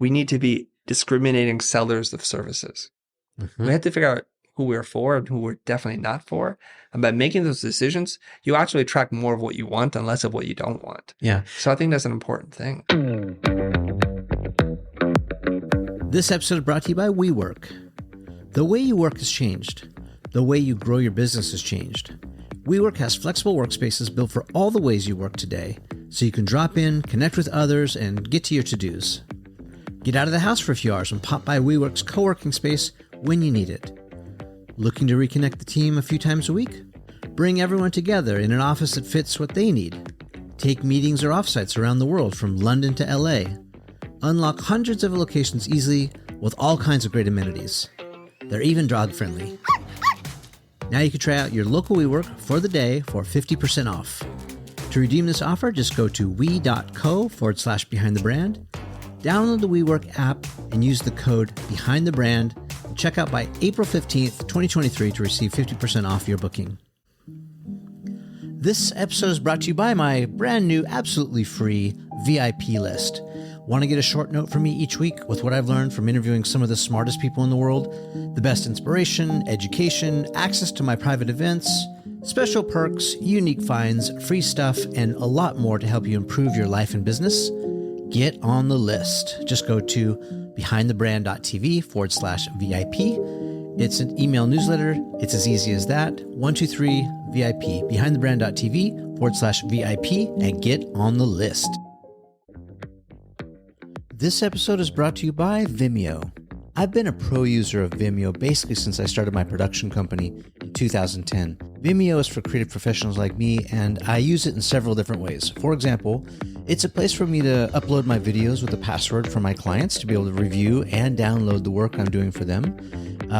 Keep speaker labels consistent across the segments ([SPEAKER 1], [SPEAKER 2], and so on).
[SPEAKER 1] we need to be discriminating sellers of services. We have to figure out who we're for and who we're definitely not for. And by making those decisions, you actually attract more of what you want and less of what you don't want.
[SPEAKER 2] Yeah.
[SPEAKER 1] So I think that's an important thing.
[SPEAKER 2] This episode is brought to you by WeWork. The way you work has changed. The way you grow your business has changed. WeWork has flexible workspaces built for all the ways you work today, so you can drop in, connect with others, and get to your to-dos. Get out of the house for a few hours and pop by WeWork's co-working space when you need it. Looking to reconnect the team a few times a week? Bring everyone together in an office that fits what they need. Take meetings or offsites around the world from London to LA. Unlock hundreds of locations easily with all kinds of great amenities. They're even dog-friendly. Now you can try out your local WeWork for the day for 50% off. To redeem this offer, just go to we.co/behindthebrand, download the WeWork app, and use the code BehindTheBrand, and check out by April 15th, 2023 to receive 50% off your booking. This episode is brought to you by my brand new, absolutely free VIP list. Want to get a short note from me each week with what I've learned from interviewing some of the smartest people in the world, the best inspiration, education, access to my private events, special perks, unique finds, free stuff, and a lot more to help you improve your life and business? Get on the list. Just go to behindthebrand.tv/VIP. It's an email newsletter. It's as easy as that. 123 VIP. behindthebrand.tv/VIP and get on the list. This episode is brought to you by Vimeo. I've been a pro user of Vimeo basically since I started my production company in 2010. Vimeo is for creative professionals like me, and I use it in several different ways. For example, it's a place for me to upload my videos with a password for my clients to be able to review and download the work I'm doing for them.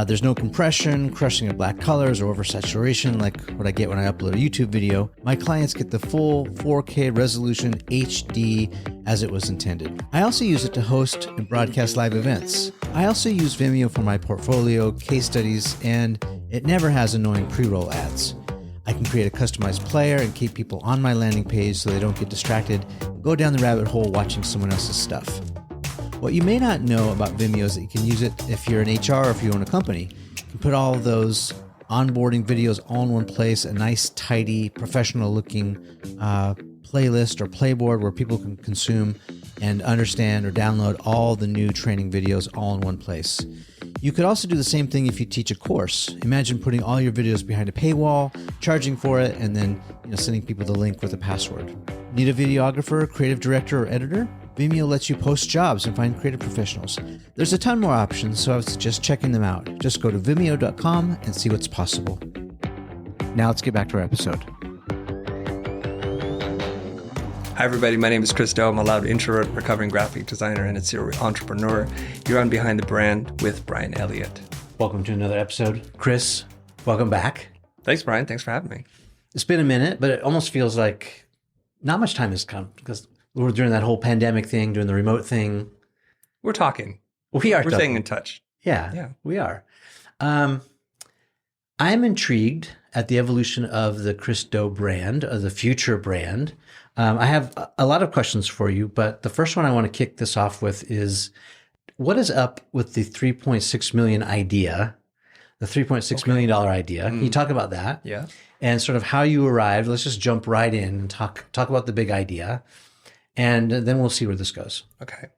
[SPEAKER 2] There's no compression, crushing of black colors, or oversaturation like what I get when I upload a YouTube video. My clients get the full 4K resolution HD as it was intended. I also use it to host and broadcast live events. I also use Vimeo for my portfolio, case studies, and it never has annoying pre-roll ads. I can create a customized player and keep people on my landing page so they don't get distracted and go down the rabbit hole watching someone else's stuff. What you may not know about Vimeo is that you can use it if you're an HR or if you own a company. You can put all of those onboarding videos all in one place, a nice, tidy, professional-looking playlist or playboard where people can consume and understand or download all the new training videos all in one place. You could also do the same thing if you teach a course. Imagine putting all your videos behind a paywall, charging for it, and then sending people the link with a password. Need a videographer, creative director, or editor? Vimeo lets you post jobs and find creative professionals. There's a ton more options, so I would suggest checking them out. Just go to vimeo.com and see what's possible. Now let's get back to our episode.
[SPEAKER 1] Hi, everybody. My name is Chris Do. I'm a loud introvert, recovering graphic designer, and a serial entrepreneur. You're on Behind the Brand with Bryan Elliott.
[SPEAKER 2] Welcome to another episode. Chris, welcome back.
[SPEAKER 1] Thanks, Bryan. Thanks for having me.
[SPEAKER 2] It's been a minute, but it almost feels like not much time has come because we're doing that whole pandemic thing, doing the remote thing.
[SPEAKER 1] We're talking.
[SPEAKER 2] We're
[SPEAKER 1] staying in touch.
[SPEAKER 2] Yeah, we are. I'm intrigued at the evolution of the Chris Do brand, of the future brand. I have a lot of questions for you, but the first one I want to kick this off with is, what is up with the $3.6 million idea, the $3.6 million idea? Can you talk about that?
[SPEAKER 1] Yeah.
[SPEAKER 2] And sort of how you arrived. Let's just jump right in and talk about the big idea, and then we'll see where this goes.
[SPEAKER 1] Okay.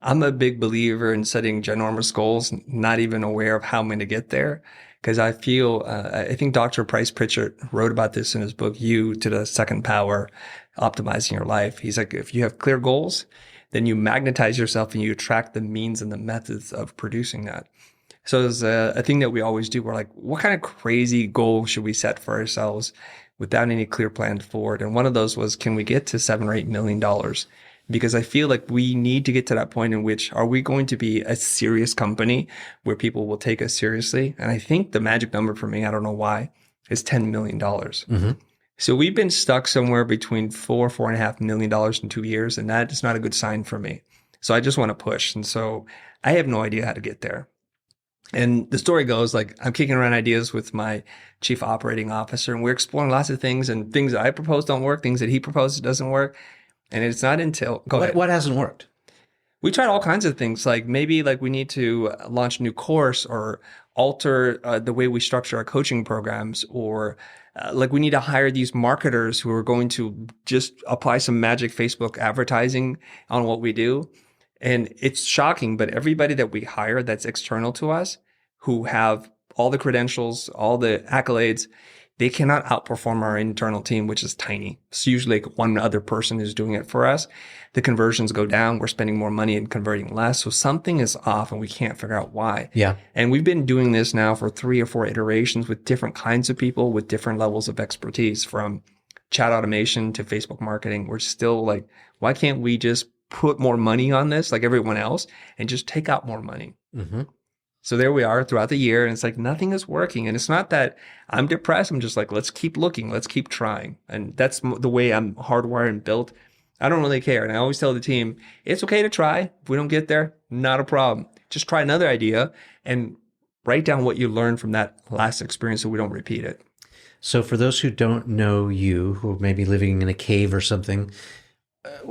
[SPEAKER 1] I'm a big believer in setting ginormous goals, not even aware of how I'm going to get there. Because I think Dr. Price Pritchett wrote about this in his book, You to the Second Power, Optimizing Your Life. He's like, if you have clear goals, then you magnetize yourself and you attract the means and the methods of producing that. So there's a thing that we always do. We're like, what kind of crazy goal should we set for ourselves without any clear plan forward? And one of those was, can we get to $7 or $8 million? Because I feel like we need to get to that point in which, are we going to be a serious company where people will take us seriously? And I think the magic number for me, I don't know why, is $10 million. Mm-hmm. So we've been stuck somewhere between $4.5 million in 2 years, and that is not a good sign for me. So I just want to push. And so I have no idea how to get there. And the story goes, like, I'm kicking around ideas with my chief operating officer, and we're exploring lots of things, and things that I propose don't work, things that he proposes doesn't work. And it's not until...
[SPEAKER 2] What hasn't worked?
[SPEAKER 1] We tried all kinds of things. Like maybe like we need to launch a new course or alter the way we structure our coaching programs, or like we need to hire these marketers who are going to just apply some magic Facebook advertising on what we do. And it's shocking, but everybody that we hire that's external to us, who have all the credentials, all the accolades, they cannot outperform our internal team, which is tiny. It's usually like one other person who's doing it for us. The conversions go down. We're spending more money and converting less. So something is off and we can't figure out why.
[SPEAKER 2] Yeah.
[SPEAKER 1] And we've been doing this now for 3 or 4 iterations with different kinds of people with different levels of expertise, from chat automation to Facebook marketing. We're still like, why can't we just put more money on this like everyone else and just take out more money?
[SPEAKER 2] Mm-hmm.
[SPEAKER 1] So there we are throughout the year, and it's like nothing is working. And it's not that I'm depressed. I'm just like, let's keep looking. Let's keep trying. And that's the way I'm hardwired and built. I don't really care. And I always tell the team, it's okay to try. If we don't get there, not a problem. Just try another idea and write down what you learned from that last experience so we don't repeat it.
[SPEAKER 2] So for those who don't know you, who may be living in a cave or something,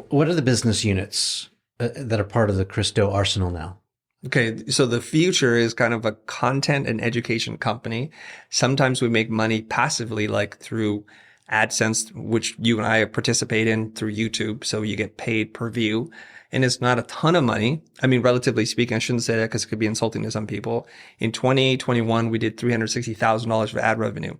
[SPEAKER 2] what are the business units that are part of the Christo arsenal now?
[SPEAKER 1] Okay, so the future is kind of a content and education company. Sometimes we make money passively, like through AdSense, which you and I participate in through YouTube. So you get paid per view. And it's not a ton of money. I mean, relatively speaking, I shouldn't say that because it could be insulting to some people. In 2021, we did $360,000 for ad revenue.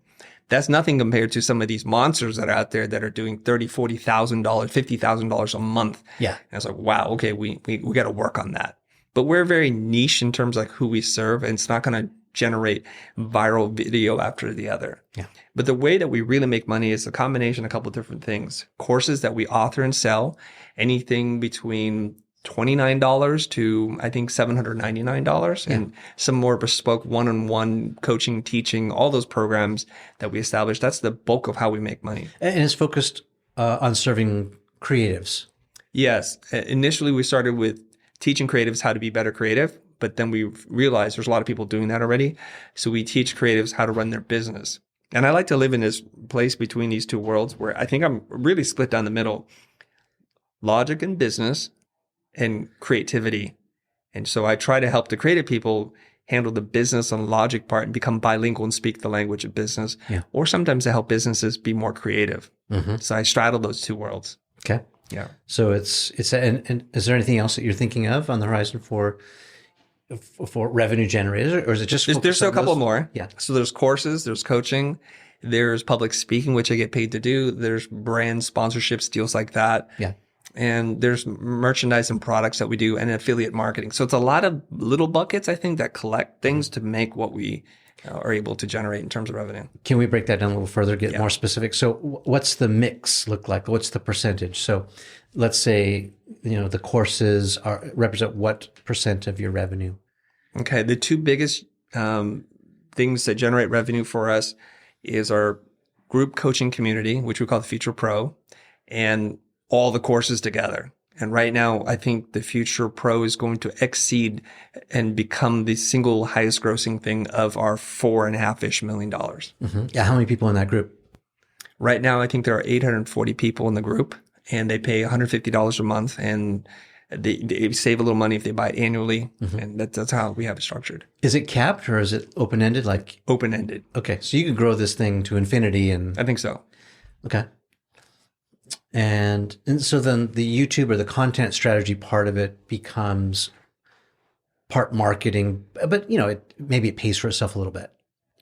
[SPEAKER 1] That's nothing compared to some of these monsters that are out there that are doing $30,000, $40,000, $50,000 a month.
[SPEAKER 2] Yeah.
[SPEAKER 1] And I was like, wow, okay, we got to work on that. But we're very niche in terms of like who we serve, and it's not going to generate viral video after the other.
[SPEAKER 2] Yeah.
[SPEAKER 1] But the way that we really make money is a combination of a couple of different things. Courses that we author and sell, anything between $29 to I think $799, and some more bespoke one-on-one coaching, teaching, all those programs that we establish. That's the bulk of how we make money.
[SPEAKER 2] And it's focused on serving creatives.
[SPEAKER 1] Yes. Initially, we started with teaching creatives how to be better creative, but then we realized there's a lot of people doing that already. So we teach creatives how to run their business. And I like to live in this place between these two worlds where I think I'm really split down the middle. Logic and business and creativity. And so I try to help the creative people handle the business and logic part and become bilingual and speak the language of business.
[SPEAKER 2] Yeah.
[SPEAKER 1] Or sometimes to help businesses be more creative.
[SPEAKER 2] Mm-hmm.
[SPEAKER 1] So I straddle those two worlds.
[SPEAKER 2] Okay.
[SPEAKER 1] Yeah.
[SPEAKER 2] So and is there anything else that you're thinking of on the horizon for revenue generators, or is it just
[SPEAKER 1] there's still a couple more?
[SPEAKER 2] Yeah.
[SPEAKER 1] So there's courses, there's coaching, there's public speaking, which I get paid to do. There's brand sponsorships, deals like that.
[SPEAKER 2] Yeah.
[SPEAKER 1] And there's merchandise and products that we do, and affiliate marketing. So it's a lot of little buckets, I think, that collect things to make what we are able to generate in terms of revenue.
[SPEAKER 2] Can we break that down a little further, get more specific? So what's the mix look like? What's the percentage? So let's say, the courses represent what percent of your revenue?
[SPEAKER 1] Okay. The two biggest things that generate revenue for us is our group coaching community, which we call the Future Pro, and all the courses together. And right now, I think the Future Pro is going to exceed and become the single highest grossing thing of our $4.5-ish million.
[SPEAKER 2] Mm-hmm. Yeah. How many people in that group?
[SPEAKER 1] Right now, I think there are 840 people in the group, and they pay $150 a month, and they save a little money if they buy it annually. Mm-hmm. And that's how we have it structured.
[SPEAKER 2] Is it capped or is it open-ended? Like
[SPEAKER 1] open-ended.
[SPEAKER 2] Okay. So you could grow this thing to infinity and
[SPEAKER 1] I think so.
[SPEAKER 2] Okay. And so then the YouTube or the content strategy part of it becomes part marketing, but maybe it pays for itself a little bit.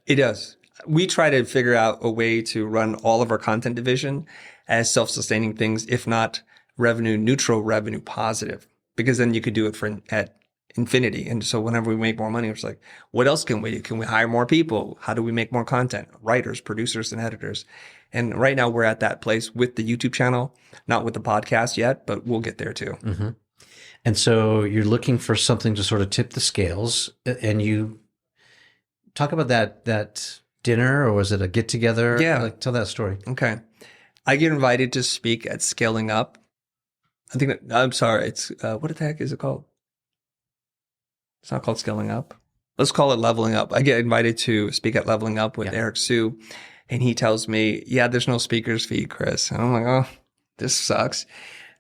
[SPEAKER 1] It does. We try to figure out a way to run all of our content division as self-sustaining things, if not revenue neutral, revenue positive, because then you could do it at infinity. And so whenever we make more money, it's like, what else can we do? Can we hire more people? How do we make more content? Writers, producers, and editors. And right now we're at that place with the YouTube channel, not with the podcast yet, but we'll get there too.
[SPEAKER 2] Mm-hmm. And so you're looking for something to sort of tip the scales, and you talk about that dinner, or was it a get together?
[SPEAKER 1] Yeah.
[SPEAKER 2] Tell that story.
[SPEAKER 1] Okay. I get invited to speak at Scaling Up. I'm sorry. It's, what the heck is it called? It's not called Scaling Up. Let's call it Leveling Up. I get invited to speak at Leveling Up with Eric Sue. And he tells me, there's no speaker's fee, Chris. And I'm like, oh, this sucks.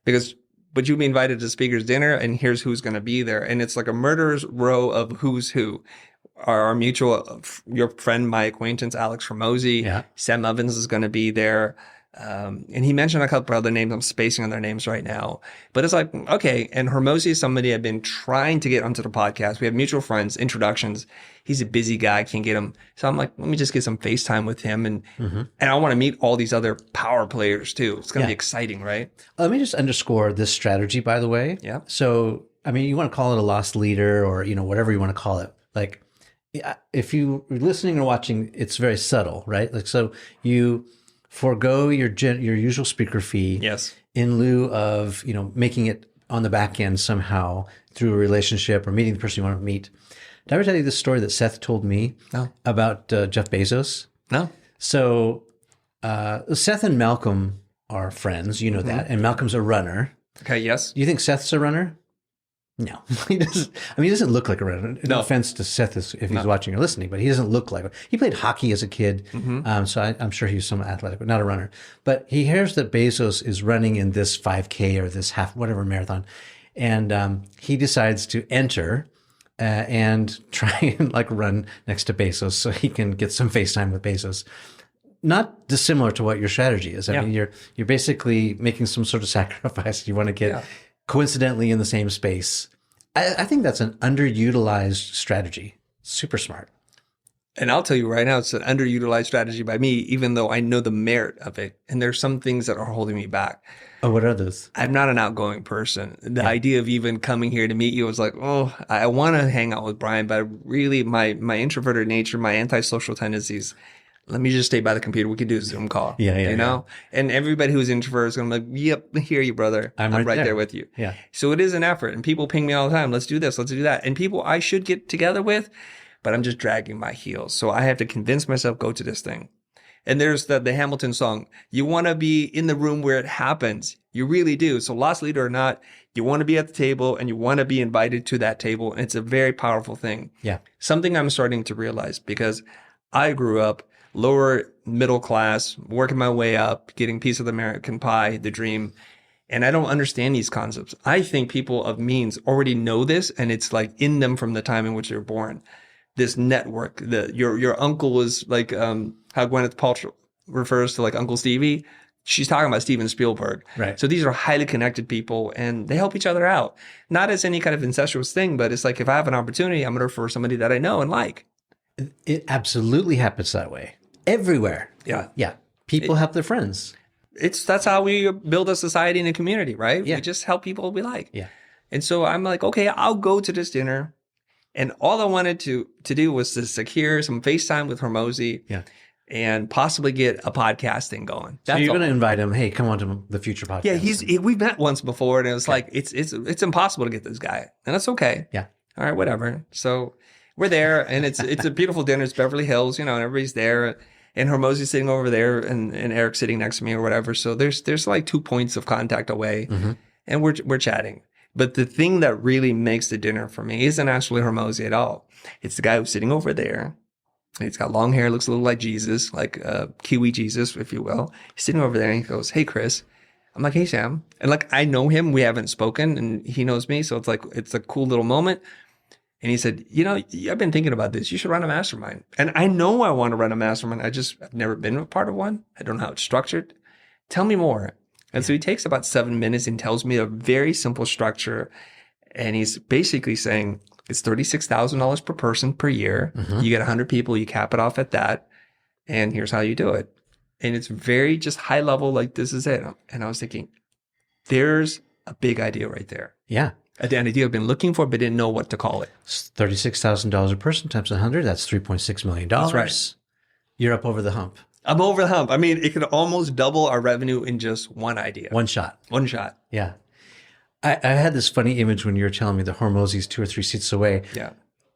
[SPEAKER 1] Because but you'll be invited to speaker's dinner and here's who's going to be there. And it's like a murderer's row of who's who. Our mutual, your friend, my acquaintance, Alex Hormozy,
[SPEAKER 2] Yeah.
[SPEAKER 1] Sam Evans is going to be there. And he mentioned a couple other names. I'm spacing on their names right now, but it's like, okay. And Hormozy is somebody I've been trying to get onto the podcast. We have mutual friends, introductions. He's a busy guy. Can't get him. So I'm like, let me just get some FaceTime with him. And I want to meet all these other power players too. It's going to be exciting, right?
[SPEAKER 2] Let me just underscore this strategy, by the way.
[SPEAKER 1] Yeah.
[SPEAKER 2] So, I mean, you want to call it a lost leader or, whatever you want to call it. Like, if you're listening or watching, it's very subtle, right? Like, so you forego your usual speaker fee
[SPEAKER 1] Yes.
[SPEAKER 2] in lieu of, making it on the back end somehow through a relationship or meeting the person you want to meet. Did I ever tell you the story that Seth told me about Jeff Bezos?
[SPEAKER 1] No.
[SPEAKER 2] So Seth and Malcolm are friends, you know that, and Malcolm's a runner.
[SPEAKER 1] Okay. Yes.
[SPEAKER 2] Do you think Seth's a runner? No, he doesn't. I mean, he doesn't look like a runner. No offense to Seth if he's watching or listening, but he doesn't look like. He played hockey as a kid, so I'm sure he was somewhat athletic, but not a runner. But he hears that Bezos is running in this 5K or this whatever marathon, and he decides to enter and try and like run next to Bezos so he can get some FaceTime with Bezos. Not dissimilar to what your strategy is. I mean, you're basically making some sort of sacrifice. You want to get coincidentally in the same space. I think that's an underutilized strategy. Super smart.
[SPEAKER 1] And I'll tell you right now, it's an underutilized strategy by me, even though I know the merit of it. And there's some things that are holding me back.
[SPEAKER 2] Oh, what are those?
[SPEAKER 1] I'm not an outgoing person. The idea of even coming here to meet you was like, oh, I want to hang out with Bryan, but really my introverted nature, my antisocial tendencies, let me just stay by the computer. We could do a Zoom call. You know? And everybody who's introvert is going to be like, yep, I hear you, brother. I'm right there with you.
[SPEAKER 2] Yeah.
[SPEAKER 1] So it is an effort. And people ping me all the time. Let's do this. Let's do that. And people I should get together with, but I'm just dragging my heels. So I have to convince myself, go to this thing. And there's the Hamilton song. You want to be in the room where it happens. You really do. So lost leader or not, you want to be at the table and you want to be invited to that table. And it's a very powerful thing.
[SPEAKER 2] Yeah.
[SPEAKER 1] Something I'm starting to realize because I grew up lower middle class, working my way up, getting a piece of the American pie, the dream. And I don't understand these concepts. I think people of means already know this and it's like in them from the time in which they were born. This network, your uncle is like, how Gwyneth Paltrow refers to like Uncle Stevie. She's talking about Steven Spielberg.
[SPEAKER 2] Right.
[SPEAKER 1] So these are highly connected people and they help each other out. Not as any kind of incestuous thing, but it's like if I have an opportunity, I'm going to refer somebody that I know and like.
[SPEAKER 2] It absolutely happens that way. Everywhere.
[SPEAKER 1] Yeah.
[SPEAKER 2] Yeah. People help their friends.
[SPEAKER 1] That's how we build a society and a community, right?
[SPEAKER 2] Yeah.
[SPEAKER 1] We just help people we like.
[SPEAKER 2] Yeah.
[SPEAKER 1] And so I'm like, okay, I'll go to this dinner. And all I wanted to do was to secure some FaceTime with Hormozy and possibly get a podcast thing going.
[SPEAKER 2] So you're going to invite him, hey, come on to the future podcast.
[SPEAKER 1] Yeah, we've met once before and it was like, it's impossible to get this guy. And that's okay.
[SPEAKER 2] Yeah.
[SPEAKER 1] All right, whatever. So we're there and it's a beautiful dinner. It's Beverly Hills, and everybody's there. And Hormozy's sitting over there and Eric's sitting next to me or whatever. So there's like 2 points of contact away and we're chatting. But the thing that really makes the dinner for me isn't actually Hormozy at all. It's the guy who's sitting over there. He's got long hair, looks a little like Jesus, like Kiwi Jesus, if you will. He's sitting over there and he goes, hey, Chris. I'm like, hey, Sam. And like, I know him. We haven't spoken and he knows me. So it's like, it's a cool little moment. And he said, I've been thinking about this. You should run a mastermind. And I know I want to run a mastermind. I've never been a part of one. I don't know how it's structured. Tell me more. And so he takes about 7 minutes and tells me a very simple structure. And he's basically saying it's $36,000 per person per year. You get 100 people, you cap it off at that. And here's how you do it. And it's very just high level, like this is it. And I was thinking, there's a big idea right there.
[SPEAKER 2] Yeah.
[SPEAKER 1] An idea I've been looking for, but didn't know what to call it.
[SPEAKER 2] It's $36,000 a person times 100. That's $3.6 million. That's
[SPEAKER 1] right.
[SPEAKER 2] You're up over the hump.
[SPEAKER 1] I'm over the hump. I mean, it could almost double our revenue in just one idea.
[SPEAKER 2] One shot. Yeah. I had this funny image when you were telling me the Hormozy's 2 or 3 seats away.
[SPEAKER 1] Yeah.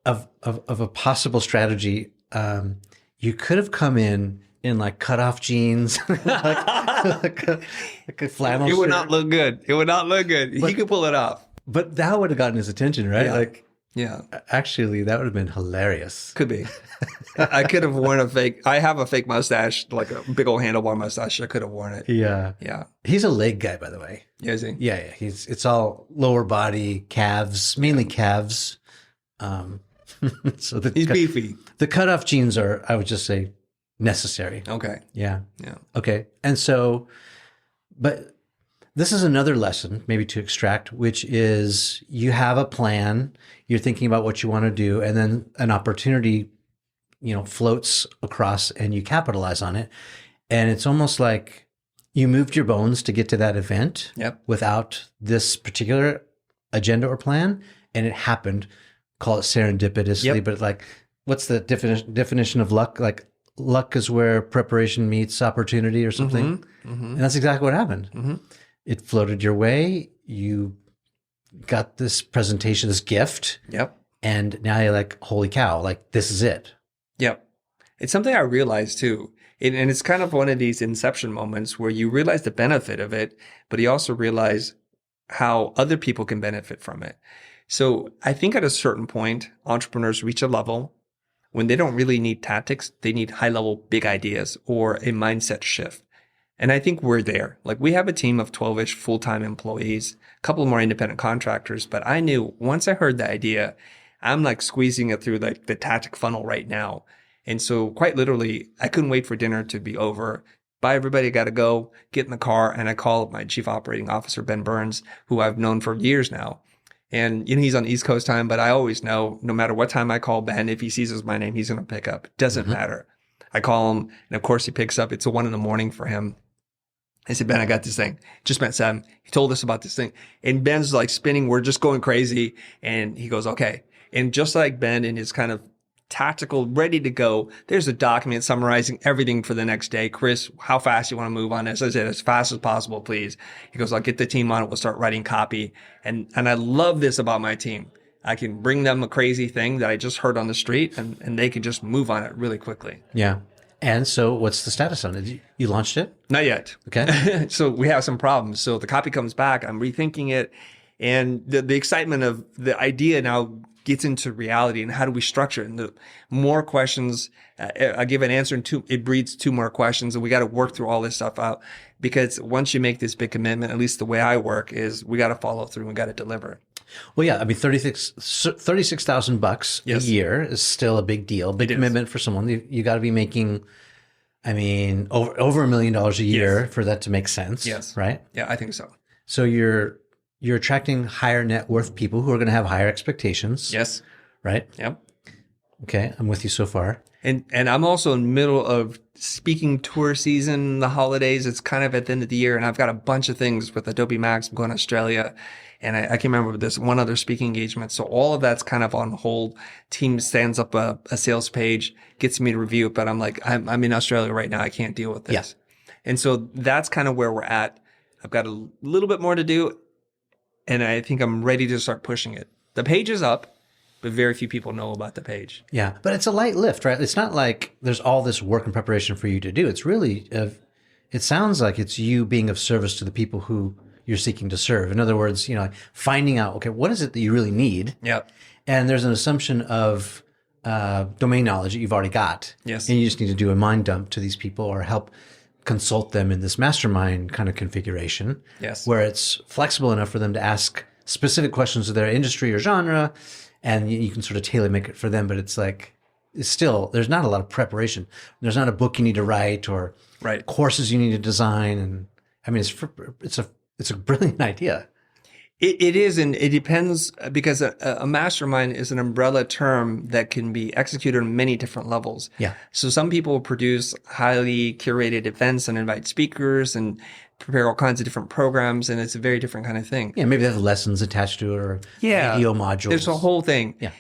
[SPEAKER 2] Of a possible strategy. You could have come in like cutoff jeans, like a flannel shirt.
[SPEAKER 1] It would not look good. He could pull it off.
[SPEAKER 2] But that would have gotten his attention, right?
[SPEAKER 1] Yeah.
[SPEAKER 2] Like,
[SPEAKER 1] Yeah.
[SPEAKER 2] Actually, that would have been hilarious.
[SPEAKER 1] Could be. I could have worn I have a fake mustache, like a big old handlebar mustache. I could have worn it.
[SPEAKER 2] Yeah.
[SPEAKER 1] Yeah.
[SPEAKER 2] He's a leg guy, by the way.
[SPEAKER 1] Yeah, is he?
[SPEAKER 2] Yeah. It's all lower body, calves, mainly calves. So
[SPEAKER 1] He's beefy.
[SPEAKER 2] The cutoff jeans are, I would just say, necessary.
[SPEAKER 1] Okay.
[SPEAKER 2] Yeah.
[SPEAKER 1] Yeah.
[SPEAKER 2] Okay. And so, but this is another lesson maybe to extract, which is you have a plan, you're thinking about what you want to do, and then an opportunity, floats across and you capitalize on it. And it's almost like you moved your bones to get to that event without this particular agenda or plan. And it happened, call it serendipitously, but like, what's the definition of luck? Like, luck is where preparation meets opportunity or something. And that's exactly what happened. It floated your way. You got this presentation, this gift. And now you're like, holy cow, like this is it.
[SPEAKER 1] It's something I realized too. And it's kind of one of these inception moments where you realize the benefit of it, but you also realize how other people can benefit from it. So I think at a certain point, entrepreneurs reach a level when they don't really need tactics. They need high level, big ideas or a mindset shift. And I think we're there. Like we have a team of 12-ish full-time employees, a couple more independent contractors, but I knew once I heard the idea, I'm like squeezing it through like the tactic funnel right now. And so quite literally, I couldn't wait for dinner to be over. Bye, everybody. Got to go get in the car. And I call my chief operating officer, Ben Burns, who I've known for years now. And he's on East Coast time, but I always know no matter what time I call Ben, if he sees my name, he's going to pick up. It doesn't matter. I call him and of course he picks up. It's 1 a.m. for him. I said, Ben, I got this thing. Just met Sam. He told us about this thing. And Ben's like spinning. We're just going crazy. And he goes, okay. And just like Ben in his kind of tactical, ready to go, there's a document summarizing everything for the next day. Chris, how fast you want to move on this? I said, as fast as possible, please. He goes, I'll get the team on it. We'll start writing copy. And I love this about my team. I can bring them a crazy thing that I just heard on the street and they can just move on it really quickly.
[SPEAKER 2] Yeah. And so what's the status on it? You launched it?
[SPEAKER 1] Not yet.
[SPEAKER 2] Okay.
[SPEAKER 1] So we have some problems. So the copy comes back. I'm rethinking it. And the excitement of the idea now gets into reality and how do we structure it? And the more questions, I give an answer and it breeds 2 more questions. And we got to work through all this stuff out because once you make this big commitment, at least the way I work is we got to follow through and got to deliver.
[SPEAKER 2] Well, yeah, I mean, $36,000 a year is still a big deal, big commitment for someone. You got to be making, I mean, over $1 million a year for that to make sense.
[SPEAKER 1] Yes.
[SPEAKER 2] Right?
[SPEAKER 1] Yeah, I think so.
[SPEAKER 2] So you're attracting higher net worth people who are going to have higher expectations.
[SPEAKER 1] Yes.
[SPEAKER 2] Right?
[SPEAKER 1] Yep.
[SPEAKER 2] Okay. I'm with you so far.
[SPEAKER 1] And I'm also in the middle of speaking tour season, the holidays. It's kind of at the end of the year. And I've got a bunch of things with Adobe Max. I'm going to Australia. And I can remember this one other speaking engagement. So all of that's kind of on hold. Team stands up a sales page, gets me to review it. But I'm like, I'm in Australia right now. I can't deal with this. Yeah. And so that's kind of where we're at. I've got a little bit more to do. And I think I'm ready to start pushing it. The page is up, but very few people know about the page.
[SPEAKER 2] Yeah. But it's a light lift, right? It's not like there's all this work and preparation for you to do. It's really, it sounds like it's you being of service to the people who you're seeking to serve. In other words, finding out, okay, what is it that you really need?
[SPEAKER 1] Yeah.
[SPEAKER 2] And there's an assumption of domain knowledge that you've already got.
[SPEAKER 1] Yes.
[SPEAKER 2] And you just need to do a mind dump to these people or help consult them in this mastermind kind of configuration.
[SPEAKER 1] Yes.
[SPEAKER 2] Where it's flexible enough for them to ask specific questions of their industry or genre, and you can sort of tailor make it for them. But it's like, it's still, there's not a lot of preparation. There's not a book you need to write or courses you need to design. And I mean, it's a brilliant idea.
[SPEAKER 1] It is, and it depends because a mastermind is an umbrella term that can be executed on many different levels.
[SPEAKER 2] Yeah.
[SPEAKER 1] So some people produce highly curated events and invite speakers and prepare all kinds of different programs, and it's a very different kind of thing.
[SPEAKER 2] Yeah, maybe they have lessons attached to it or video modules.
[SPEAKER 1] There's a whole thing.
[SPEAKER 2] Yeah.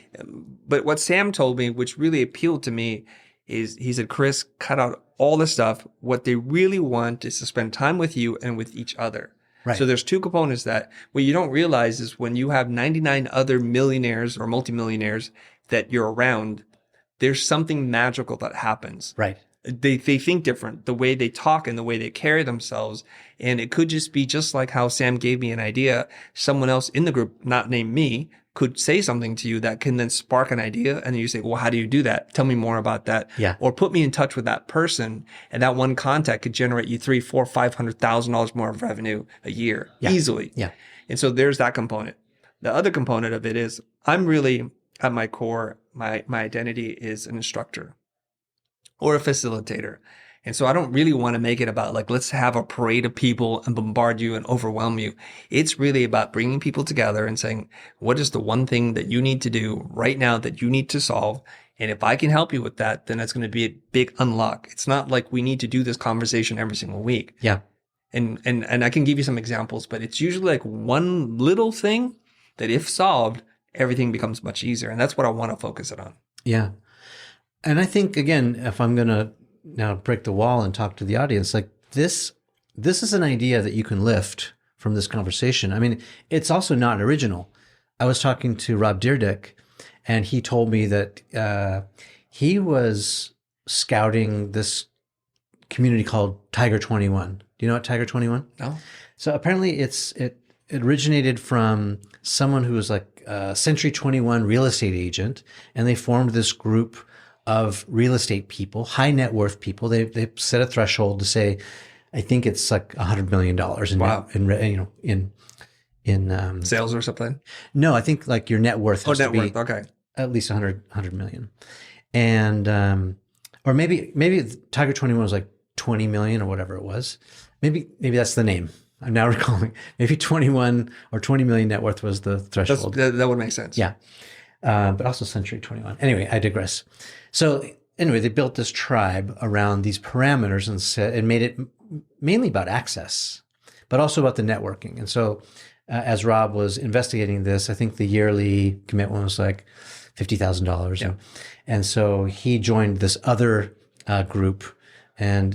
[SPEAKER 1] But what Sam told me, which really appealed to me, is he said, Chris, cut out all the stuff. What they really want is to spend time with you and with each other.
[SPEAKER 2] Right.
[SPEAKER 1] So there's 2 components to that. What you don't realize is when you have 99 other millionaires or multimillionaires that you're around, there's something magical that happens.
[SPEAKER 2] Right.
[SPEAKER 1] They think different, the way they talk and the way they carry themselves. And it could just be just like how Sam gave me an idea. Someone else in the group, not named me, could say something to you that can then spark an idea. And then you say, well, how do you do that? Tell me more about that.
[SPEAKER 2] Yeah.
[SPEAKER 1] Or put me in touch with that person. And that one contact could generate you $300,000, $400,000, $500,000 more of revenue a year easily.
[SPEAKER 2] Yeah.
[SPEAKER 1] And so there's that component. The other component of it is I'm really at my core, my identity is an instructor or a facilitator. And so I don't really want to make it about like, let's have a parade of people and bombard you and overwhelm you. It's really about bringing people together and saying, what is the one thing that you need to do right now that you need to solve? And if I can help you with that, then that's going to be a big unlock. It's not like we need to do this conversation every single week.
[SPEAKER 2] Yeah.
[SPEAKER 1] And I can give you some examples, but it's usually like one little thing that if solved, everything becomes much easier. And that's what I want to focus it on.
[SPEAKER 2] Yeah. And I think, again, if I'm going to now break the wall and talk to the audience, like this is an idea that you can lift from this conversation. I mean, it's also not original. I was talking to Rob Dyrdek, and he told me that he was scouting this community called Tiger 21. Do you know what Tiger 21?
[SPEAKER 1] No.
[SPEAKER 2] So apparently it originated from someone who was like a Century 21 real estate agent, and they formed this group of real estate people, high net worth people. They set a threshold to say, I think it's like $100 million in
[SPEAKER 1] Sales or something.
[SPEAKER 2] No, I think like your net worth has to be
[SPEAKER 1] Okay.
[SPEAKER 2] at least 100 million. And or maybe Tiger 21 was like 20 million or whatever it was. Maybe that's the name. I'm now recalling. Maybe 21 or 20 million net worth was the threshold.
[SPEAKER 1] That would make sense.
[SPEAKER 2] Yeah. But also Century 21. Anyway, I digress. So anyway, they built this tribe around these parameters and made it mainly about access, but also about the networking. And so as Rob was investigating this, I think the yearly commitment was like $50,000.
[SPEAKER 1] Yeah.
[SPEAKER 2] And so he joined this other group, and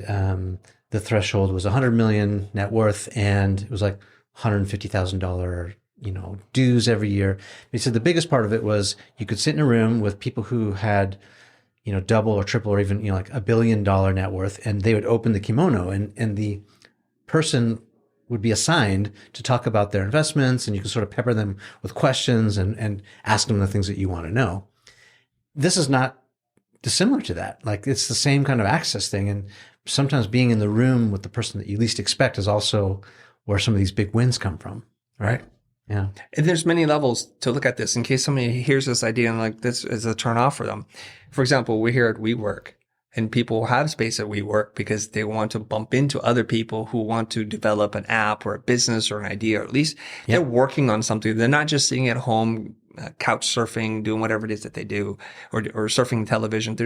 [SPEAKER 2] the threshold was 100 million net worth, and it was like $150,000 dues every year. He said the biggest part of it was you could sit in a room with people who had, double or triple or even, like $1 billion net worth, and they would open the kimono, and the person would be assigned to talk about their investments, and you can sort of pepper them with questions and ask them the things that you want to know. This is not dissimilar to that. Like, it's the same kind of access thing. And sometimes being in the room with the person that you least expect is also where some of these big wins come from. Right. Yeah.
[SPEAKER 1] And there's many levels to look at this in case somebody hears this idea and like this is a turn off for them. For example, we're here at WeWork, and people have space at WeWork because they want to bump into other people who want to develop an app or a business or an idea, or at least they're working on something. They're not just sitting at home, couch surfing, doing whatever it is that they do, or surfing television.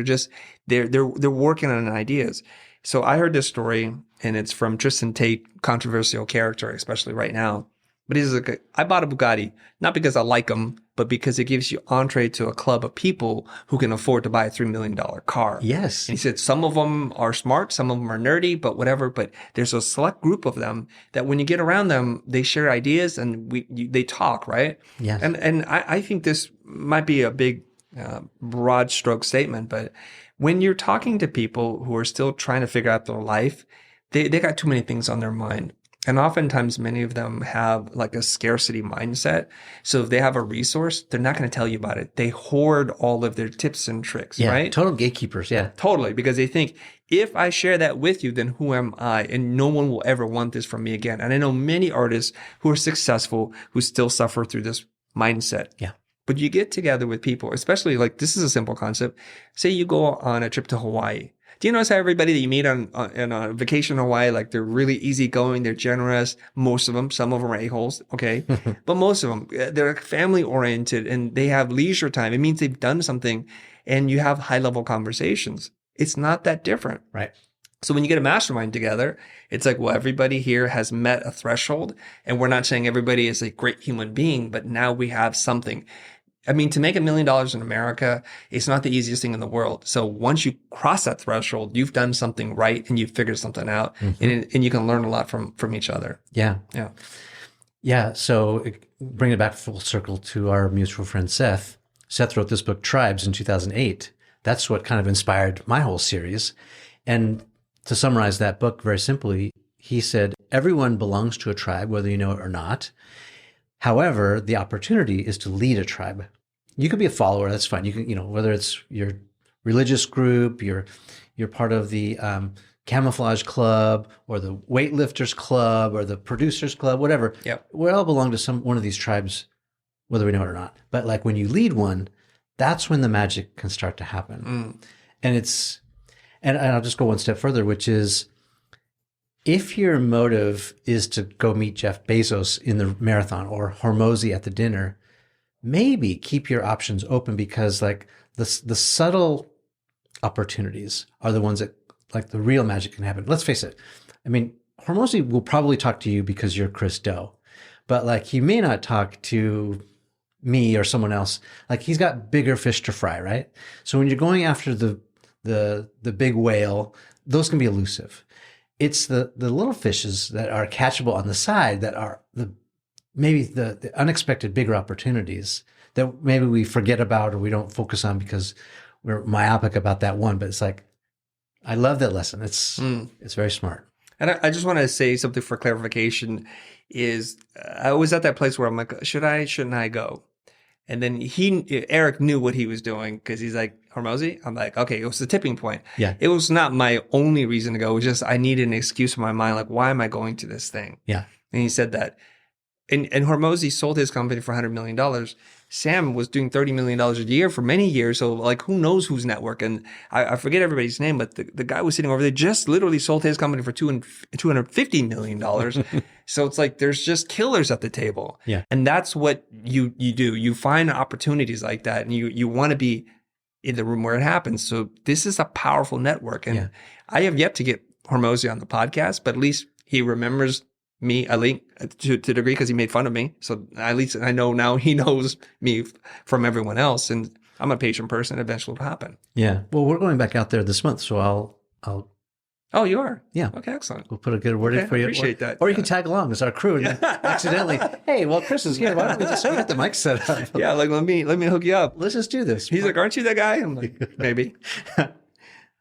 [SPEAKER 1] They're working on ideas. So I heard this story, and it's from Tristan Tate, controversial character, especially right now. But he's like, I bought a Bugatti, not because I like them, but because it gives you entree to a club of people who can afford to buy a $3 million car.
[SPEAKER 2] Yes.
[SPEAKER 1] And he said, some of them are smart, some of them are nerdy, but whatever. But there's a select group of them that when you get around them, they share ideas and they talk, right?
[SPEAKER 2] Yeah.
[SPEAKER 1] And I think this might be a big, broad stroke statement, but when you're talking to people who are still trying to figure out their life, they got too many things on their mind. And oftentimes many of them have like a scarcity mindset. So if they have a resource, they're not going to tell you about it. They hoard all of their tips and tricks, right?
[SPEAKER 2] Total gatekeepers. Yeah.
[SPEAKER 1] Totally. Because they think if I share that with you, then who am I? And no one will ever want this from me again. And I know many artists who are successful who still suffer through this mindset.
[SPEAKER 2] Yeah.
[SPEAKER 1] But you get together with people, especially like this is a simple concept. Say you go on a trip to Hawaii. Do you notice how everybody that you meet on a vacation in Hawaii, like they're really easygoing, they're generous, most of them, some of them are a-holes, okay? But most of them, they're family oriented and they have leisure time. It means they've done something and you have high level conversations. It's not that different.
[SPEAKER 2] Right.
[SPEAKER 1] So when you get a mastermind together, it's like, well, everybody here has met a threshold, and we're not saying everybody is a great human being, but now we have something. I mean, to make $1 million in America, it's not the easiest thing in the world. So once you cross that threshold, you've done something right and you've figured something out, and you can learn a lot from each other.
[SPEAKER 2] Yeah.
[SPEAKER 1] Yeah.
[SPEAKER 2] Yeah. So bring it back full circle to our mutual friend, Seth. Seth wrote this book, Tribes, in 2008. That's what kind of inspired my whole series. And to summarize that book very simply, he said, everyone belongs to a tribe, whether you know it or not. However, the opportunity is to lead a tribe. You could be a follower. That's fine. You can, whether it's your religious group, you're part of the camouflage club or the weightlifters club or the producers club, whatever.
[SPEAKER 1] Yep.
[SPEAKER 2] We all belong to one of these tribes, whether we know it or not. But like when you lead one, that's when the magic can start to happen. And I'll just go one step further, which is if your motive is to go meet Jeff Bezos in the marathon or Hormozy at the dinner, maybe keep your options open, because like the subtle opportunities are the ones that like the real magic can happen. Let's face it. I mean, Hormozy will probably talk to you because you're Chris Do, but like he may not talk to me or someone else. Like he's got bigger fish to fry, right? So when you're going after the big whale, those can be elusive. It's the little fishes that are catchable on the side that are maybe the unexpected bigger opportunities that maybe we forget about or we don't focus on because we're myopic about that one. But it's like, I love that lesson. It's very smart.
[SPEAKER 1] And I just want to say something for clarification is I was at that place where I'm like, shouldn't I go? And then Eric knew what he was doing because he's like, Hormozy? I'm like, okay, it was the tipping point.
[SPEAKER 2] Yeah.
[SPEAKER 1] It was not my only reason to go. It was just I needed an excuse in my mind. Like, why am I going to this thing?
[SPEAKER 2] Yeah.
[SPEAKER 1] And he said that. And Hormozy sold his company for $100 million. Sam was doing $30 million a year for many years. So like, who knows whose network? And I forget everybody's name, but the guy was sitting over there just literally sold his company for $250 million. So it's like, there's just killers at the table.
[SPEAKER 2] Yeah.
[SPEAKER 1] And that's what you do. You find opportunities like that and you want to be in the room where it happens. So this is a powerful network. And I have yet to get Hormozy on the podcast, but at least he remembers me, I think, to a degree, because he made fun of me. So at least I know now he knows me from everyone else. And I'm a patient person. Eventually it'll happen.
[SPEAKER 2] Yeah. Well, we're going back out there this month. So I'll.
[SPEAKER 1] Oh, you are?
[SPEAKER 2] Yeah.
[SPEAKER 1] Okay, excellent.
[SPEAKER 2] We'll put a good word in for you.
[SPEAKER 1] I appreciate that.
[SPEAKER 2] Or you can tag along as our crew and accidentally, hey, well, Chris is here. Why don't we just get the mic set up?
[SPEAKER 1] Yeah, like let me hook you up.
[SPEAKER 2] Let's just do this.
[SPEAKER 1] He's like, aren't you that guy? I'm like, maybe.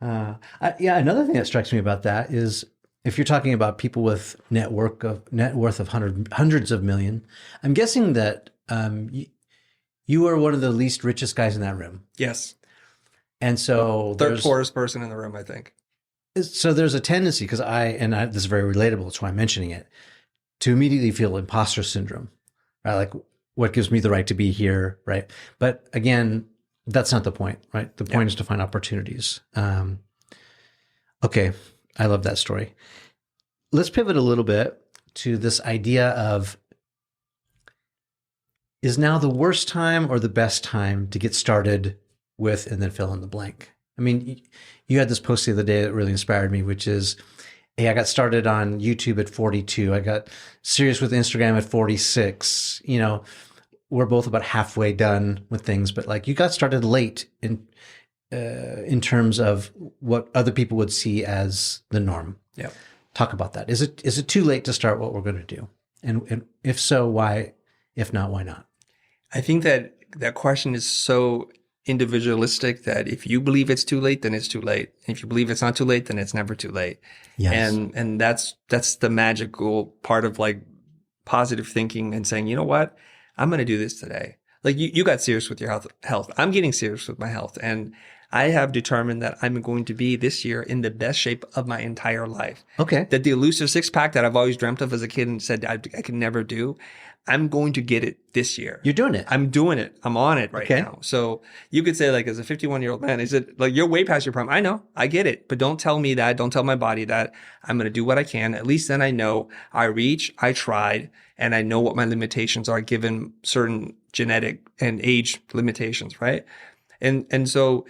[SPEAKER 2] Another thing that strikes me about that is if you're talking about people with net worth of hundreds of million, I'm guessing that you are one of the least richest guys in that room.
[SPEAKER 1] Yes.
[SPEAKER 2] And so
[SPEAKER 1] third poorest person in the room, I think.
[SPEAKER 2] So there's a tendency, because this is very relatable, that's why I'm mentioning it, to immediately feel imposter syndrome, right? Like, what gives me the right to be here, right? But again, that's not the point, right? The point is to find opportunities. Okay, I love that story. Let's pivot a little bit to this idea of, is now the worst time or the best time to get started with, and then fill in the blank? I mean, you had this post the other day that really inspired me, which is, hey, I got started on YouTube at 42. I got serious with Instagram at 46. We're both about halfway done with things, but like you got started late in terms of what other people would see as the norm.
[SPEAKER 1] Yeah.
[SPEAKER 2] Talk about that. Is it too late to start what we're going to do? And if so, why? If not, why not?
[SPEAKER 1] I think that question is so individualistic that if you believe it's too late, then it's too late. If you believe it's not too late, then it's never too late.
[SPEAKER 2] Yes.
[SPEAKER 1] And that's the magical part of like positive thinking and saying, you know what, I'm going to do this today. Like you got serious with your health. I'm getting serious with my health. And I have determined that I'm going to be this year in the best shape of my entire life.
[SPEAKER 2] Okay.
[SPEAKER 1] That the elusive six pack that I've always dreamt of as a kid and said I could never do, I'm going to get it this year.
[SPEAKER 2] You're doing it.
[SPEAKER 1] I'm doing it. I'm on it right now. So you could say, like, as a 51-year-old man, is it like you're way past your prime? I know, I get it, but don't tell me that. Don't tell my body that. I'm going to do what I can. At least then I know I reached, I tried, and I know what my limitations are given certain genetic and age limitations, right? And so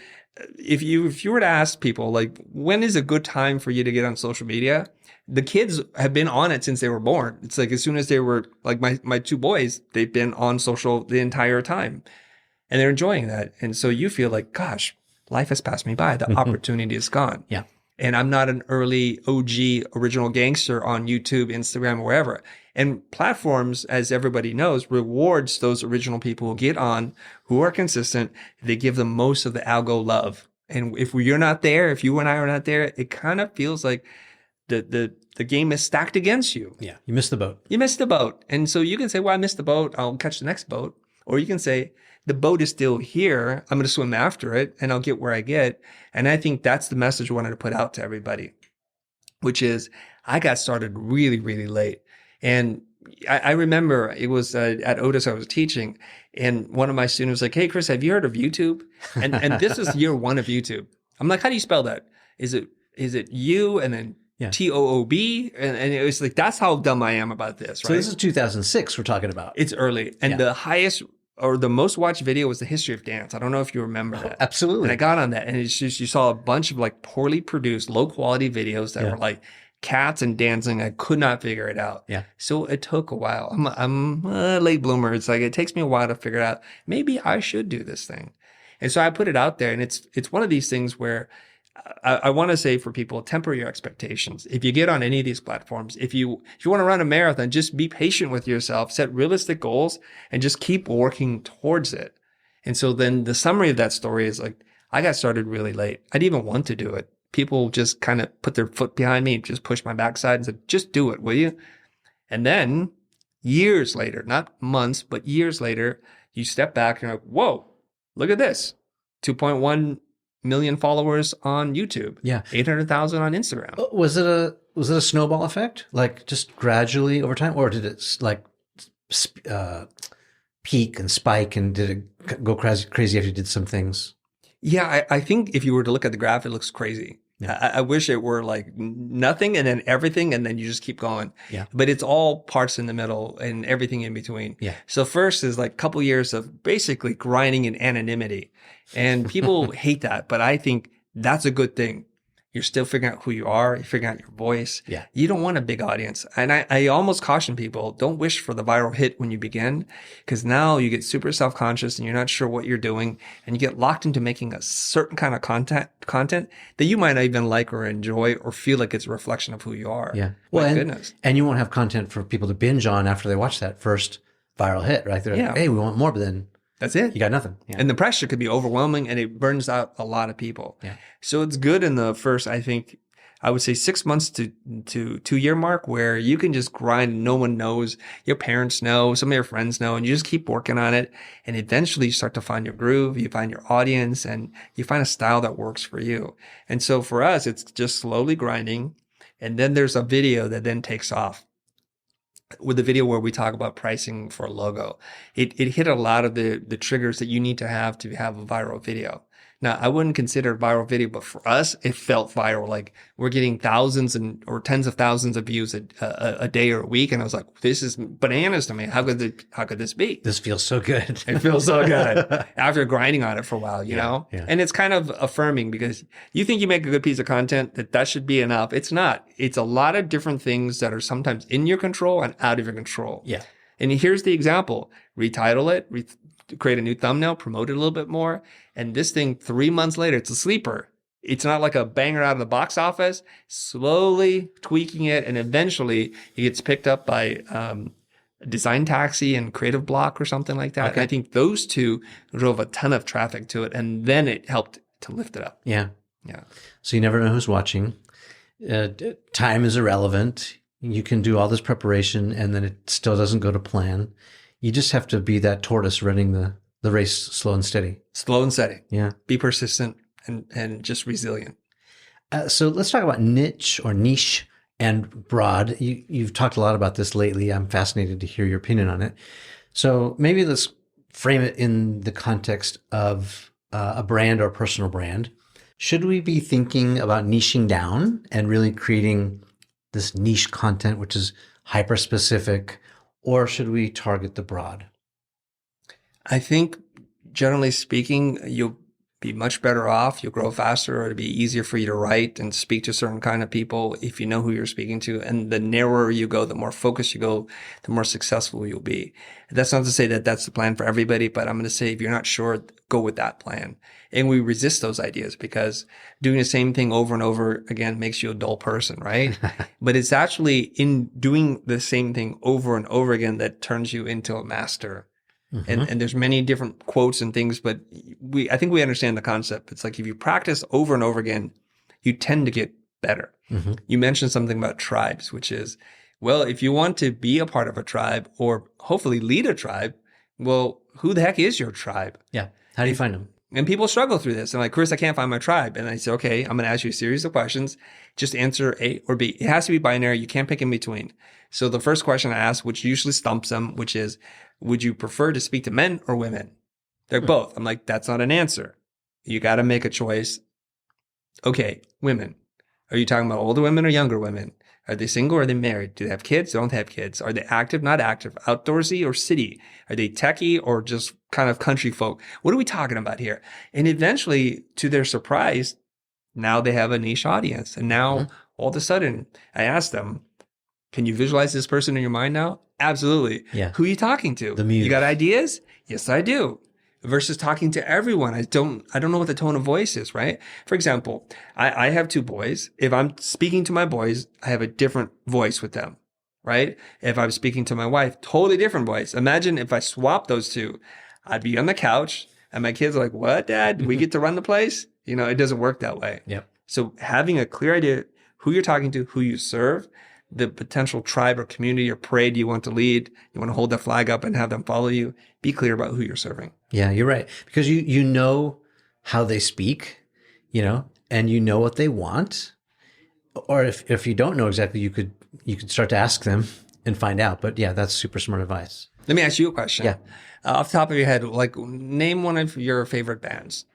[SPEAKER 1] if you were to ask people, like, when is a good time for you to get on social media? The kids have been on it since they were born. It's like as soon as they were, like my two boys, they've been on social the entire time and they're enjoying that. And so you feel like, gosh, life has passed me by. The opportunity is gone.
[SPEAKER 2] Yeah.
[SPEAKER 1] And I'm not an early OG original gangster on YouTube, Instagram, or wherever. And platforms, as everybody knows, rewards those original people who get on, who are consistent. They give them most of the algo love. And if you're not there, if you and I are not there, it kind of feels like the game is stacked against you.
[SPEAKER 2] Yeah. You missed the boat.
[SPEAKER 1] You missed the boat. And so you can say, well, I missed the boat. I'll catch the next boat. Or you can say, the boat is still here. I'm going to swim after it and I'll get where I get. And I think that's the message I wanted to put out to everybody, which is I got started really, really late. And I remember it was at Otis I was teaching, and one of my students was like, hey, Chris, have you heard of YouTube? And this is year one of YouTube. I'm like, how do you spell that? Is it you and then TOOB? And it was like, that's how dumb I am about this, right?
[SPEAKER 2] So this is 2006 we're talking about.
[SPEAKER 1] It's early. And the highest or the most watched video was the history of dance. I don't know if you remember that.
[SPEAKER 2] Absolutely.
[SPEAKER 1] And I got on that, and it's just, you saw a bunch of like poorly produced, low quality videos that were like cats and dancing. I could not figure it out.
[SPEAKER 2] Yeah.
[SPEAKER 1] So it took a while. I'm a late bloomer. It's like, it takes me a while to figure it out. Maybe I should do this thing. And so I put it out there, and it's one of these things where I want to say for people, temper your expectations. If you get on any of these platforms, if you want to run a marathon, just be patient with yourself, set realistic goals, and just keep working towards it. And so then the summary of that story is like, I got started really late. I didn't even want to do it. People just kind of put their foot behind me, just pushed my backside and said, just do it, will you? And then years later, not months, but years later, you step back and you're like, whoa, look at this. 2.1 million followers on YouTube.
[SPEAKER 2] Yeah.
[SPEAKER 1] 800,000 on Instagram.
[SPEAKER 2] Was it a snowball effect? Like just gradually over time? Or did it like peak and spike, and did it go crazy after you did some things?
[SPEAKER 1] Yeah, I think if you were to look at the graph, it looks crazy. Yeah. I wish it were like nothing and then everything, and then you just keep going.
[SPEAKER 2] Yeah.
[SPEAKER 1] But it's all parts in the middle and everything in between.
[SPEAKER 2] Yeah.
[SPEAKER 1] So first is like a couple years of basically grinding in anonymity. And people hate that, but I think that's a good thing. You're still figuring out who you are. You're figuring out your voice.
[SPEAKER 2] Yeah.
[SPEAKER 1] You don't want a big audience. And I almost caution people, don't wish for the viral hit when you begin, because now you get super self-conscious and you're not sure what you're doing, and you get locked into making a certain kind of content that you might not even like or enjoy or feel like it's a reflection of who you are.
[SPEAKER 2] Yeah.
[SPEAKER 1] My goodness.
[SPEAKER 2] And you won't have content for people to binge on after they watch that first viral hit, right? They're like, hey, we want more, but then
[SPEAKER 1] that's it.
[SPEAKER 2] You got nothing. Yeah.
[SPEAKER 1] And the pressure could be overwhelming, and it burns out a lot of people.
[SPEAKER 2] Yeah.
[SPEAKER 1] So it's good in the first, I think, I would say 6 months to 2 year mark, where you can just grind. No one knows. Your parents know. Some of your friends know, and you just keep working on it. And eventually you start to find your groove. You find your audience, and you find a style that works for you. And so for us, it's just slowly grinding. And then there's a video that then takes off. With the video where we talk about pricing for a logo, it hit a lot of the triggers that you need to have a viral video. Now, I wouldn't consider it a viral video, but for us, it felt viral. Like we're getting thousands or tens of thousands of views a day or a week. And I was like, this is bananas to me. How could this be?
[SPEAKER 2] This feels so good.
[SPEAKER 1] It feels so good after grinding on it for a while, you know?
[SPEAKER 2] Yeah.
[SPEAKER 1] And it's kind of affirming, because you think you make a good piece of content, that should be enough. It's not. It's a lot of different things that are sometimes in your control and out of your control.
[SPEAKER 2] Yeah.
[SPEAKER 1] And here's the example. Retitle it, create a new thumbnail, promote it a little bit more. And this thing, 3 months later, it's a sleeper. It's not like a banger out of the box office. Slowly tweaking it, and eventually it gets picked up by Design Taxi and Creative Block or something like that.
[SPEAKER 2] Okay.
[SPEAKER 1] And I think those two drove a ton of traffic to it, and then it helped to lift it up.
[SPEAKER 2] Yeah.
[SPEAKER 1] Yeah.
[SPEAKER 2] So you never know who's watching. Time is irrelevant. You can do all this preparation, and then it still doesn't go to plan. You just have to be that tortoise running the race slow and steady.
[SPEAKER 1] Slow and steady.
[SPEAKER 2] Yeah.
[SPEAKER 1] Be persistent and just resilient.
[SPEAKER 2] So let's talk about niche and broad. You've talked a lot about this lately. I'm fascinated to hear your opinion on it. So maybe let's frame it in the context of a brand or a personal brand. Should we be thinking about niching down and really creating this niche content, which is hyper specific, or should we target the broad?
[SPEAKER 1] I think generally speaking, you'll be much better off. You'll grow faster. It'll be easier for you to write and speak to certain kind of people if you know who you're speaking to. And the narrower you go, the more focused you go, the more successful you'll be. That's not to say that that's the plan for everybody, but I'm going to say if you're not sure, go with that plan. And we resist those ideas because doing the same thing over and over again makes you a dull person, right? But it's actually in doing the same thing over and over again that turns you into a master. Mm-hmm. And there's many different quotes and things, but I think we understand the concept. It's like if you practice over and over again, you tend to get better.
[SPEAKER 2] Mm-hmm.
[SPEAKER 1] You mentioned something about tribes, which is, well, if you want to be a part of a tribe or hopefully lead a tribe, well, who the heck is your tribe?
[SPEAKER 2] Yeah. How do you find them?
[SPEAKER 1] And people struggle through this. I'm like, Chris, I can't find my tribe. And I say, okay, I'm going to ask you a series of questions. Just answer A or B. It has to be binary. You can't pick in between. So the first question I ask, which usually stumps them, which is, would you prefer to speak to men or women? They're both. I'm like, that's not an answer. You got to make a choice. Okay, women. Are you talking about older women or younger women? Are they single or are they married? Do they have kids? Don't have kids? Are they active, not active? Outdoorsy or city? Are they techie or just kind of country folk? What are we talking about here? And eventually, to their surprise, now they have a niche audience. And now all of a sudden, I ask them, can you visualize this person in your mind now? Absolutely.
[SPEAKER 2] Yeah.
[SPEAKER 1] Who are you talking to?
[SPEAKER 2] The muse.
[SPEAKER 1] You got ideas? Yes, I do. Versus talking to everyone. I don't know what the tone of voice is, right? For example, I have 2 boys. If I'm speaking to my boys, I have a different voice with them, right? If I'm speaking to my wife, totally different voice. Imagine if I swap those 2, I'd be on the couch and my kids are like, what, Dad? We get to run the place? You know, it doesn't work that way.
[SPEAKER 2] Yep.
[SPEAKER 1] So having a clear idea who you're talking to, who you serve, the potential tribe or community or parade you want to lead, you want to hold that flag up and have them follow you, be clear about who you're serving.
[SPEAKER 2] Yeah, you're right. Because you know how they speak, you know, and you know what they want. Or if you don't know exactly, you could start to ask them and find out. But yeah, that's super smart advice.
[SPEAKER 1] Let me ask you a question.
[SPEAKER 2] Yeah.
[SPEAKER 1] Off the top of your head, like name one of your favorite bands.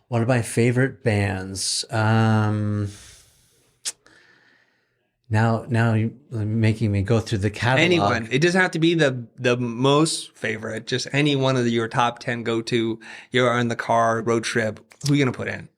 [SPEAKER 2] One of my favorite bands. Now you're making me go through the catalog.
[SPEAKER 1] Anyone. It doesn't have to be the most favorite. Just any one of your top 10 go-to. You're in the car, road trip. Who are you going to put in?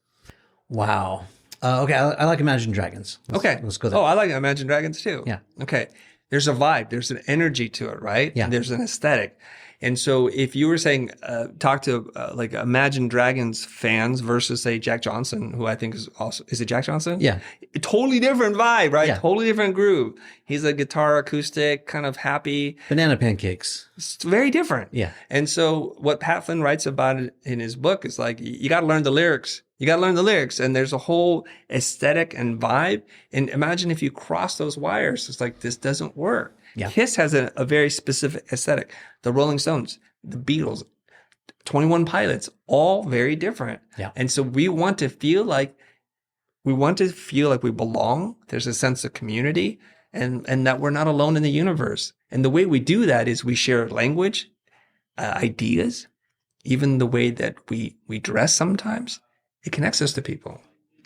[SPEAKER 2] Wow. Okay, I like Imagine Dragons. Let's go there.
[SPEAKER 1] Oh, I like Imagine Dragons too.
[SPEAKER 2] Yeah.
[SPEAKER 1] Okay. There's a vibe. There's an energy to it, right?
[SPEAKER 2] Yeah.
[SPEAKER 1] There's an aesthetic. And so if you were saying, talk to like Imagine Dragons fans versus say Jack Johnson, who I think is also, is it Jack Johnson?
[SPEAKER 2] Yeah.
[SPEAKER 1] Totally different vibe, right?
[SPEAKER 2] Yeah.
[SPEAKER 1] Totally different groove. He's a guitar acoustic, kind of happy.
[SPEAKER 2] Banana pancakes.
[SPEAKER 1] It's very different.
[SPEAKER 2] Yeah.
[SPEAKER 1] And so what Pat Flynn writes about it in his book is like, you got to learn the lyrics. You got to learn the lyrics. And there's a whole aesthetic and vibe. And imagine if you cross those wires, it's like, this doesn't work.
[SPEAKER 2] Yeah.
[SPEAKER 1] Kiss has a very specific aesthetic. The Rolling Stones, the Beatles, 21 Pilots, all very different.
[SPEAKER 2] Yeah.
[SPEAKER 1] And so we want to feel like we belong. There's a sense of community and that we're not alone in the universe. And the way we do that is we share language, ideas, even the way that we dress sometimes. It connects us to people.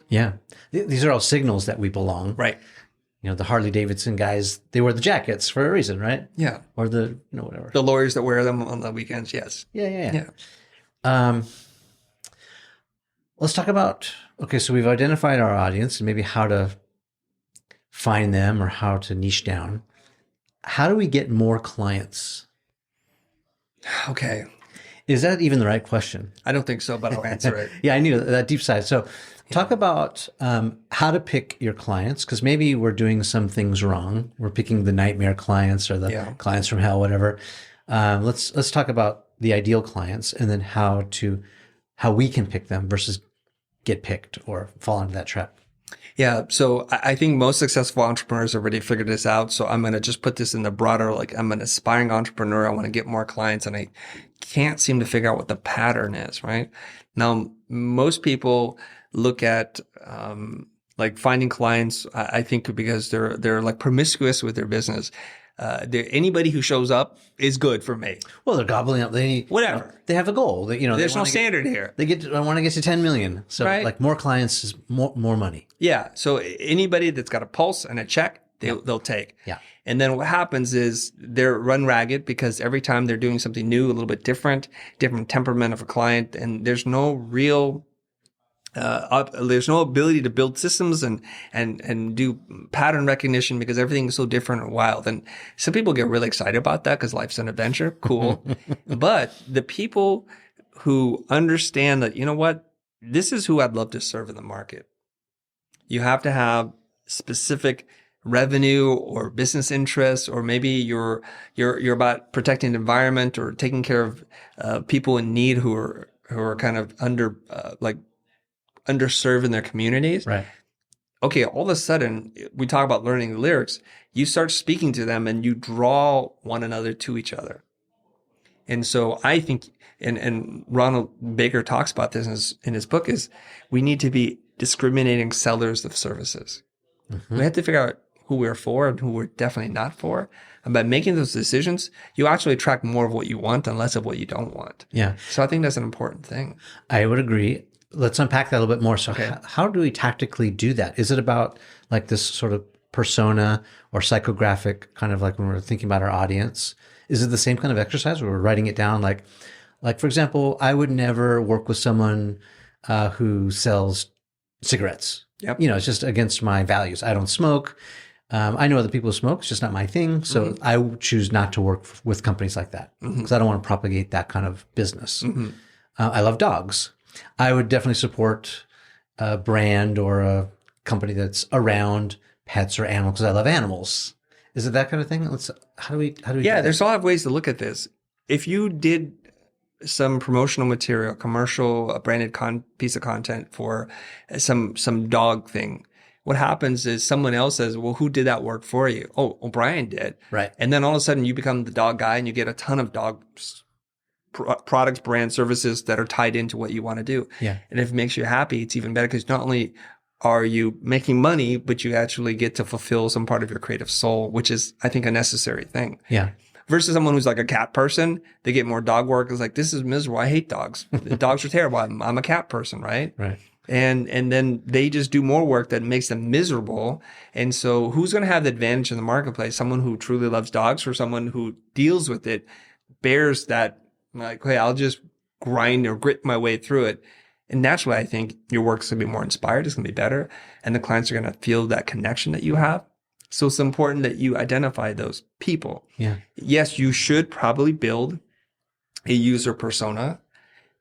[SPEAKER 2] Yeah. These are all signals that we belong.
[SPEAKER 1] Right.
[SPEAKER 2] You know, the Harley Davidson guys, they wear the jackets for a reason, right?
[SPEAKER 1] Yeah.
[SPEAKER 2] Or the, whatever.
[SPEAKER 1] The lawyers that wear them on the weekends, yes.
[SPEAKER 2] Yeah. Let's talk about, okay, so we've identified our audience and maybe how to find them or how to niche down. How do we get more clients?
[SPEAKER 1] Okay.
[SPEAKER 2] Is that even the right question?
[SPEAKER 1] I don't think so, but I'll answer it.
[SPEAKER 2] Yeah, I knew that deep side. So talk about how to pick your clients, because maybe we're doing some things wrong. We're picking the nightmare clients or the clients from hell, whatever. Let's talk about the ideal clients and then how we can pick them versus get picked or fall into that trap.
[SPEAKER 1] Yeah. So I think most successful entrepreneurs have already figured this out. So I'm going to just put this in the broader, like I'm an aspiring entrepreneur. I want to get more clients and I can't seem to figure out what the pattern is, right? Now, most people look at, like finding clients, I think because they're like promiscuous with their business. Anybody who shows up is good for me.
[SPEAKER 2] Well, they're gobbling up.
[SPEAKER 1] Whatever.
[SPEAKER 2] They have a goal.
[SPEAKER 1] There's no standard here.
[SPEAKER 2] I want to get to 10 million. So like more clients is more money.
[SPEAKER 1] Yeah. So anybody that's got a pulse and a check, they'll take.
[SPEAKER 2] Yeah.
[SPEAKER 1] And then what happens is they're run ragged because every time they're doing something new, a little bit different temperament of a client, and there's no real there's no ability to build systems and do pattern recognition because everything is so different and wild. And some people get really excited about that because life's an adventure. Cool. But the people who understand that, you know what, this is who I'd love to serve in the market. You have to have specific revenue or business interests, or maybe you're about protecting the environment or taking care of people in need who are kind of underserved in their communities.
[SPEAKER 2] Right.
[SPEAKER 1] okay, all of a sudden we talk about learning the lyrics. You start speaking to them and you draw one another to each other. And so I think, and Ronald Baker talks about this in his book, is we need to be discriminating sellers of services. We have to figure out who we're for and who we're definitely not for. And by making those decisions, you actually attract more of what you want and less of what you don't want.
[SPEAKER 2] Yeah.
[SPEAKER 1] So I think that's an important thing.
[SPEAKER 2] I would agree. Let's unpack that a little bit more. So how do we tactically do that? Is it about like this sort of persona or psychographic kind of like when we're thinking about our audience? Is it the same kind of exercise where we're writing it down? Like for example, I would never work with someone who sells cigarettes.
[SPEAKER 1] Yep.
[SPEAKER 2] It's just against my values. I don't smoke. I know other people who smoke. It's just not my thing. So I choose not to work with companies like that because I don't want to propagate that kind of business. I love dogs. I would definitely support a brand or a company that's around pets or animals because I love animals. Is it that kind of thing? How do we
[SPEAKER 1] Yeah, there's a lot of ways to look at this. If you did some promotional material, commercial, a branded piece of content for some dog thing, what happens is someone else says, well, who did that work for you? Oh, well, Bryan did.
[SPEAKER 2] Right.
[SPEAKER 1] And then all of a sudden you become the dog guy and you get a ton of dog products, brand services that are tied into what you want to do.
[SPEAKER 2] Yeah.
[SPEAKER 1] And if it makes you happy, it's even better because not only are you making money, but you actually get to fulfill some part of your creative soul, which is, I think, a necessary thing.
[SPEAKER 2] Yeah.
[SPEAKER 1] Versus someone who's like a cat person, they get more dog work. It's like, this is miserable. I hate dogs. Dogs are terrible. I'm a cat person, right?
[SPEAKER 2] Right.
[SPEAKER 1] And then they just do more work that makes them miserable. And so who's going to have the advantage in the marketplace? Someone who truly loves dogs or someone who deals with it, bears that, like, hey, I'll just grind or grit my way through it. And naturally, I think your work's going to be more inspired. It's going to be better. And the clients are going to feel that connection that you have. So it's important that you identify those people.
[SPEAKER 2] Yeah.
[SPEAKER 1] Yes, you should probably build a user persona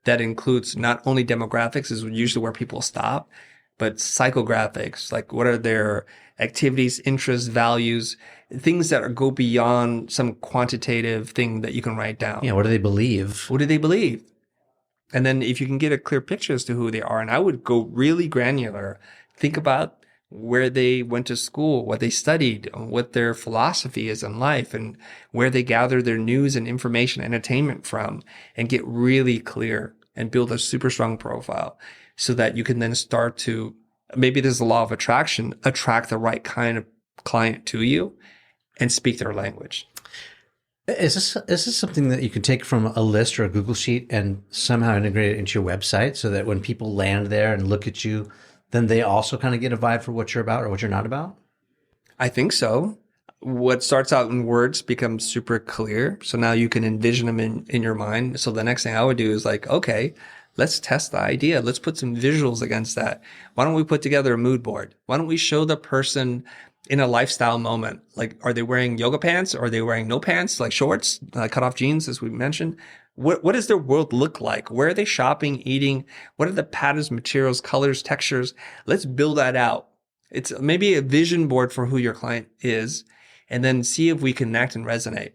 [SPEAKER 1] that includes not only demographics, is usually where people stop, but psychographics, like what are their activities, interests, values, things that go beyond some quantitative thing that you can write down.
[SPEAKER 2] Yeah. What do they believe?
[SPEAKER 1] What do they believe? And then if you can get a clear picture as to who they are, and I would go really granular, think about where they went to school, what they studied, what their philosophy is in life, and where they gather their news and information, entertainment from, and get really clear and build a super strong profile so that you can then start to, maybe there's a law of attraction, attract the right kind of client to you and speak their language.
[SPEAKER 2] Is this something that you can take from a list or a Google sheet and somehow integrate it into your website so that when people land there and look at you, then they also kind of get a vibe for what you're about or what you're not about?
[SPEAKER 1] I think so. What starts out in words becomes super clear. So now you can envision them in your mind. So the next thing I would do is like, okay, let's test the idea. Let's put some visuals against that. Why don't we put together a mood board? Why don't we show the person in a lifestyle moment? Like, are they wearing yoga pants? Or are they wearing no pants, like shorts, cut off jeans, as we mentioned? What does their world look like? Where are they shopping, eating? What are the patterns, materials, colors, textures? Let's build that out. It's maybe a vision board for who your client is, and then see if we connect and resonate.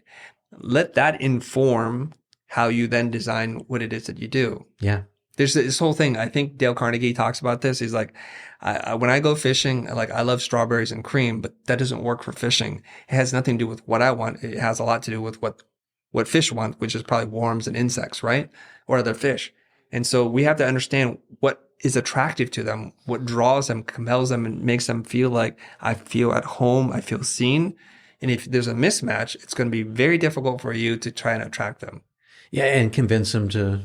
[SPEAKER 1] Let that inform how you then design what it is that you do.
[SPEAKER 2] Yeah.
[SPEAKER 1] There's this whole thing. I think Dale Carnegie talks about this. He's like, when I go fishing, I love strawberries and cream, but that doesn't work for fishing. It has nothing to do with what I want. It has a lot to do with what fish want, which is probably worms and insects, right? Or other fish. And so we have to understand what is attractive to them, what draws them, compels them, and makes them feel like I feel at home, I feel seen. And if there's a mismatch, it's going to be very difficult for you to try and attract them.
[SPEAKER 2] Yeah, and convince them to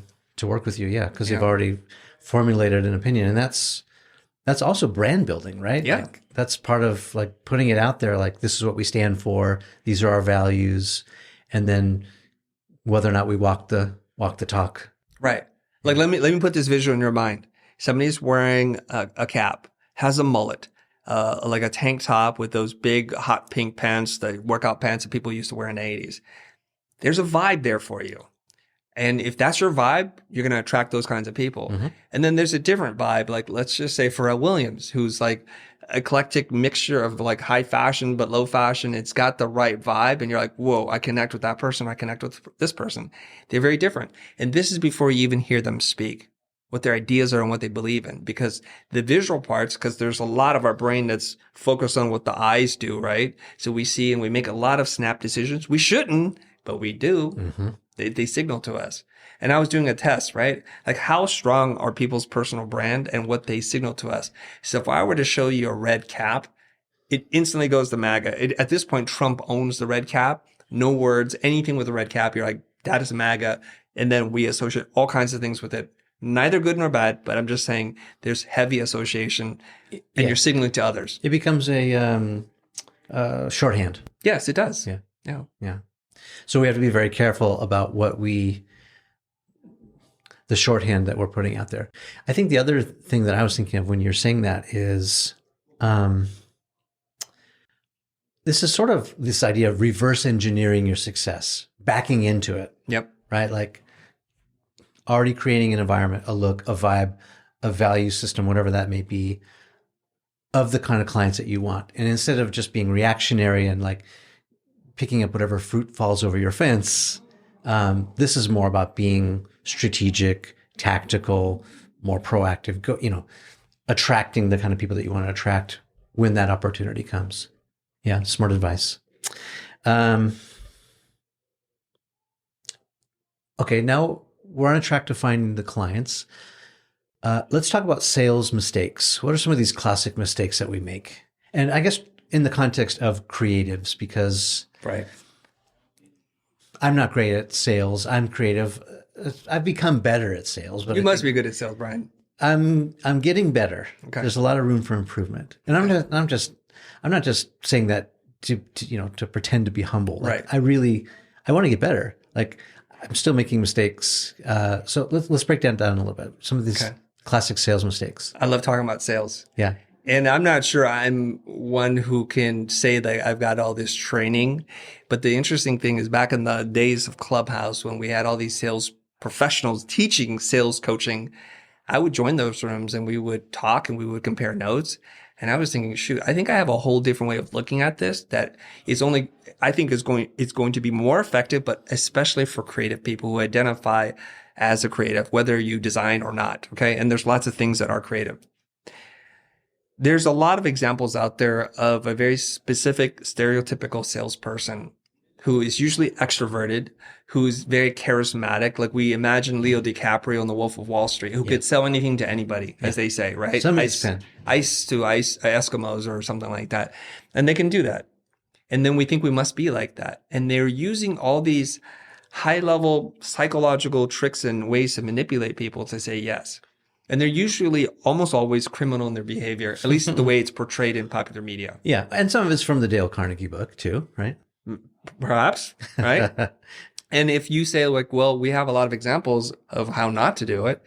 [SPEAKER 2] work with you. Yeah, because you've already formulated an opinion, and that's also brand building, right?
[SPEAKER 1] Yeah,
[SPEAKER 2] like, that's part of like putting it out there. Like, this is what we stand for. These are our values, and then whether or not we walk the talk.
[SPEAKER 1] Right. Like, let me put this visual in your mind. Somebody's wearing a cap, has a mullet, like a tank top with those big hot pink pants, the workout pants that people used to wear in the 80s. There's a vibe there for you. And if that's your vibe, you're going to attract those kinds of people. Mm-hmm. And then there's a different vibe. Like, let's just say Pharrell Williams, who's like eclectic mixture of like high fashion, but low fashion. It's got the right vibe. And you're like, whoa, I connect with that person. I connect with this person. They're very different. And this is before you even hear them speak. what their ideas are and what they believe in. Because the visual parts, because there's a lot of our brain that's focused on what the eyes do, right? So we see and we make a lot of snap decisions. We shouldn't, but we do.
[SPEAKER 2] Mm-hmm.
[SPEAKER 1] They signal to us. And I was doing a test, right? Like how strong are people's personal brand and what they signal to us. So if I were to show you a red cap, it instantly goes to MAGA. At this point, Trump owns the red cap. No words, anything with a red cap. You're like, that is MAGA. And then we associate all kinds of things with it. Neither good nor bad, but I'm just saying there's heavy association and you're signaling to others.
[SPEAKER 2] It becomes a shorthand.
[SPEAKER 1] Yes, it does.
[SPEAKER 2] Yeah.
[SPEAKER 1] Yeah.
[SPEAKER 2] Yeah. So we have to be very careful about the shorthand that we're putting out there. I think the other thing that I was thinking of when you're saying that is, this is sort of this idea of reverse engineering your success, backing into it.
[SPEAKER 1] Yep.
[SPEAKER 2] Right? Like already creating an environment, a look, a vibe, a value system, whatever that may be, of the kind of clients that you want. And instead of just being reactionary and like picking up whatever fruit falls over your fence, this is more about being strategic, tactical, more proactive, attracting the kind of people that you want to attract when that opportunity comes. Yeah, smart advice. Okay, now we're on a track to finding the clients. Let's talk about sales mistakes. What are some of these classic mistakes that we make? And I guess in the context of creatives, because
[SPEAKER 1] right.
[SPEAKER 2] I'm not great at sales. I'm creative. I've become better at sales. But
[SPEAKER 1] you must be good at sales, Bryan.
[SPEAKER 2] I'm getting better.
[SPEAKER 1] Okay.
[SPEAKER 2] There's a lot of room for improvement. And I'm not just saying that to pretend to be humble. Like,
[SPEAKER 1] right.
[SPEAKER 2] I want to get better. Like I'm still making mistakes. So let's break that down a little bit. Some of these classic sales mistakes.
[SPEAKER 1] I love talking about sales.
[SPEAKER 2] Yeah.
[SPEAKER 1] And I'm not sure I'm one who can say that I've got all this training. But the interesting thing is back in the days of Clubhouse, when we had all these sales professionals teaching sales coaching, I would join those rooms and we would talk and we would compare notes. And I was thinking, shoot, I think I have a whole different way of looking at this that is only, I think it's going to be more effective, but especially for creative people who identify as a creative, whether you design or not. Okay. And there's lots of things that are creative. There's a lot of examples out there of a very specific stereotypical salesperson who is usually extroverted, who's very charismatic. Like we imagine Leo DiCaprio in The Wolf of Wall Street, who could sell anything to anybody, as they say, right? Ice to Eskimos or something like that. And they can do that. And then we think we must be like that. And they're using all these high-level psychological tricks and ways to manipulate people to say yes. And they're usually almost always criminal in their behavior, at least the way it's portrayed in popular media.
[SPEAKER 2] Yeah. And some of it's from the Dale Carnegie book too, right?
[SPEAKER 1] Perhaps, right? And if you say like, well, we have a lot of examples of how not to do it,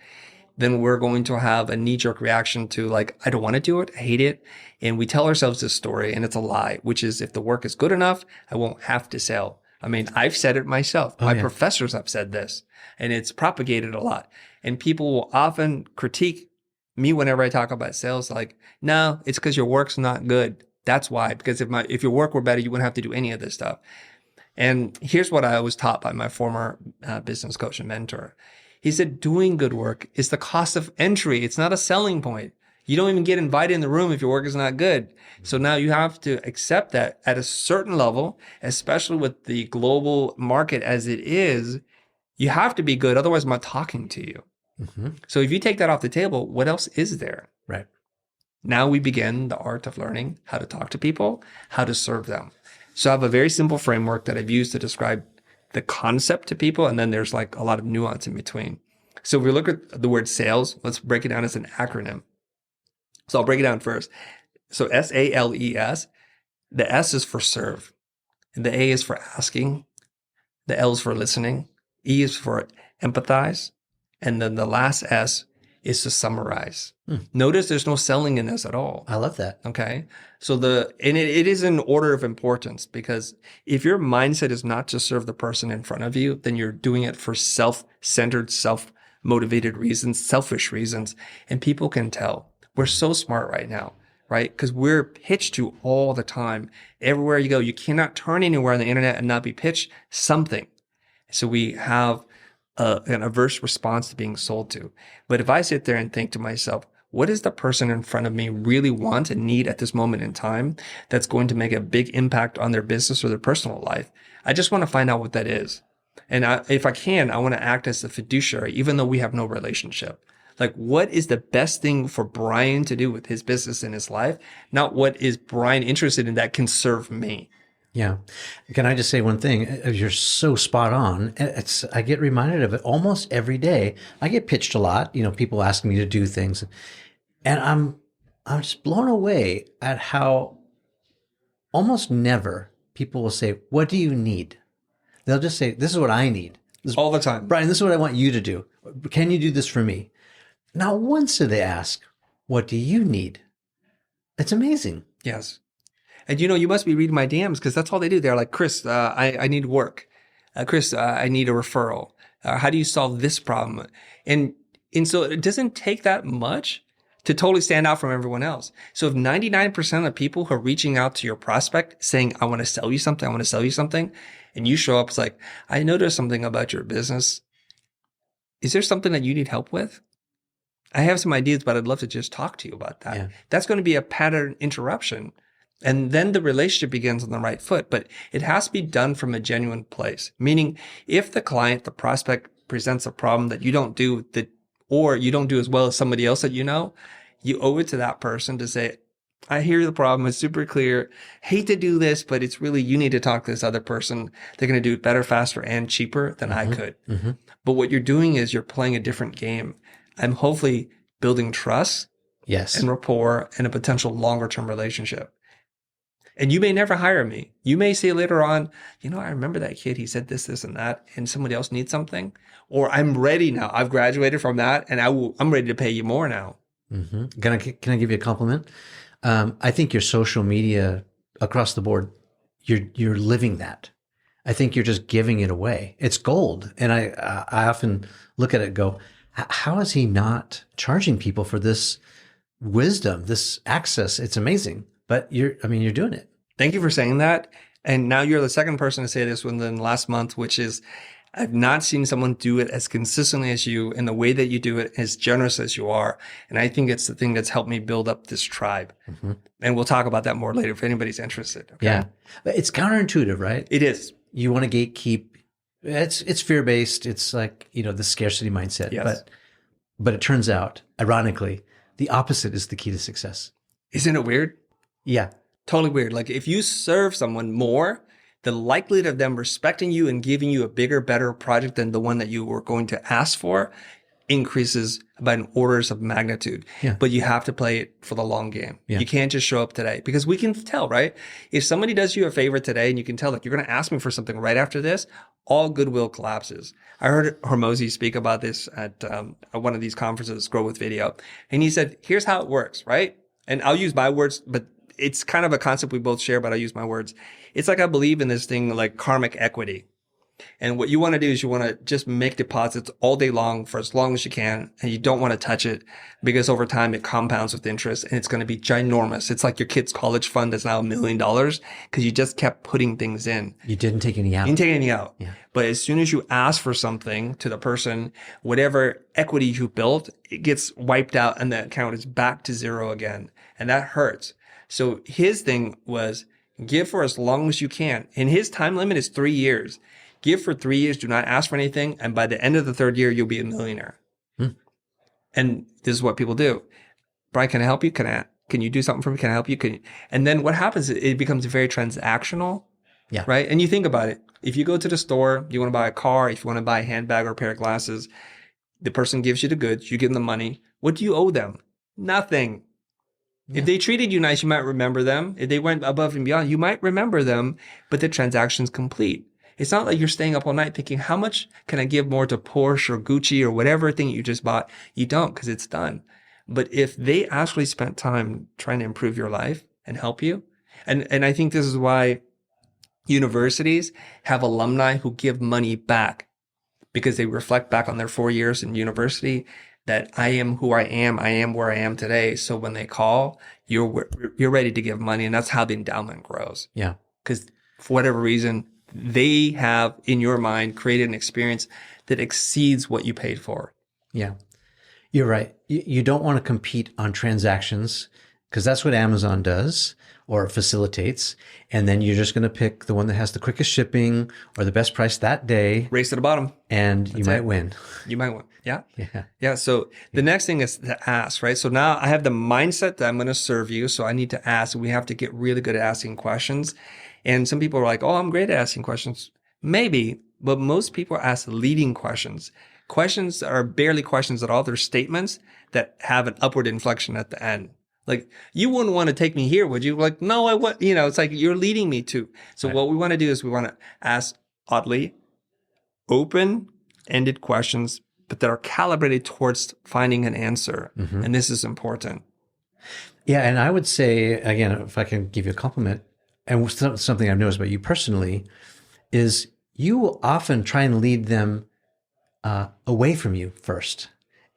[SPEAKER 1] then we're going to have a knee-jerk reaction to like, I don't want to do it, I hate it. And we tell ourselves this story and it's a lie, which is if the work is good enough, I won't have to sell. I mean, I've said it myself. My professors have said this and it's propagated a lot. And people will often critique me whenever I talk about sales, like, no, it's because your work's not good. That's why, because if your work were better, you wouldn't have to do any of this stuff. And here's what I was taught by my former business coach and mentor. He said, doing good work is the cost of entry. It's not a selling point. You don't even get invited in the room if your work is not good. So now you have to accept that at a certain level, especially with the global market as it is, you have to be good. Otherwise, I'm not talking to you. Mm-hmm. So if you take that off the table, what else is there?
[SPEAKER 2] Right.
[SPEAKER 1] Now we begin the art of learning how to talk to people, how to serve them. So I have a very simple framework that I've used to describe the concept to people. And then there's like a lot of nuance in between. So if we look at the word sales, let's break it down as an acronym. So I'll break it down first. So SALES, the S is for serve. And the A is for asking. The L is for listening. E is for empathize. And then the last S is to summarize. Notice there's no selling in this at all.
[SPEAKER 2] I love that.
[SPEAKER 1] Okay. So it is in order of importance because if your mindset is not to serve the person in front of you, then you're doing it for self-centered, self-motivated reasons, selfish reasons. And people can tell. We're so smart right now, right? Because we're pitched to all the time. Everywhere you go, you cannot turn anywhere on the internet and not be pitched something. So we have an averse response to being sold to. But if I sit there and think to myself, what does the person in front of me really want and need at this moment in time that's going to make a big impact on their business or their personal life? I just want to find out what that is. And if I can, I want to act as the fiduciary, even though we have no relationship. Like, what is the best thing for Bryan to do with his business and his life? Not what is Bryan interested in that can serve me.
[SPEAKER 2] Yeah. Can I just say one thing? You're so spot on. I get reminded of it almost every day. I get pitched a lot, people asking me to do things, and I'm just blown away at how almost never people will say, "What do you need?" They'll just say, "This is what I need."
[SPEAKER 1] All the time.
[SPEAKER 2] Bryan, this is what I want you to do. Can you do this for me? Not once do they ask, "What do you need?" It's amazing.
[SPEAKER 1] Yes. And you must be reading my DMs because that's all they do. They're like, Chris, I need work. Chris, I need a referral. How do you solve this problem? And so it doesn't take that much to totally stand out from everyone else. So if 99% of people who are reaching out to your prospect saying, I want to sell you something, and you show up, it's like, I noticed something about your business. Is there something that you need help with? I have some ideas, but I'd love to just talk to you about that. Yeah. That's going to be a pattern interruption. And then the relationship begins on the right foot, but it has to be done from a genuine place. Meaning if the client, the prospect presents a problem that you don't do or you don't do as well as somebody else that you owe it to that person to say, I hear the problem. It's super clear. Hate to do this, but it's really, you need to talk to this other person. They're going to do it better, faster, and cheaper than I could. Mm-hmm. But what you're doing is you're playing a different game. I'm hopefully building trust and rapport and a potential longer term relationship. And you may never hire me. You may say later on, I remember that kid. He said this, this, and that, and somebody else needs something. Or I'm ready now. I've graduated from that, and I'm ready to pay you more now.
[SPEAKER 2] Mm-hmm. Can I give you a compliment? I think your social media across the board, you're living that. I think you're just giving it away. It's gold. And I often look at it and go, how is he not charging people for this wisdom, this access? It's amazing. But you're doing it.
[SPEAKER 1] Thank you for saying that. And now you're the second person to say this within the last month, which is I've not seen someone do it as consistently as you in the way that you do it, as generous as you are. And I think it's the thing that's helped me build up this tribe. Mm-hmm. And we'll talk about that more later if anybody's interested. Okay?
[SPEAKER 2] Yeah. But it's counterintuitive, right?
[SPEAKER 1] It is.
[SPEAKER 2] You want to gatekeep. It's fear-based. It's like, the scarcity mindset.
[SPEAKER 1] Yes.
[SPEAKER 2] But it turns out, ironically, the opposite is the key to success.
[SPEAKER 1] Isn't it weird?
[SPEAKER 2] Yeah.
[SPEAKER 1] Totally weird. Like if you serve someone more, the likelihood of them respecting you and giving you a bigger, better project than the one that you were going to ask for increases by an orders of magnitude. Yeah. But you have to play it for the long game. Yeah. You can't just show up today because we can tell, right? If somebody does you a favor today and you can tell, like, you're going to ask me for something right after this, all goodwill collapses. I heard Hormozi speak about this at one of these conferences, Grow with Video. And he said, here's how it works, right? And I'll use my words, but it's kind of a concept we both share, but I use my words. It's like I believe in this thing like karmic equity. And what you want to do is you want to just make deposits all day long for as long as you can. And you don't want to touch it because over time it compounds with interest and it's going to be ginormous. It's like your kid's college fund that's now $1 million because you just kept putting things in.
[SPEAKER 2] You didn't take any out.
[SPEAKER 1] You didn't take any out. Yeah. But as soon as you ask for something to the person, whatever equity you built, it gets wiped out and the account is back to zero again. And that hurts. So his thing was give for as long as you can. And his time limit is 3 years. Give for 3 years. Do not ask for anything. And by the end of the third year, you'll be a millionaire. And this is what people do. Bryan, can I help you? Can you do something for me? Can I help you? And then what happens is it becomes very transactional. Yeah. Right. And you think about it. If you go to the store, you want to buy a car, if you want to buy a handbag or a pair of glasses, the person gives you the goods, you give them the money. What do you owe them? Nothing. Yeah. If they treated you nice, you might remember them. If they went above and beyond, you might remember them, but the transaction's complete. It's not like you're staying up all night thinking, how much can I give more to Porsche or Gucci or whatever thing you just bought? You don't because it's done. But if they actually spent time trying to improve your life and help you, and I think this is why universities have alumni who give money back because they reflect back on their 4 years in university that I am who I am where I am today. So when they call, you're ready to give money. And that's how the endowment grows.
[SPEAKER 2] Yeah.
[SPEAKER 1] Because for whatever reason, they have, in your mind, created an experience that exceeds what you paid for.
[SPEAKER 2] Yeah, you're right. You don't want to compete on transactions because that's what Amazon does or facilitates. And then you're just going to pick the one that has the quickest shipping or the best price that day.
[SPEAKER 1] Race to the bottom.
[SPEAKER 2] And you might win.
[SPEAKER 1] You might win. Yeah.
[SPEAKER 2] Yeah.
[SPEAKER 1] Yeah. So the next thing is to ask, right? So now I have the mindset that I'm going to serve you. So I need to ask. We have to get really good at asking questions. And some people are like, oh, I'm great at asking questions. Maybe, but most people ask leading questions. Questions are barely questions at all. They're statements that have an upward inflection at the end. Like, you wouldn't want to take me here, would you? Like, no, I would. It's like you're leading me to. So What we want to do is we want to ask oddly open-ended questions, but that are calibrated towards finding an answer. Mm-hmm. And this is important.
[SPEAKER 2] Yeah. And I would say, again, if I can give you a compliment, and something I've noticed about you personally is you will often try and lead them away from you first.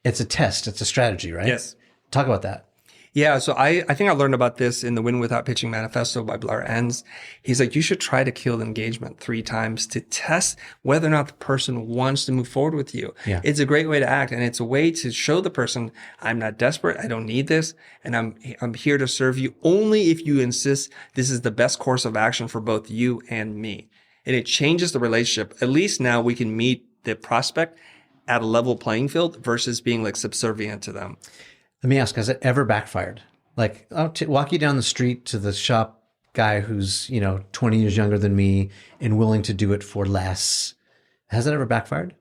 [SPEAKER 2] It's a test. It's a strategy, right?
[SPEAKER 1] Yes.
[SPEAKER 2] Talk about that.
[SPEAKER 1] Yeah. So I think I learned about this in the Win Without Pitching Manifesto by Blair Enns. He's like, you should try to kill engagement 3 times to test whether or not the person wants to move forward with you.
[SPEAKER 2] Yeah.
[SPEAKER 1] It's a great way to act. And it's a way to show the person, I'm not desperate. I don't need this. And I'm here to serve you only if you insist this is the best course of action for both you and me. And it changes the relationship. At least now we can meet the prospect at a level playing field versus being like subservient to them.
[SPEAKER 2] Let me ask, has it ever backfired? Like, I'll walk you down the street to the shop guy who's, 20 years younger than me and willing to do it for less. Has it ever backfired?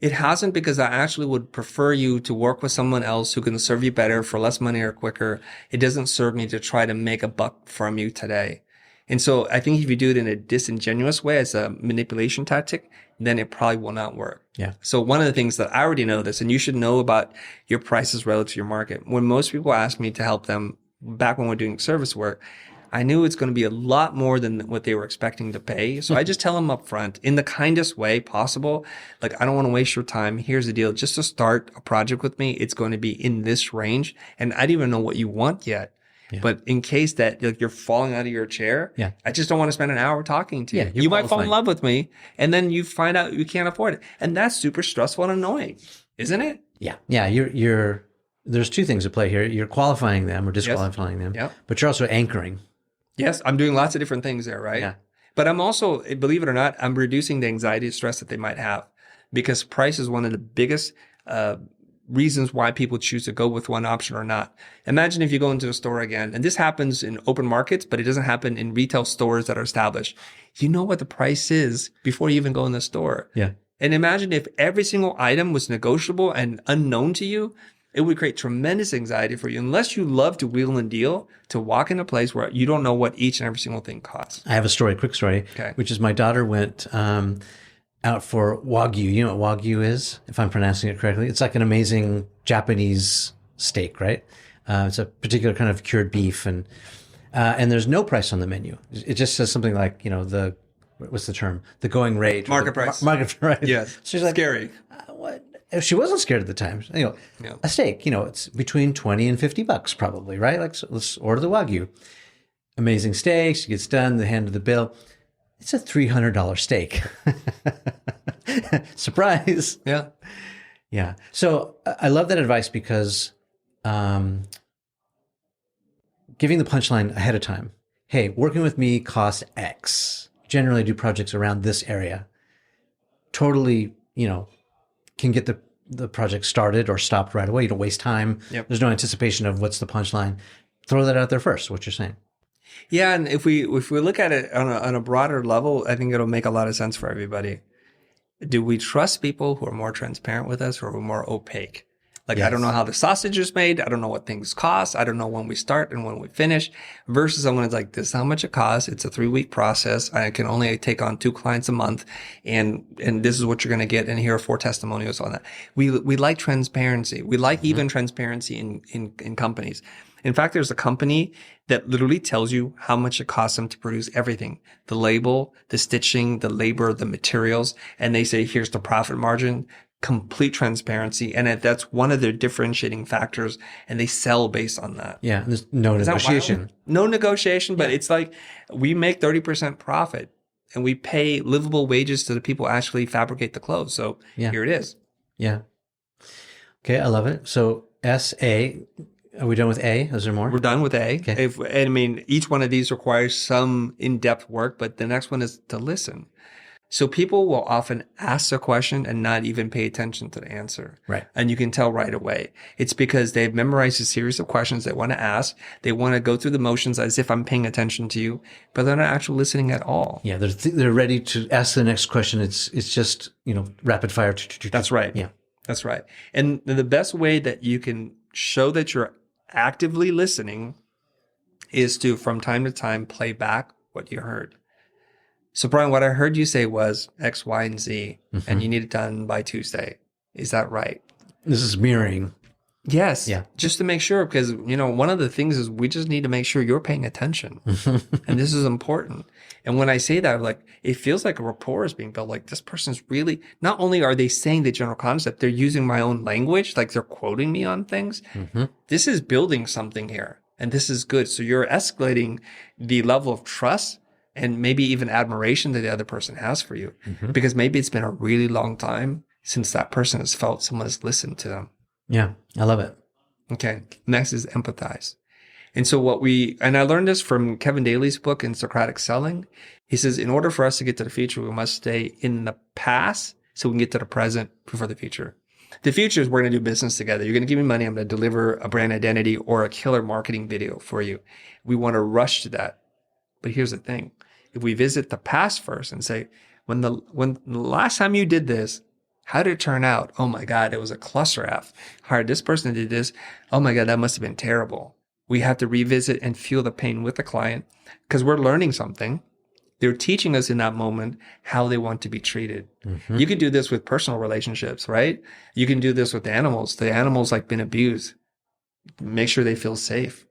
[SPEAKER 1] It hasn't, because I actually would prefer you to work with someone else who can serve you better for less money or quicker. It doesn't serve me to try to make a buck from you today. And so I think if you do it in a disingenuous way as a manipulation tactic, then it probably will not work.
[SPEAKER 2] Yeah.
[SPEAKER 1] So one of the things that I already know this, and you should know about your prices relative to your market. When most people ask me to help them back when we're doing service work, I knew it's going to be a lot more than what they were expecting to pay. So I just tell them up front in the kindest way possible. Like, I don't want to waste your time. Here's the deal. Just to start a project with me, it's going to be in this range. And I don't even know what you want yet. Yeah. But in case that you're falling out of your chair, I just don't want to spend an hour talking to you. You might fall in love with me, and then you find out you can't afford it. And that's super stressful and annoying, isn't it?
[SPEAKER 2] Yeah. Yeah. There's 2 things at play here. You're qualifying them or disqualifying them, but you're also anchoring.
[SPEAKER 1] Yes. I'm doing lots of different things there, right? Yeah. But I'm also, believe it or not, I'm reducing the anxiety and stress that they might have, because price is one of the biggest reasons why people choose to go with one option or not. Imagine if you go into a store again, and this happens in open markets, but it doesn't happen in retail stores that are established. You know what the price is before you even go in the store.
[SPEAKER 2] Yeah.
[SPEAKER 1] And imagine if every single item was negotiable and unknown to you, it would create tremendous anxiety for you, unless you love to wheel and deal, to walk in a place where you don't know what each and every single thing costs.
[SPEAKER 2] I have a quick story, which is my daughter went out for Wagyu. You know what Wagyu is, if I'm pronouncing it correctly? It's like an amazing Japanese steak, right? It's a particular kind of cured beef, and there's no price on the menu. It just says something like, what's the term? The going rate.
[SPEAKER 1] Market price.
[SPEAKER 2] Market price.
[SPEAKER 1] Yes.
[SPEAKER 2] She's like,
[SPEAKER 1] scary.
[SPEAKER 2] What? She wasn't scared at the time. A steak, it's between $20 and $50 probably, right? Like, so let's order the Wagyu. Amazing steak. She gets done. They hand her the bill. It's a $300 steak. Surprise.
[SPEAKER 1] Yeah.
[SPEAKER 2] Yeah. So I love that advice, because giving the punchline ahead of time. Hey, working with me costs X. Generally do projects around this area. Totally, can get the project started or stopped right away. You don't waste time.
[SPEAKER 1] Yep.
[SPEAKER 2] There's no anticipation of what's the punchline. Throw that out there first, what you're saying.
[SPEAKER 1] Yeah, and if we look at it on a broader level, I think it'll make a lot of sense for everybody. Do we trust people who are more transparent with us, or who are more opaque? Like, yes. I don't know how the sausage is made. I don't know what things cost. I don't know when we start and when we finish. Versus someone who's like, this is how much it costs. It's a 3-week process. I can only take on 2 clients a month, and this is what you're going to get. And here are 4 testimonials on that. We like transparency. We like even transparency in companies. In fact, there's a company that literally tells you how much it costs them to produce everything: the label, the stitching, the labor, the materials. And they say, here's the profit margin, complete transparency. And that's one of their differentiating factors. And they sell based on that.
[SPEAKER 2] Yeah. There's no negotiation.
[SPEAKER 1] No negotiation, but it's like, we make 30% profit. and we pay livable wages to the people who actually fabricate the clothes. So
[SPEAKER 2] Yeah.
[SPEAKER 1] here it is.
[SPEAKER 2] Yeah. Okay, I love it. So SA, are we done with A? Is there more?
[SPEAKER 1] We're done with A.
[SPEAKER 2] Okay.
[SPEAKER 1] And I mean, each one of these requires some in-depth work, but the next one is to listen. So people will often ask a question and not even pay attention to the answer.
[SPEAKER 2] Right.
[SPEAKER 1] And you can tell right away. It's because they've memorized a series of questions they want to ask. They want to go through the motions as if I'm paying attention to you, but they're not actually listening at all.
[SPEAKER 2] Yeah, they're ready to ask the next question. It's just, rapid fire.
[SPEAKER 1] That's right.
[SPEAKER 2] Yeah.
[SPEAKER 1] That's right. And the best way that you can show that you're actively listening is to, from time to time, play back what you heard. So, Bryan, what I heard you say was X, Y, and Z, and you need it done by Tuesday. Is that right?
[SPEAKER 2] This is mirroring.
[SPEAKER 1] Yes.
[SPEAKER 2] Yeah.
[SPEAKER 1] Just to make sure, because, one of the things is we just need to make sure you're paying attention. And this is important. And when I say that, like, it feels like a rapport is being built. Like, this person's really, not only are they saying the general concept, they're using my own language, like they're quoting me on things. This is building something here. And this is good. So you're escalating the level of trust and maybe even admiration that the other person has for you. Because maybe it's been a really long time since that person has felt someone has listened to them.
[SPEAKER 2] Yeah, I love it.
[SPEAKER 1] Okay. Next is empathize. And so and I learned this from Kevin Daly's book in Socratic Selling. He says, in order for us to get to the future, we must stay in the past so we can get to the present before the future. The future is we're going to do business together. You're going to give me money. I'm going to deliver a brand identity or a killer marketing video for you. We want to rush to that. But here's the thing. If we visit the past first and say, when the last time you did this, how did it turn out? Oh my God, it was a cluster F. Hired this person did this. Oh my God, that must have been terrible. We have to revisit and feel the pain with the client because we're learning something. They're teaching us in that moment how they want to be treated. You can do this with personal relationships, right? You can do this with animals. The animals like been abused. Make sure they feel safe.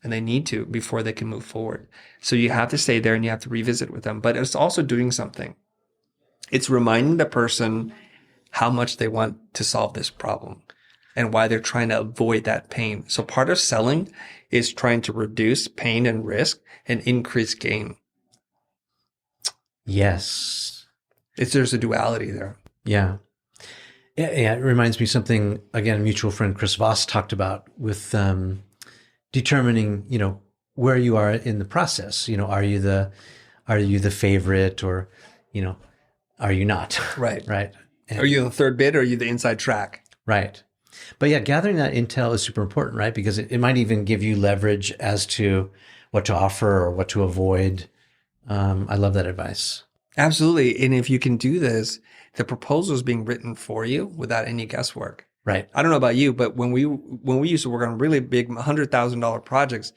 [SPEAKER 1] And they need to before they can move forward. So you have to stay there and you have to revisit with them. But it's also doing something. It's reminding the person how much they want to solve this problem and why they're trying to avoid that pain. So part of selling is trying to reduce pain and risk and increase gain.
[SPEAKER 2] Yes.
[SPEAKER 1] There's a duality there.
[SPEAKER 2] Yeah. Yeah. It reminds me something, again, a mutual friend, Chris Voss, talked about with determining, where you are in the process. Are you the favorite or, are you not?
[SPEAKER 1] Right.
[SPEAKER 2] Right. And,
[SPEAKER 1] are you the third bid or are you the inside track?
[SPEAKER 2] Right. But yeah, gathering that intel is super important, right? Because it might even give you leverage as to what to offer or what to avoid. I love that advice.
[SPEAKER 1] Absolutely. And if you can do this, the proposal is being written for you without any guesswork.
[SPEAKER 2] Right.
[SPEAKER 1] I don't know about you, but when we used to work on really big $100,000 projects,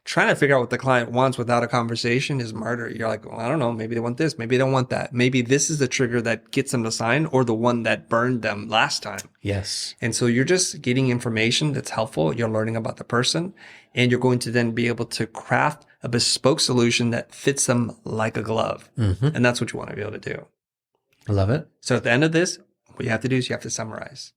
[SPEAKER 1] trying to figure out what the client wants without a conversation is murder. You're like, well, I don't know. Maybe they want this. Maybe they don't want that. Maybe this is the trigger that gets them to sign or the one that burned them last time.
[SPEAKER 2] Yes.
[SPEAKER 1] And so you're just getting information that's helpful. You're learning about the person and you're going to then be able to craft a bespoke solution that fits them like a glove. And that's what you want to be able to do.
[SPEAKER 2] I love it.
[SPEAKER 1] So at the end of this, what you have to do is you have to summarize.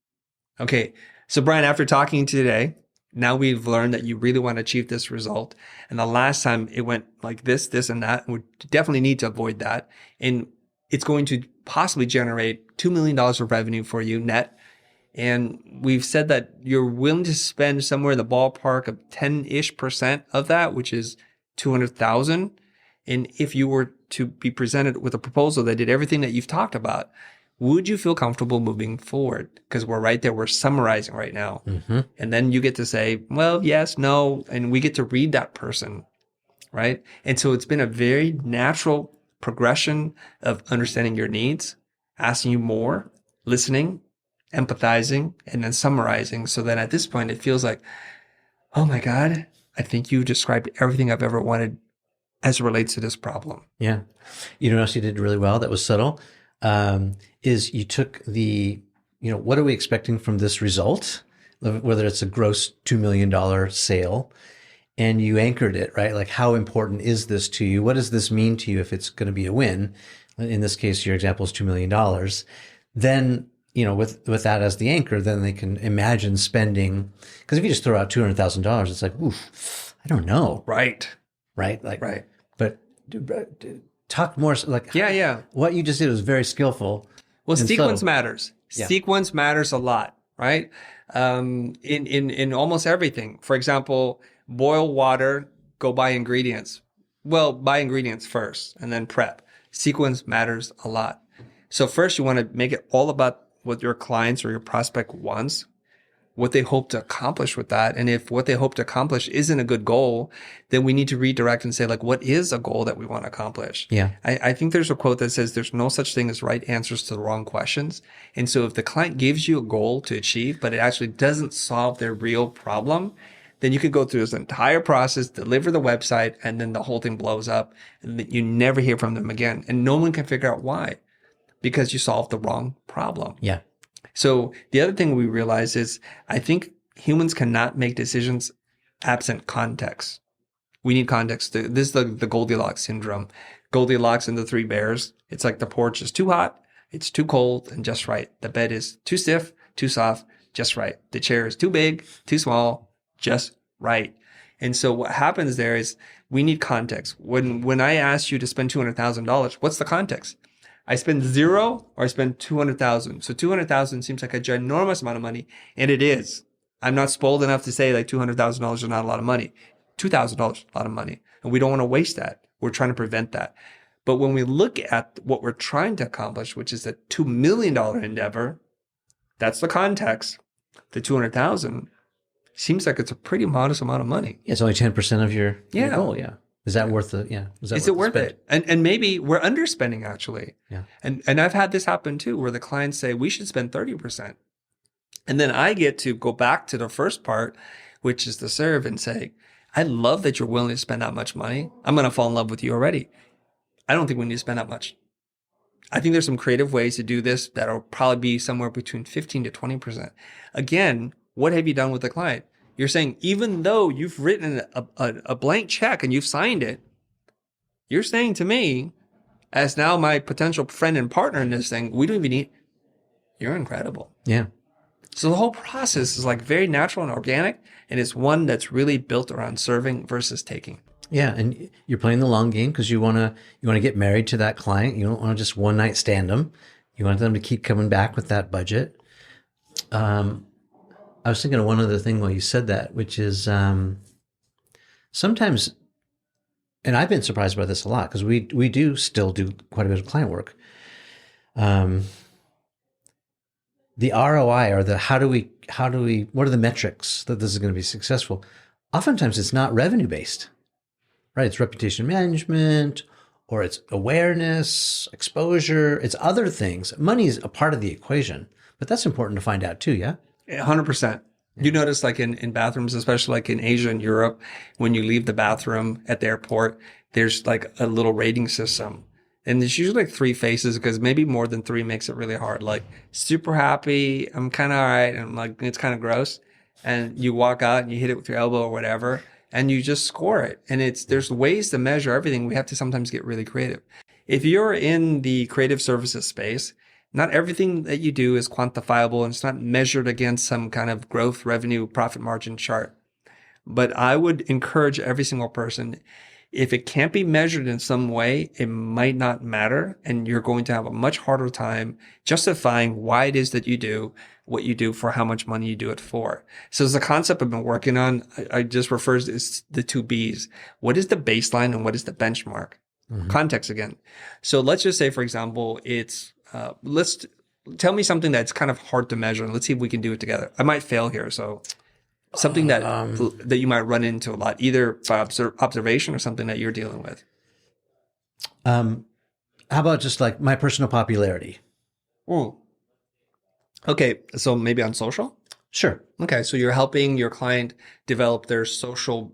[SPEAKER 1] Okay. So Bryan, after talking today, now we've learned that you really want to achieve this result. And the last time it went like this, and that, we definitely need to avoid that. And it's going to possibly generate $2 million of revenue for you net. And we've said that you're willing to spend somewhere in the ballpark of 10-ish% of that, which is 200,000. And if you were to be presented with a proposal that did everything that you've talked about, would you feel comfortable moving forward? Because we're right there. We're summarizing right now. And then you get to say, well, yes, no. And we get to read that person, right? And so it's been a very natural progression of understanding your needs, asking you more, listening, empathizing, and then summarizing. So then at this point, it feels like, oh my God, I think you described everything I've ever wanted as it relates to this problem.
[SPEAKER 2] Yeah. You know what else you did really well that was subtle? Is you took what are we expecting from this result, whether it's a gross $2 million sale, and you anchored it, right? Like, how important is this to you? What does this mean to you if it's going to be a win? In this case, your example is $2 million. Then, with that as the anchor, then they can imagine spending, because if you just throw out $200,000, it's like, oof, I don't know.
[SPEAKER 1] Right.
[SPEAKER 2] Right. Like,
[SPEAKER 1] right.
[SPEAKER 2] But talk more, like,
[SPEAKER 1] Yeah.
[SPEAKER 2] what you just did was very skillful.
[SPEAKER 1] Well,
[SPEAKER 2] and
[SPEAKER 1] sequence
[SPEAKER 2] subtle.
[SPEAKER 1] matters.
[SPEAKER 2] Yeah.
[SPEAKER 1] Sequence matters a lot, right? In almost everything. For example, boil water, go buy ingredients. Well, buy ingredients first and then prep. Sequence matters a lot. So first you want to make it all about what your clients or your prospect wants, what they hope to accomplish with that. And if what they hope to accomplish isn't a good goal, then we need to redirect and say, like, what is a goal that we want to accomplish?
[SPEAKER 2] Yeah.
[SPEAKER 1] I think there's a quote that says there's no such thing as right answers to the wrong questions. And so if the client gives you a goal to achieve, but it actually doesn't solve their real problem, then you could go through this entire process, deliver the website, and then the whole thing blows up and you never hear from them again. And no one can figure out why, because you solved the wrong problem.
[SPEAKER 2] Yeah.
[SPEAKER 1] So the other thing we realize is I think humans cannot make decisions absent context. We need context. This is the Goldilocks syndrome. Goldilocks and the Three Bears. It's like the porch is too hot, it's too cold, and just right. The bed is too stiff, too soft, just right. The chair is too big, too small, just right. And so what happens there is we need context. When I ask you to spend $200,000, what's the context? I spend zero or I spend 200,000. So 200,000 seems like a ginormous amount of money. And it is. I'm not spoiled enough to say like $200,000 is not a lot of money. $2,000 is a lot of money. And we don't want to waste that. We're trying to prevent that. But when we look at what we're trying to accomplish, which is a $2 million endeavor, that's the context. The 200,000 seems like it's a pretty modest amount of money.
[SPEAKER 2] Yeah, it's only 10% of your goal. Yeah. Is that worth it? Yeah.
[SPEAKER 1] Is it worth it? And maybe we're underspending actually.
[SPEAKER 2] Yeah.
[SPEAKER 1] And I've had this happen too, where the clients say we should spend 30%. And then I get to go back to the first part, which is the serve, and say, I love that you're willing to spend that much money. I'm going to fall in love with you already. I don't think we need to spend that much. I think there's some creative ways to do this that'll probably be somewhere between 15 to 20%. Again, what have you done with the client? You're saying, even though you've written a blank check and you've signed it, you're saying to me, as now my potential friend and partner in this thing, we don't even need, you're incredible.
[SPEAKER 2] Yeah.
[SPEAKER 1] So the whole process is like very natural and organic, and it's one that's really built around serving versus taking.
[SPEAKER 2] Yeah, and you're playing the long game because you want to get married to that client. You don't want to just one night stand them. You want them to keep coming back with that budget. I was thinking of one other thing while you said that, which is sometimes, and I've been surprised by this a lot because we do still do quite a bit of client work. The ROI, or the how do we what are the metrics that this is going to be successful? Oftentimes it's not revenue based, right? It's reputation management, or it's awareness, exposure. It's other things. Money is a part of the equation, but that's important to find out too. Yeah.
[SPEAKER 1] 100%. You notice like in bathrooms, especially like in Asia and Europe, when you leave the bathroom at the airport, there's like a little rating system. And there's usually like 3 faces, because maybe more than 3 makes it really hard. Like super happy, I'm kind of all right, and I'm like, it's kind of gross. And you walk out and you hit it with your elbow or whatever, and you just score it. And there's ways to measure everything. We have to sometimes get really creative. If you're in the creative services space, not everything that you do is quantifiable, and it's not measured against some kind of growth, revenue, profit margin chart. But I would encourage every single person, if it can't be measured in some way, it might not matter. And you're going to have a much harder time justifying why it is that you do what you do for how much money you do it for. So there's a concept I've been working on. I just refer to as the 2 B's. What is the baseline and what is the benchmark? Mm-hmm. Context again. So let's just say, for example, it's, let's tell me something that's kind of hard to measure, and let's see if we can do it together. I might fail here. So something that you might run into a lot, either by observation or something that you're dealing with.
[SPEAKER 2] How about just like my personal popularity?
[SPEAKER 1] Ooh. Okay. So maybe on social?
[SPEAKER 2] Sure.
[SPEAKER 1] Okay. So you're helping your client develop their social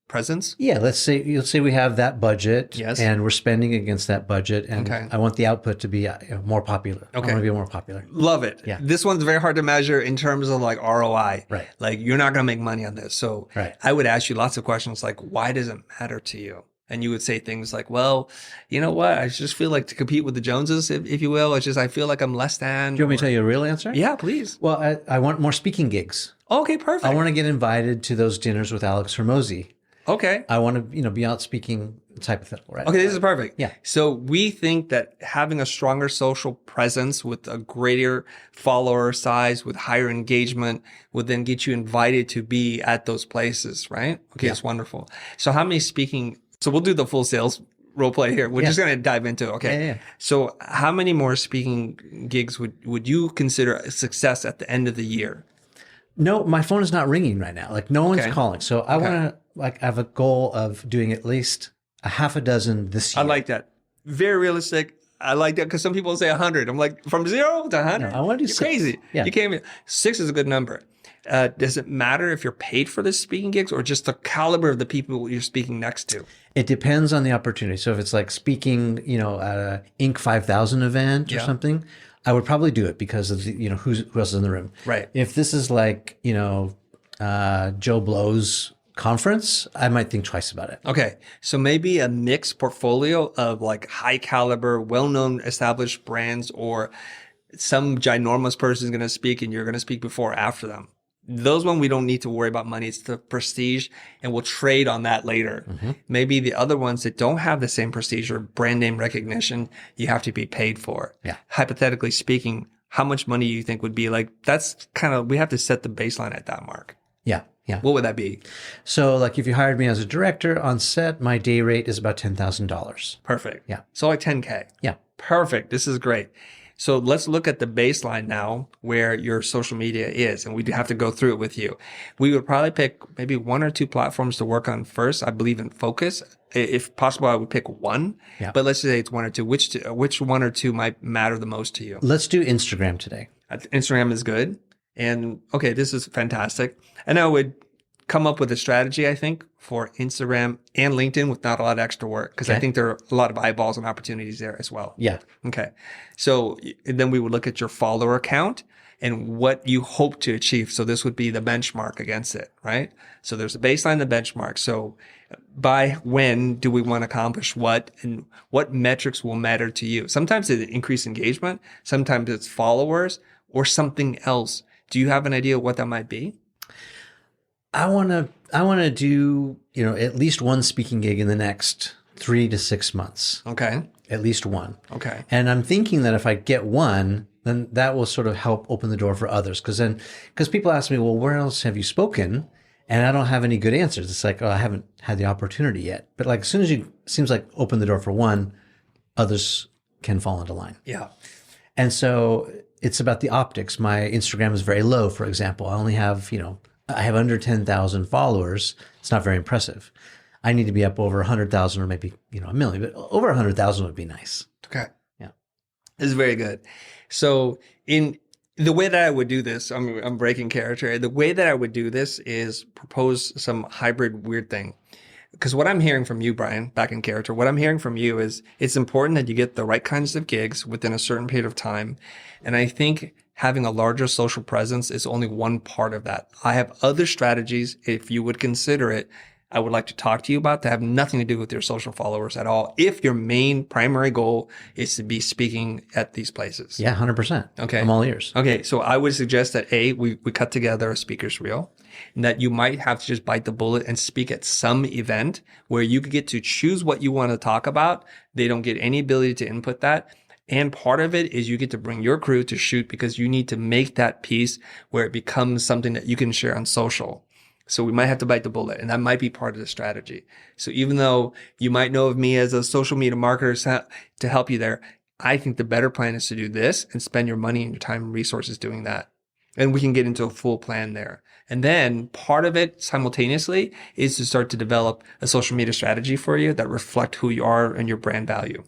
[SPEAKER 1] presence?
[SPEAKER 2] Yeah. Let's say we have that budget,
[SPEAKER 1] yes,
[SPEAKER 2] and we're spending against that budget, and
[SPEAKER 1] okay,
[SPEAKER 2] I want the output to be more popular.
[SPEAKER 1] Okay.
[SPEAKER 2] I want to be more popular.
[SPEAKER 1] Love it.
[SPEAKER 2] Yeah.
[SPEAKER 1] This one's very hard to measure in terms of like ROI.
[SPEAKER 2] Right.
[SPEAKER 1] Like you're not going to make money on this. So
[SPEAKER 2] right,
[SPEAKER 1] I would ask you lots of questions like, why does it matter to you? And you would say things like, well, you know what? I just feel like to compete with the Joneses, if you will. It's just, I feel like I'm less than.
[SPEAKER 2] Do you want me to tell you a real answer?
[SPEAKER 1] Yeah, please.
[SPEAKER 2] Well, I want more speaking gigs.
[SPEAKER 1] Okay, perfect.
[SPEAKER 2] I want to get invited to those dinners with Alex Hormozy.
[SPEAKER 1] Okay.
[SPEAKER 2] I want to, be out speaking It's hypothetical, right?
[SPEAKER 1] Okay, this is perfect.
[SPEAKER 2] Yeah.
[SPEAKER 1] So we think that having a stronger social presence with a greater follower size, with higher engagement, would then get you invited to be at those places, right? Okay, it's wonderful. So how many speaking, so we'll do the full sales role play here. We're just going to dive into it. Okay.
[SPEAKER 2] Yeah.
[SPEAKER 1] So how many more speaking gigs would you consider a success at the end of the year?
[SPEAKER 2] No, my phone is not ringing right now. Like no one's calling. So I want to I have a goal of doing at least a half a dozen this year.
[SPEAKER 1] I like that. Very realistic. I like that because some people say 100. I'm like, from 0 to 100?
[SPEAKER 2] No, I want to do 6.
[SPEAKER 1] Crazy.
[SPEAKER 2] Yeah.
[SPEAKER 1] You can't even, 6 is a good number. Does it matter if you're paid for the speaking gigs or just the caliber of the people you're speaking next to?
[SPEAKER 2] It depends on the opportunity. So if it's like speaking, at a Inc. 5000 event or something, I would probably do it because of the, who else is in the room.
[SPEAKER 1] Right.
[SPEAKER 2] If this is like, Joe Blow's conference, I might think twice about it.
[SPEAKER 1] Okay. So maybe a mixed portfolio of like high caliber, well-known established brands, or some ginormous person is going to speak and you're going to speak before or after them. Those one we don't need to worry about money. It's the prestige, and we'll trade on that later. Mm-hmm. Maybe the other ones that don't have the same prestige or brand name recognition, you have to be paid for.
[SPEAKER 2] Yeah.
[SPEAKER 1] Hypothetically speaking, how much money you think would be like, that's kind of, we have to set the baseline at that mark.
[SPEAKER 2] Yeah. Yeah.
[SPEAKER 1] What would that be?
[SPEAKER 2] So like if you hired me as a director on set, my day rate is about $10,000.
[SPEAKER 1] Perfect.
[SPEAKER 2] Yeah.
[SPEAKER 1] So like 10K.
[SPEAKER 2] Yeah.
[SPEAKER 1] Perfect. This is great. So let's look at the baseline now where your social media is, and we do have to go through it with you. We would probably pick maybe 1 or 2 platforms to work on first. I believe in focus. If possible, I would pick 1, but let's say it's 1 or 2. Which 1 or 2 might matter the most to you?
[SPEAKER 2] Let's do Instagram today.
[SPEAKER 1] Instagram is good. And okay, this is fantastic. And I would come up with a strategy, I think, for Instagram and LinkedIn with not a lot of extra work, because I think there are a lot of eyeballs and opportunities there as well.
[SPEAKER 2] Yeah.
[SPEAKER 1] Okay. So then we would look at your follower count and what you hope to achieve. So this would be the benchmark against it, right? So there's a baseline, the benchmark. So by when do we want to accomplish what, and what metrics will matter to you? Sometimes it's increased engagement. Sometimes it's followers or something else. Do you have an idea of what that might be?
[SPEAKER 2] I want to do, at least 1 speaking gig in the next 3 to 6 months.
[SPEAKER 1] Okay.
[SPEAKER 2] At least 1.
[SPEAKER 1] Okay.
[SPEAKER 2] And I'm thinking that if I get 1, then that will sort of help open the door for others. Because people ask me, well, where else have you spoken? And I don't have any good answers. It's like, oh, I haven't had the opportunity yet. But like as soon as seems like open the door for 1, others can fall into line.
[SPEAKER 1] Yeah.
[SPEAKER 2] And so it's about the optics. My Instagram is very low, for example. I only have, I have under 10,000 followers. It's not very impressive. I need to be up over 100,000 or maybe, 1 million, but over 100,000 would be nice.
[SPEAKER 1] Okay.
[SPEAKER 2] Yeah.
[SPEAKER 1] This is very good. So in the way that I would do this, I'm breaking character. The way that I would do this is propose some hybrid weird thing. Because what I'm hearing from you, Bryan, back in character, what I'm hearing from you is it's important that you get the right kinds of gigs within a certain period of time. And I think having a larger social presence is only one part of that. I have other strategies, if you would consider it, I would like to talk to you about that have nothing to do with your social followers at all. If your main primary goal is to be speaking at these places.
[SPEAKER 2] Yeah, 100%.
[SPEAKER 1] Okay.
[SPEAKER 2] I'm all ears.
[SPEAKER 1] Okay. So I would suggest that we cut together a speaker's reel, and that you might have to just bite the bullet and speak at some event where you could get to choose what you want to talk about. They don't get any ability to input that. And part of it is you get to bring your crew to shoot because you need to make that piece where it becomes something that you can share on social. So we might have to bite the bullet, and that might be part of the strategy. So even though you might know of me as a social media marketer to help you there, I think the better plan is to do this and spend your money and your time and resources doing that. And we can get into a full plan there. And then part of it simultaneously is to start to develop a social media strategy for you that reflect who you are and your brand value.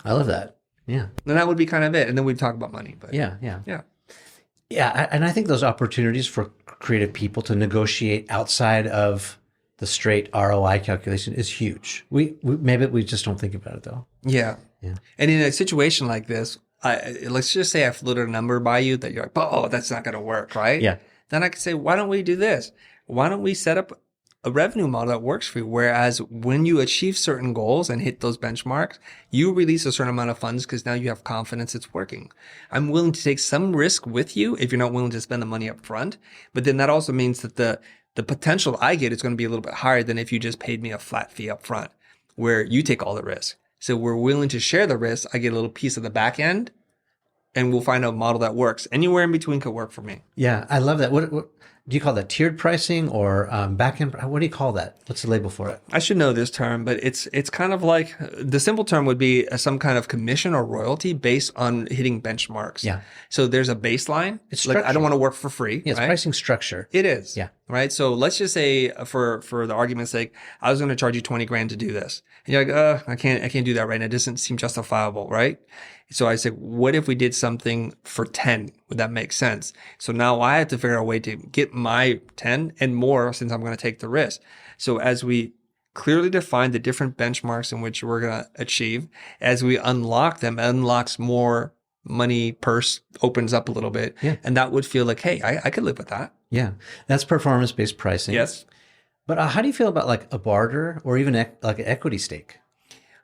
[SPEAKER 2] I love that. Yeah.
[SPEAKER 1] And that would be kind of it. And then we'd talk about money. But
[SPEAKER 2] Yeah.
[SPEAKER 1] Yeah.
[SPEAKER 2] And I think those opportunities for creative people to negotiate outside of the straight ROI calculation is huge. We maybe we just don't think about it though.
[SPEAKER 1] Yeah. And in a situation like this, let's just say I floated a number by you that you're like, oh, that's not going to work, right?
[SPEAKER 2] Yeah.
[SPEAKER 1] Then I could say, why don't we do this? Why don't we set up a revenue model that works for you? Whereas when you achieve certain goals and hit those benchmarks, you release a certain amount of funds because now you have confidence it's working. I'm willing to take some risk with you if you're not willing to spend the money up front. But then that also means that the potential I get is going to be a little bit higher than if you just paid me a flat fee up front. where you take all the risk. So we're willing to share the risk. I get a little piece of the back end, and we'll find a model that works. Anywhere in between could work for me.
[SPEAKER 2] Yeah, I love that. What do you call that? Tiered pricing or back end? What do you call that? What's the label for it?
[SPEAKER 1] I should know this term, but it's kind of like the simple term would be some kind of commission or royalty based on hitting benchmarks.
[SPEAKER 2] Yeah.
[SPEAKER 1] So there's a baseline.
[SPEAKER 2] It's
[SPEAKER 1] like I
[SPEAKER 2] structured.
[SPEAKER 1] don't want to work for free.
[SPEAKER 2] Yeah, it's
[SPEAKER 1] right?
[SPEAKER 2] pricing structure.
[SPEAKER 1] It is.
[SPEAKER 2] Yeah.
[SPEAKER 1] Right. So let's just say for the argument's sake, I was going to charge you 20 grand to do this. And you're like, I can't do that right now. It doesn't seem justifiable. Right. So I said, what if we did something for 10? Would that make sense? So now I have to figure out a way to get my 10 and more since I'm going to take the risk. So as we clearly define the different benchmarks in which we're going to achieve, as we unlock them, it unlocks more money, purse opens up a little bit.
[SPEAKER 2] Yeah.
[SPEAKER 1] And that would feel like, hey, I could live with that.
[SPEAKER 2] Yeah, that's performance-based pricing.
[SPEAKER 1] Yes.
[SPEAKER 2] But how do you feel about like a barter or even like an equity stake?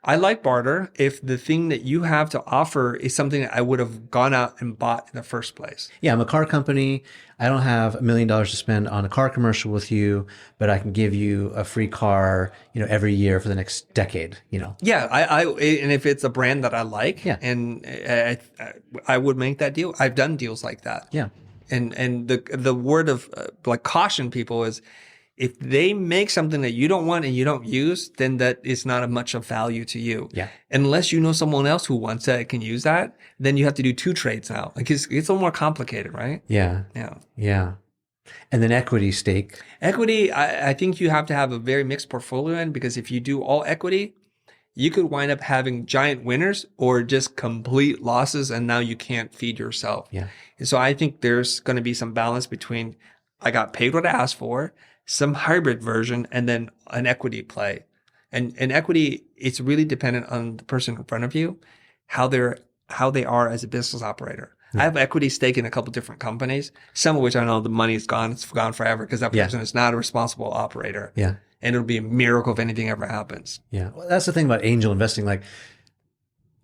[SPEAKER 1] I like barter if the thing that you have to offer is something that I would have gone out and bought in the first place.
[SPEAKER 2] Yeah, I'm a car company. I don't have $1 million to spend on a car commercial with you, but I can give you a free car, every year for the next decade,
[SPEAKER 1] Yeah, and if it's a brand that I like,
[SPEAKER 2] Yeah.
[SPEAKER 1] and I would make that deal. I've done deals like that.
[SPEAKER 2] Yeah.
[SPEAKER 1] And the word of like caution people is, if they make something that you don't want and you don't use, then that is not much of value to you.
[SPEAKER 2] Yeah.
[SPEAKER 1] Unless you know someone else who wants that and can use that, then you have to do 2 trades now. Like it's a little more complicated, right?
[SPEAKER 2] Yeah.
[SPEAKER 1] Yeah.
[SPEAKER 2] Yeah. And then equity stake.
[SPEAKER 1] Equity, I think you have to have a very mixed portfolio in, because if you do all equity, you could wind up having giant winners or just complete losses, and now you can't feed yourself.
[SPEAKER 2] Yeah.
[SPEAKER 1] And so I think there's going to be some balance between I got paid what I asked for, some hybrid version, and then an equity play. And equity, it's really dependent on the person in front of you, how they are as a business operator. I have equity stake in a couple different companies, some of which I know the money's gone. It's gone forever because that person is not a responsible operator.
[SPEAKER 2] Yeah.
[SPEAKER 1] And it'll be a miracle if anything ever happens.
[SPEAKER 2] Yeah. Well, that's the thing about angel investing. Like,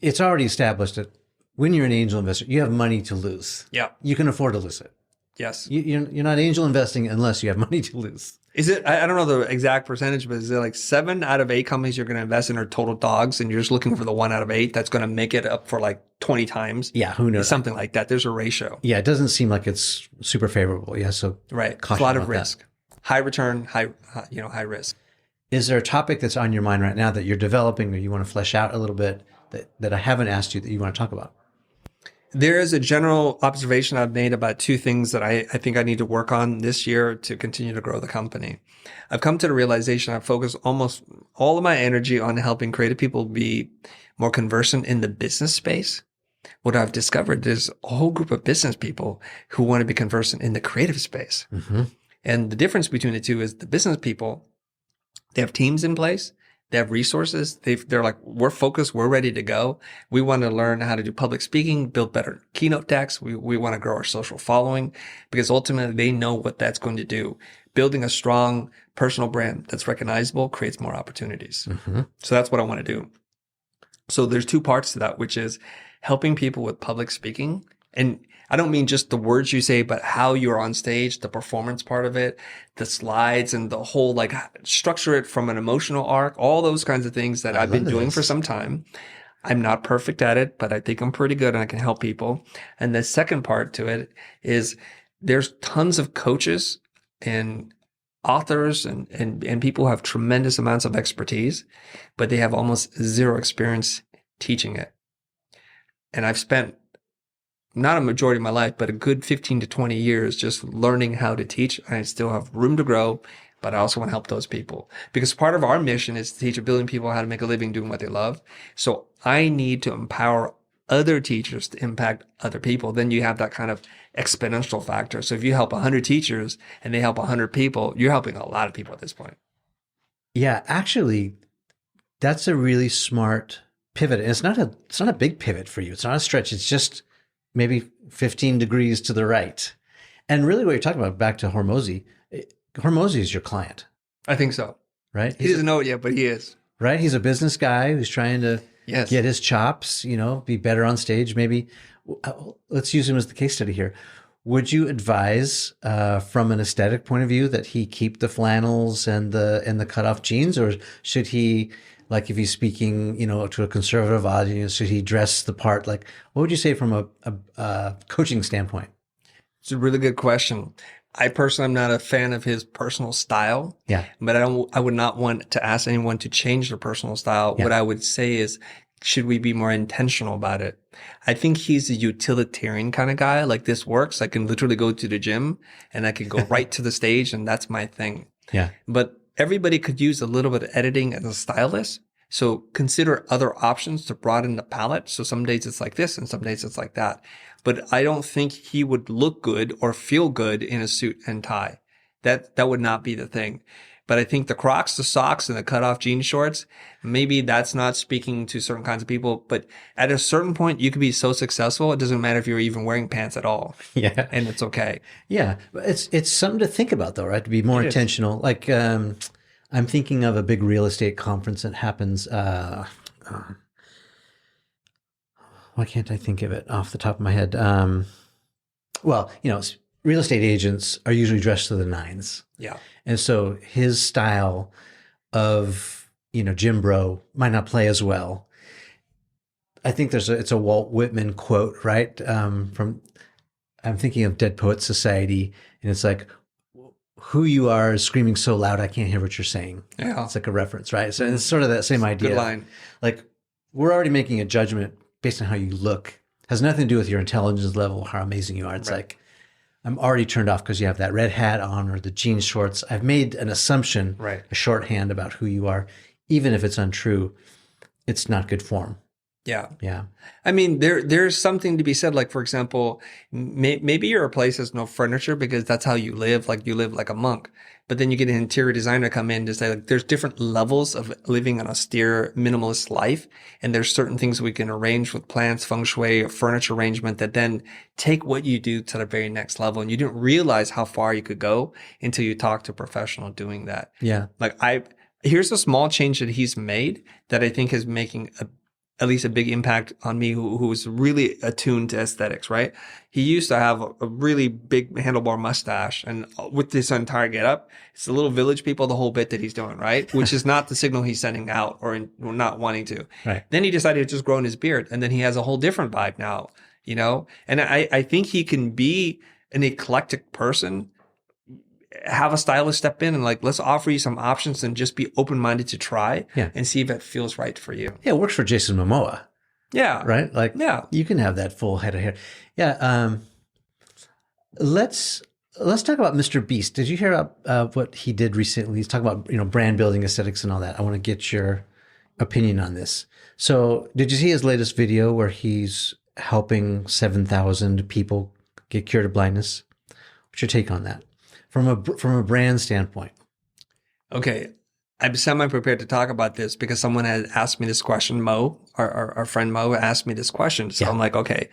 [SPEAKER 2] it's already established that when you're an angel investor, you have money to lose.
[SPEAKER 1] Yeah.
[SPEAKER 2] You can afford to lose it.
[SPEAKER 1] Yes.
[SPEAKER 2] You're not angel investing unless you have money to lose.
[SPEAKER 1] Is it, I don't know the exact percentage, but is it like 7 out of 8 companies you're going to invest in are total dogs, and you're just looking for the 1 out of 8 that's going to make it up for like 20 times?
[SPEAKER 2] Yeah. Who knows?
[SPEAKER 1] Something like that. There's a ratio.
[SPEAKER 2] Yeah. It doesn't seem like it's super favorable. Yeah. So
[SPEAKER 1] Right. It's a
[SPEAKER 2] caution
[SPEAKER 1] lot of
[SPEAKER 2] about that.
[SPEAKER 1] risk. High return, high risk.
[SPEAKER 2] Is there a topic that's on your mind right now that you're developing or you want to flesh out a little bit that I haven't asked you that you want to talk about?
[SPEAKER 1] There is a general observation I've made about 2 things that I think I need to work on this year to continue to grow the company. I've come to the realization I've focused almost all of my energy on helping creative people be more conversant in the business space. What I've discovered is a whole group of business people who want to be conversant in the creative space.
[SPEAKER 2] Mm-hmm.
[SPEAKER 1] And the difference between the two is the business people, they have teams in place. They have resources. They're like, we're focused. We're ready to go. We want to learn how to do public speaking, build better keynote decks. We want to grow our social following, because ultimately they know what that's going to do. Building a strong personal brand that's recognizable creates more opportunities.
[SPEAKER 2] Mm-hmm.
[SPEAKER 1] So that's what I want to do. So there's 2 parts to that, which is helping people with public speaking. And I don't mean just the words you say, but how you're on stage, the performance part of it, the slides, and the whole, like, structure it from an emotional arc, all those kinds of things that I've been doing for some time. I'm not perfect at it, but I think I'm pretty good and I can help people. And the second part to it is there's tons of coaches and authors and people who have tremendous amounts of expertise, but they have almost zero experience teaching it. And I've spent not a majority of my life, but a good 15 to 20 years just learning how to teach. I still have room to grow, but I also want to help those people, because part of our mission is to teach 1 billion people how to make a living doing what they love. So I need to empower other teachers to impact other people. Then you have that kind of exponential factor. So if you help 100 teachers and they help 100 people, you're helping a lot of people at this point.
[SPEAKER 2] Yeah, actually, that's a really smart pivot. And it's not a big pivot for you. It's not a stretch. It's just maybe 15 degrees to the right. And really what you're talking about, back to Hormozy is your client,
[SPEAKER 1] I think so.
[SPEAKER 2] right?
[SPEAKER 1] He doesn't know it yet, but he is.
[SPEAKER 2] Right? He's a business guy who's trying to
[SPEAKER 1] Yes.
[SPEAKER 2] get his chops, be better on stage. Maybe let's use him as the case study here. Would you advise, from an aesthetic point of view, that he keep the flannels and the cutoff jeans, or should he Like if he's speaking, to a conservative audience, should he dress the part? Like, what would you say from a coaching standpoint?
[SPEAKER 1] It's a really good question. I personally am not a fan of his personal style.
[SPEAKER 2] Yeah.
[SPEAKER 1] But I would not want to ask anyone to change their personal style.
[SPEAKER 2] Yeah.
[SPEAKER 1] What I would say is, should we be more intentional about it? I think he's a utilitarian kind of guy. Like, this works. I can literally go to the gym and I can go right to the stage, and that's my thing.
[SPEAKER 2] Yeah.
[SPEAKER 1] But everybody could use a little bit of editing as a stylist. So consider other options to broaden the palette. So some days it's like this and some days it's like that. But I don't think he would look good or feel good in a suit and tie. That would not be the thing. But I think the Crocs, the socks, and the cutoff jean shorts, maybe that's not speaking to certain kinds of people. But at a certain point, you could be so successful, it doesn't matter if you're even wearing pants at all.
[SPEAKER 2] Yeah.
[SPEAKER 1] And it's okay.
[SPEAKER 2] Yeah. It's something to think about, though, right? To be more intentional. Like, I'm thinking of a big real estate conference that happens. Why can't I think of it off the top of my head? Well, real estate agents are usually dressed to the nines.
[SPEAKER 1] Yeah.
[SPEAKER 2] And so his style of, gym bro might not play as well. I think it's a Walt Whitman quote, right? I'm thinking of Dead Poets Society, and it's like, who you are is screaming so loud I can't hear what you're saying.
[SPEAKER 1] Yeah.
[SPEAKER 2] It's like a reference, right? So it's sort of that same idea.
[SPEAKER 1] Good line.
[SPEAKER 2] Like, we're already making a judgment based on how you look. It has nothing to do with your intelligence level, how amazing you are. It's like, I'm already turned off because you have that red hat on or the jean shorts. I've made an assumption, a shorthand about who you are. Even if it's untrue, it's not good form.
[SPEAKER 1] Yeah.
[SPEAKER 2] Yeah.
[SPEAKER 1] I mean, there's something to be said. Like, for example, maybe your place has no furniture because that's how you live. Like, you live like a monk. But then you get an interior designer come in to say, like, there's different levels of living an austere, minimalist life. And there's certain things we can arrange with plants, feng shui, or furniture arrangement that then take what you do to the very next level. And you didn't realize how far you could go until you talk to a professional doing that.
[SPEAKER 2] Yeah.
[SPEAKER 1] Like, here's a small change that he's made that I think is making at least a big impact on me, who was really attuned to aesthetics, right? He used to have a really big handlebar mustache, and with this entire getup, it's the little Village People, the whole bit that he's doing, right? Which is not the signal he's sending out or not wanting to.
[SPEAKER 2] Right.
[SPEAKER 1] Then he decided to just grow in his beard, and then he has a whole different vibe now, And I think he can be an eclectic person, have a stylist step in and like, let's offer you some options and just be open-minded to try and see if it feels right for you.
[SPEAKER 2] Yeah, it works for Jason Momoa.
[SPEAKER 1] Yeah.
[SPEAKER 2] Right? Like, you can have that full head of hair. Yeah. Let's talk about Mr. Beast. Did you hear about what he did recently? He's talking about, brand building, aesthetics and all that. I want to get your opinion on this. So did you see his latest video where he's helping 7,000 people get cured of blindness? What's your take on that? From a brand standpoint.
[SPEAKER 1] Okay. I'm semi-prepared to talk about this because someone had asked me this question. Mo, our friend Mo, asked me this question. So I'm like, okay,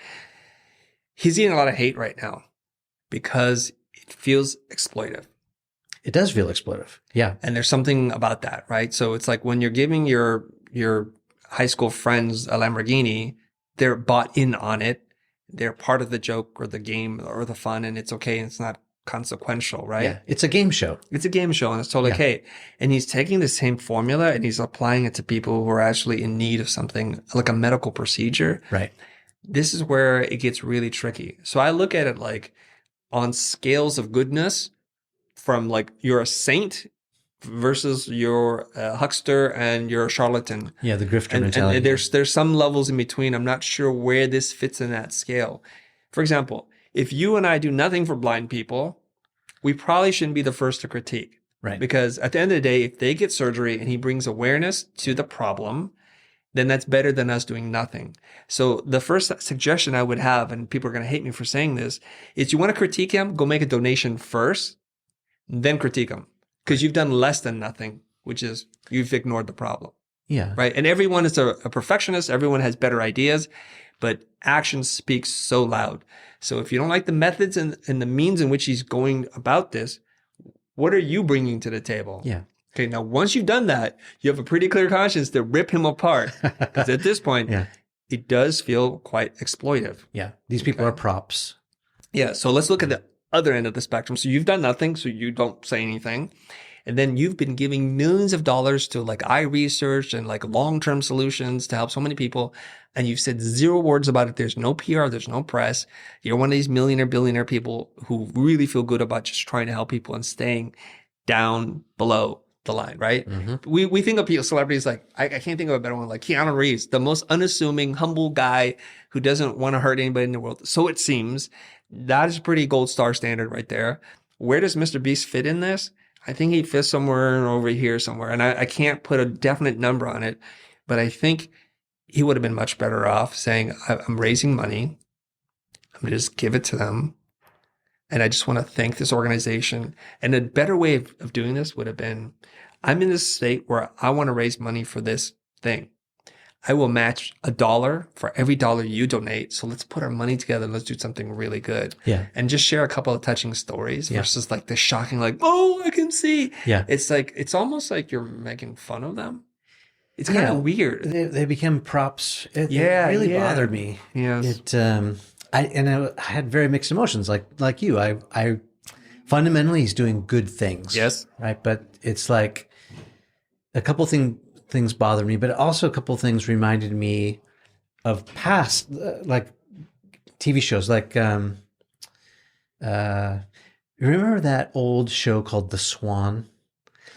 [SPEAKER 1] he's getting a lot of hate right now because it feels exploitive.
[SPEAKER 2] It does feel exploitive. Yeah.
[SPEAKER 1] And there's something about that, right? So it's like when you're giving your high school friends a Lamborghini, they're bought in on it. They're part of the joke or the game or the fun, and it's okay. And it's not consequential, right?
[SPEAKER 2] Yeah, it's a game show.
[SPEAKER 1] It's a game show, and it's totally okay. And he's taking the same formula and he's applying it to people who are actually in need of something like a medical procedure.
[SPEAKER 2] Right.
[SPEAKER 1] This is where it gets really tricky. So I look at it like on scales of goodness, from like you're a saint versus you're a huckster and you're a charlatan.
[SPEAKER 2] Yeah, the grifter mentality.
[SPEAKER 1] And there's some levels in between. I'm not sure where this fits in that scale. For example, if you and I do nothing for blind people, we probably shouldn't be the first to critique.
[SPEAKER 2] Right.
[SPEAKER 1] Because at the end of the day, if they get surgery and he brings awareness to the problem, then that's better than us doing nothing. So the first suggestion I would have, and people are going to hate me for saying this, is you want to critique him, go make a donation first, then critique him. Because you've done less than nothing, which is you've ignored the problem.
[SPEAKER 2] Yeah.
[SPEAKER 1] Right. And everyone is a perfectionist. Everyone has better ideas, but action speaks so loud. So if you don't like the methods and the means in which he's going about this, what are you bringing to the table?
[SPEAKER 2] Yeah.
[SPEAKER 1] Okay. Now, once you've done that, you have a pretty clear conscience to rip him apart. Because at this point, it does feel quite exploitive.
[SPEAKER 2] Yeah. These people are props.
[SPEAKER 1] Yeah. So let's look at the other end of the spectrum. So you've done nothing, so you don't say anything. And then you've been giving millions of dollars to like iResearch and like long-term solutions to help so many people. And you've said zero words about it. There's no PR. There's no press. You're one of these millionaire, billionaire people who really feel good about just trying to help people and staying down below the line, right? We think of people, celebrities like, I can't think of a better one, like Keanu Reeves, the most unassuming, humble guy who doesn't want to hurt anybody in the world. So it seems. That is a pretty gold star standard right there. Where does Mr. Beast fit in this? I think he fits somewhere over here somewhere. And I can't put a definite number on it, but I think he would have been much better off saying, I'm raising money. I'm going to just give it to them. And I just want to thank this organization. And a better way of doing this would have been, I'm in this state where I want to raise money for this thing. I will match $1 for every dollar you donate. So let's put our money together and let's do something really good.
[SPEAKER 2] Yeah.
[SPEAKER 1] And just share a couple of touching stories versus like the shocking, like, oh, I can see.
[SPEAKER 2] Yeah.
[SPEAKER 1] It's like, it's almost like you're making fun of them. It's kind of weird.
[SPEAKER 2] They became props. It really bothered me.
[SPEAKER 1] Yes.
[SPEAKER 2] I had very mixed emotions, like you. I fundamentally, he's doing good things.
[SPEAKER 1] Yes.
[SPEAKER 2] Right. But it's like a couple things bothered me, but also a couple things reminded me of past, like TV shows, like, remember that old show called The Swan?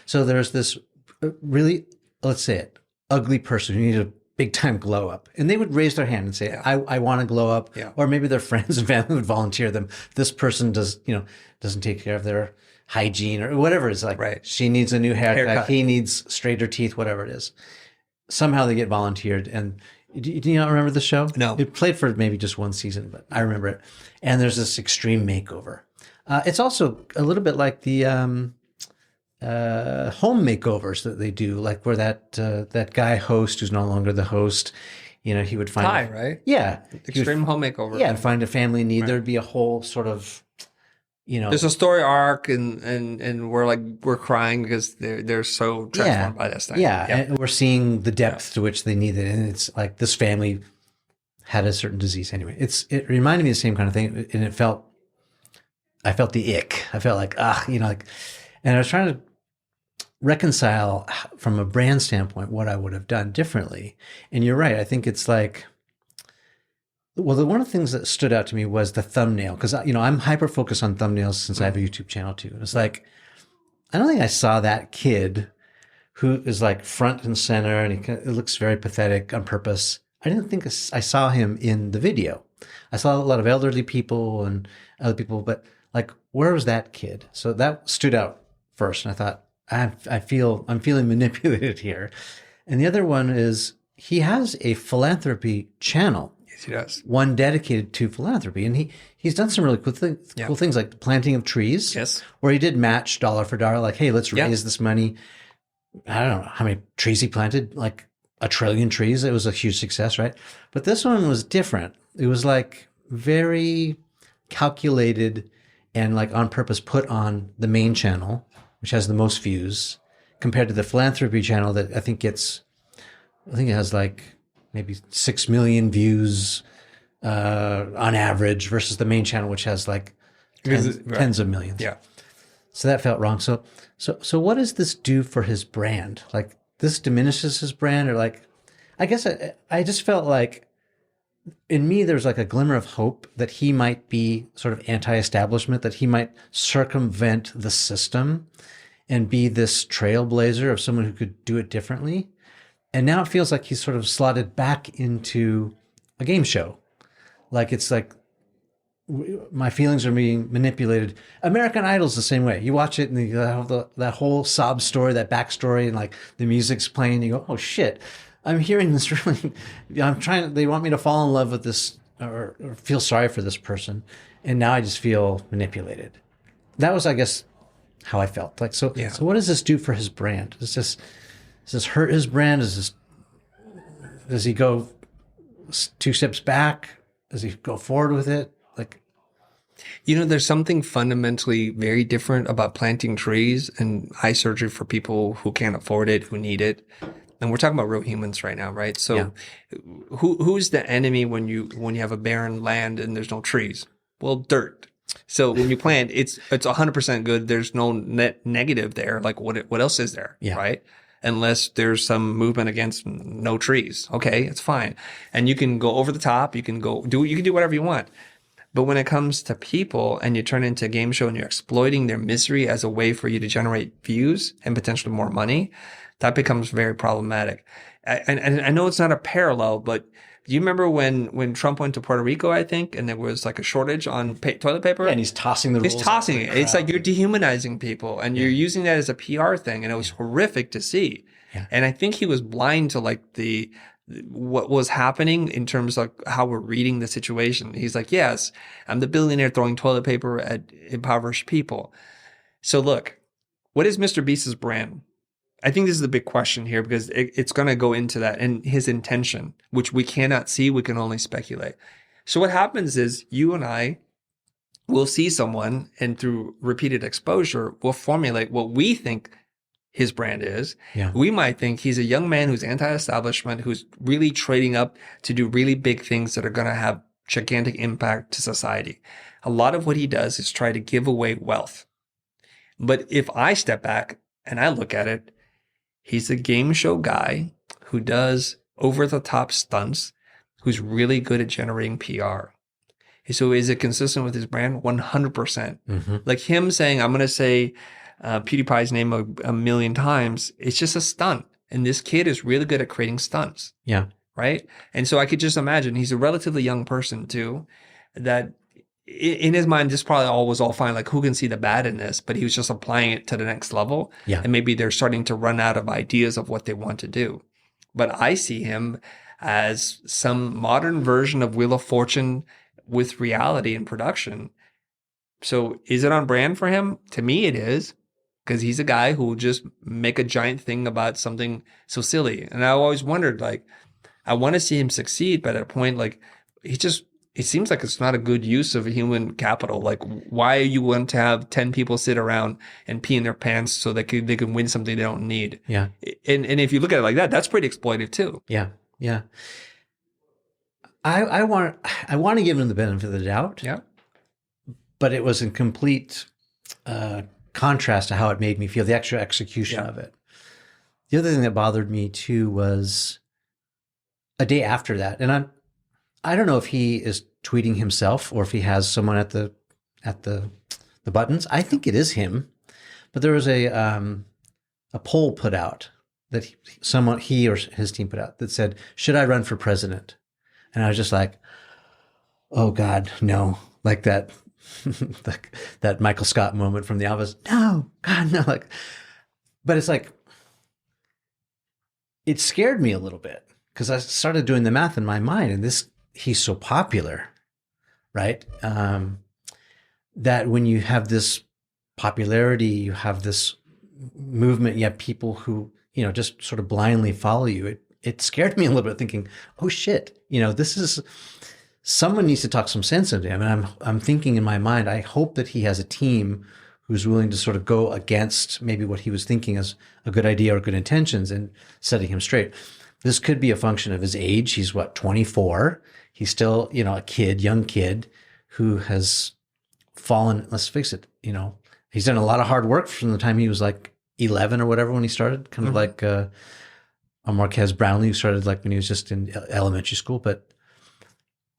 [SPEAKER 2] So there's this really, let's say it, ugly person who needed a big time glow up. And they would raise their hand and say, I want to glow up. Yeah. Or maybe their friends and family would volunteer them. This person doesn't take care of their hygiene or whatever. It's like, she needs a new haircut. He needs straighter teeth, whatever it is. Somehow they get volunteered. And do you not remember the show?
[SPEAKER 1] No.
[SPEAKER 2] It played for maybe just one season, but I remember it. And there's this extreme makeover. It's also a little bit like the home makeovers that they do, like where that guy host who's no longer the host, he would find
[SPEAKER 1] Ty, right?
[SPEAKER 2] Yeah.
[SPEAKER 1] Extreme home makeover.
[SPEAKER 2] Yeah, and find a family in need. There'd be a whole sort of,
[SPEAKER 1] there's a story arc and we're crying because they're so transformed by this thing.
[SPEAKER 2] Yeah. And we're seeing the depth to which they need it. And it's like this family had a certain disease. Anyway, it reminded me of the same kind of thing. And I felt the ick. I felt like, and I was trying to reconcile from a brand standpoint what I would have done differently. And you're right. I think it's like, well, one of the things that stood out to me was the thumbnail, because I'm hyper focused on thumbnails since I have a YouTube channel too. And it's like, I don't think I saw that kid who is like front and center, and it looks very pathetic on purpose. I didn't think I saw him in the video. I saw a lot of elderly people and other people, but like, where was that kid? So that stood out first, and I thought, I'm feeling manipulated here. And the other one is he has a philanthropy channel.
[SPEAKER 1] Yes, he does.
[SPEAKER 2] One dedicated to philanthropy. And he's done some really cool things like the planting of trees.
[SPEAKER 1] Yes.
[SPEAKER 2] Where he did match dollar for dollar, like, hey, let's raise this money. I don't know how many trees he planted, like 1 trillion trees. It was a huge success, right? But this one was different. It was like very calculated and like on purpose put on the main channel, which has the most views, compared to the philanthropy channel that I think it has like maybe 6 million views on average versus the main channel, which has like tens of millions.
[SPEAKER 1] Yeah.
[SPEAKER 2] So that felt wrong. So what does this do for his brand? Like this diminishes his brand, or like, I guess I just felt like in me, there's like a glimmer of hope that he might be sort of anti-establishment, that he might circumvent the system and be this trailblazer of someone who could do it differently. And now it feels like he's sort of slotted back into a game show. Like it's like my feelings are being manipulated. American Idol's the same way. You watch it and you have that whole sob story, that backstory, and like the music's playing. And you go, oh shit, I'm hearing this really. They want me to fall in love with this or feel sorry for this person, and now I just feel manipulated. That was, I guess, how I felt. Like so. Yeah. So what does this do for his brand? Does this hurt his brand? Does he go 2 steps back? Does he go forward with it? Like,
[SPEAKER 1] there's something fundamentally very different about planting trees and eye surgery for people who can't afford it, who need it. And we're talking about real humans right now, right? So who's the enemy when you have a barren land and there's no trees? Well, dirt. So when you plant, it's 100% good. There's no net negative there. Like what else is there?
[SPEAKER 2] Yeah.
[SPEAKER 1] Right? Unless there's some movement against no trees. Okay. It's fine. And you can go over the top. You can do whatever you want. But when it comes to people and you turn into a game show and you're exploiting their misery as a way for you to generate views and potentially more money, that becomes very problematic. And I know it's not a parallel, but do you remember when Trump went to Puerto Rico, I think, and there was like a shortage on toilet paper?
[SPEAKER 2] Yeah, and he's tossing the rules.
[SPEAKER 1] He's tossing it. It's like you're dehumanizing people and you're using that as a PR thing. And it was horrific to see.
[SPEAKER 2] Yeah.
[SPEAKER 1] And I think he was blind to like what was happening in terms of how we're reading the situation. He's like, yes, I'm the billionaire throwing toilet paper at impoverished people. So look, what is Mr. Beast's brand? I think this is the big question here because it's going to go into that and his intention, which we cannot see. We can only speculate. So what happens is you and I will see someone and through repeated exposure, we'll formulate what we think his brand is.
[SPEAKER 2] Yeah.
[SPEAKER 1] We might think he's a young man who's anti-establishment, who's really trading up to do really big things that are going to have gigantic impact to society. A lot of what he does is try to give away wealth. But if I step back and I look at it, he's a game show guy who does over-the-top stunts, who's really good at generating PR. So is it consistent with his brand? 100%.
[SPEAKER 2] Mm-hmm.
[SPEAKER 1] Like him saying, I'm going to say PewDiePie's name a million times, it's just a stunt. And this kid is really good at creating stunts.
[SPEAKER 2] Yeah.
[SPEAKER 1] Right? And so I could just imagine he's a relatively young person too, that in his mind, this probably all was all fine. Like who can see the bad in this? But he was just applying it to the next level.
[SPEAKER 2] Yeah.
[SPEAKER 1] And maybe they're starting to run out of ideas of what they want to do. But I see him as some modern version of Wheel of Fortune with reality and production. So is it on brand for him? To me, it is. Because he's a guy who will just make a giant thing about something so silly. And I always wondered, like, I want to see him succeed, but at a point, like, it seems like it's not a good use of human capital. Like, why you want to have 10 people sit around and pee in their pants so they can win something they don't need?
[SPEAKER 2] Yeah.
[SPEAKER 1] And if you look at it like that, that's pretty exploitive too.
[SPEAKER 2] Yeah. Yeah. I want to give him the benefit of the doubt.
[SPEAKER 1] Yeah.
[SPEAKER 2] But it was in complete contrast to how it made me feel, the extra execution of it. The other thing that bothered me too was a day after that. And I don't know if he is tweeting himself or if he has someone at the buttons. I think it is him. But there was a poll put out that he or his team put out that said, "Should I run for president?" And I was just like, "Oh God, no!" Like that, that Michael Scott moment from The Office. No, God, no! Like, but it's like it scared me a little bit because I started doing the math in my mind, and he's so popular, right? That when you have this popularity, you have this movement, you have people who, just sort of blindly follow you. It scared me a little bit thinking, oh shit, someone needs to talk some sense into him. And I'm thinking in my mind, I hope that he has a team who's willing to sort of go against maybe what he was thinking as a good idea or good intentions and setting him straight. This could be a function of his age. He's 24. He's still, a young kid who has fallen. Let's face it, he's done a lot of hard work from the time he was like 11 or whatever when he started, kind of like a Marquez Brownlee who started like when he was just in elementary school. But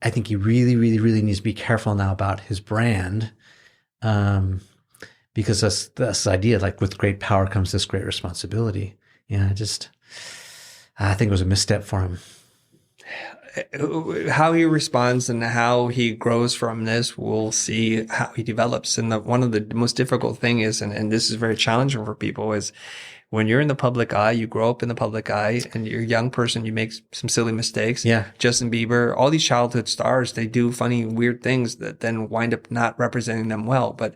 [SPEAKER 2] I think he really, really, really needs to be careful now about his brand, because that's this idea, like with great power comes this great responsibility. Yeah, I think it was a misstep for him.
[SPEAKER 1] How he responds and how he grows from this, we'll see how he develops. And one of the most difficult thing is, and this is very challenging for people, is when you're in the public eye, you grow up in the public eye and you're a young person, you make some silly mistakes.
[SPEAKER 2] Yeah.
[SPEAKER 1] Justin Bieber, all these childhood stars, they do funny, weird things that then wind up not representing them well. But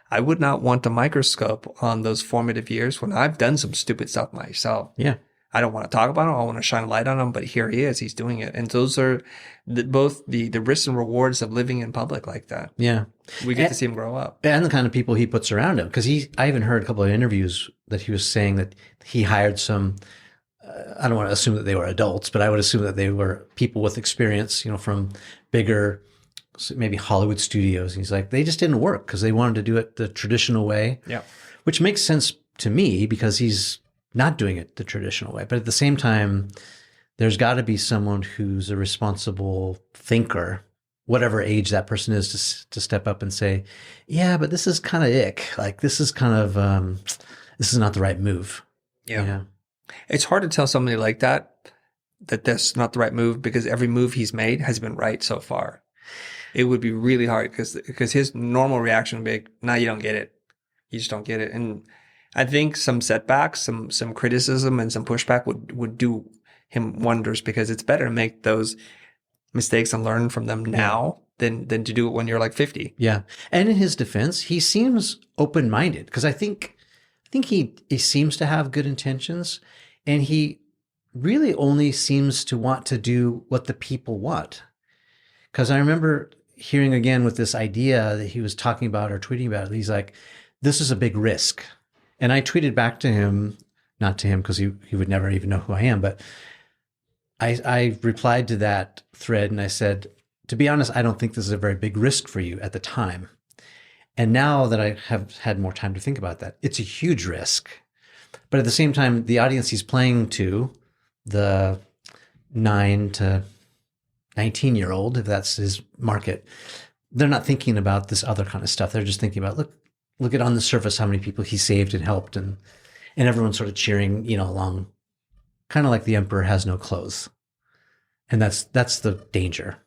[SPEAKER 1] I would not want a microscope on those formative years when I've done some stupid stuff myself.
[SPEAKER 2] Yeah.
[SPEAKER 1] I don't want to talk about him. I want to shine a light on him, but here he is. He's doing it. And those are both the risks and rewards of living in public like that.
[SPEAKER 2] Yeah.
[SPEAKER 1] We get to see him grow up.
[SPEAKER 2] And the kind of people he puts around him. Because I even heard a couple of interviews that he was saying that he hired some, I don't want to assume that they were adults, but I would assume that they were people with experience, from bigger maybe Hollywood studios. And he's like, they just didn't work because they wanted to do it the traditional way.
[SPEAKER 1] Yeah.
[SPEAKER 2] Which makes sense to me because he's not doing it the traditional way. But at the same time, there's got to be someone who's a responsible thinker, whatever age that person is, to step up and say, yeah, but this is kind of ick. Like, this is kind of, this is not the right move.
[SPEAKER 1] Yeah. It's hard to tell somebody like that that's not the right move because every move he's made has been right so far. It would be really hard because his normal reaction would be like, nah, you don't get it. You just don't get it. And I think some setbacks, some criticism and some pushback would do him wonders because it's better to make those mistakes and learn from them now than to do it when you're like 50.
[SPEAKER 2] Yeah. And in his defense, he seems open-minded because I think he seems to have good intentions, and he really only seems to want to do what the people want. Because I remember hearing again with this idea that he was talking about or tweeting about, he's like, this is a big risk. And I tweeted back to him, not to him because he would never even know who I am, but I replied to that thread and I said, to be honest, I don't think this is a very big risk for you at the time. And now that I have had more time to think about that, it's a huge risk. But at the same time, the audience he's playing to, the 9 to 19-year-old, if that's his market, they're not thinking about this other kind of stuff. They're just thinking about, look at on the surface how many people he saved and helped, and everyone's sort of cheering, along, kind of like the emperor has no clothes. And that's the danger.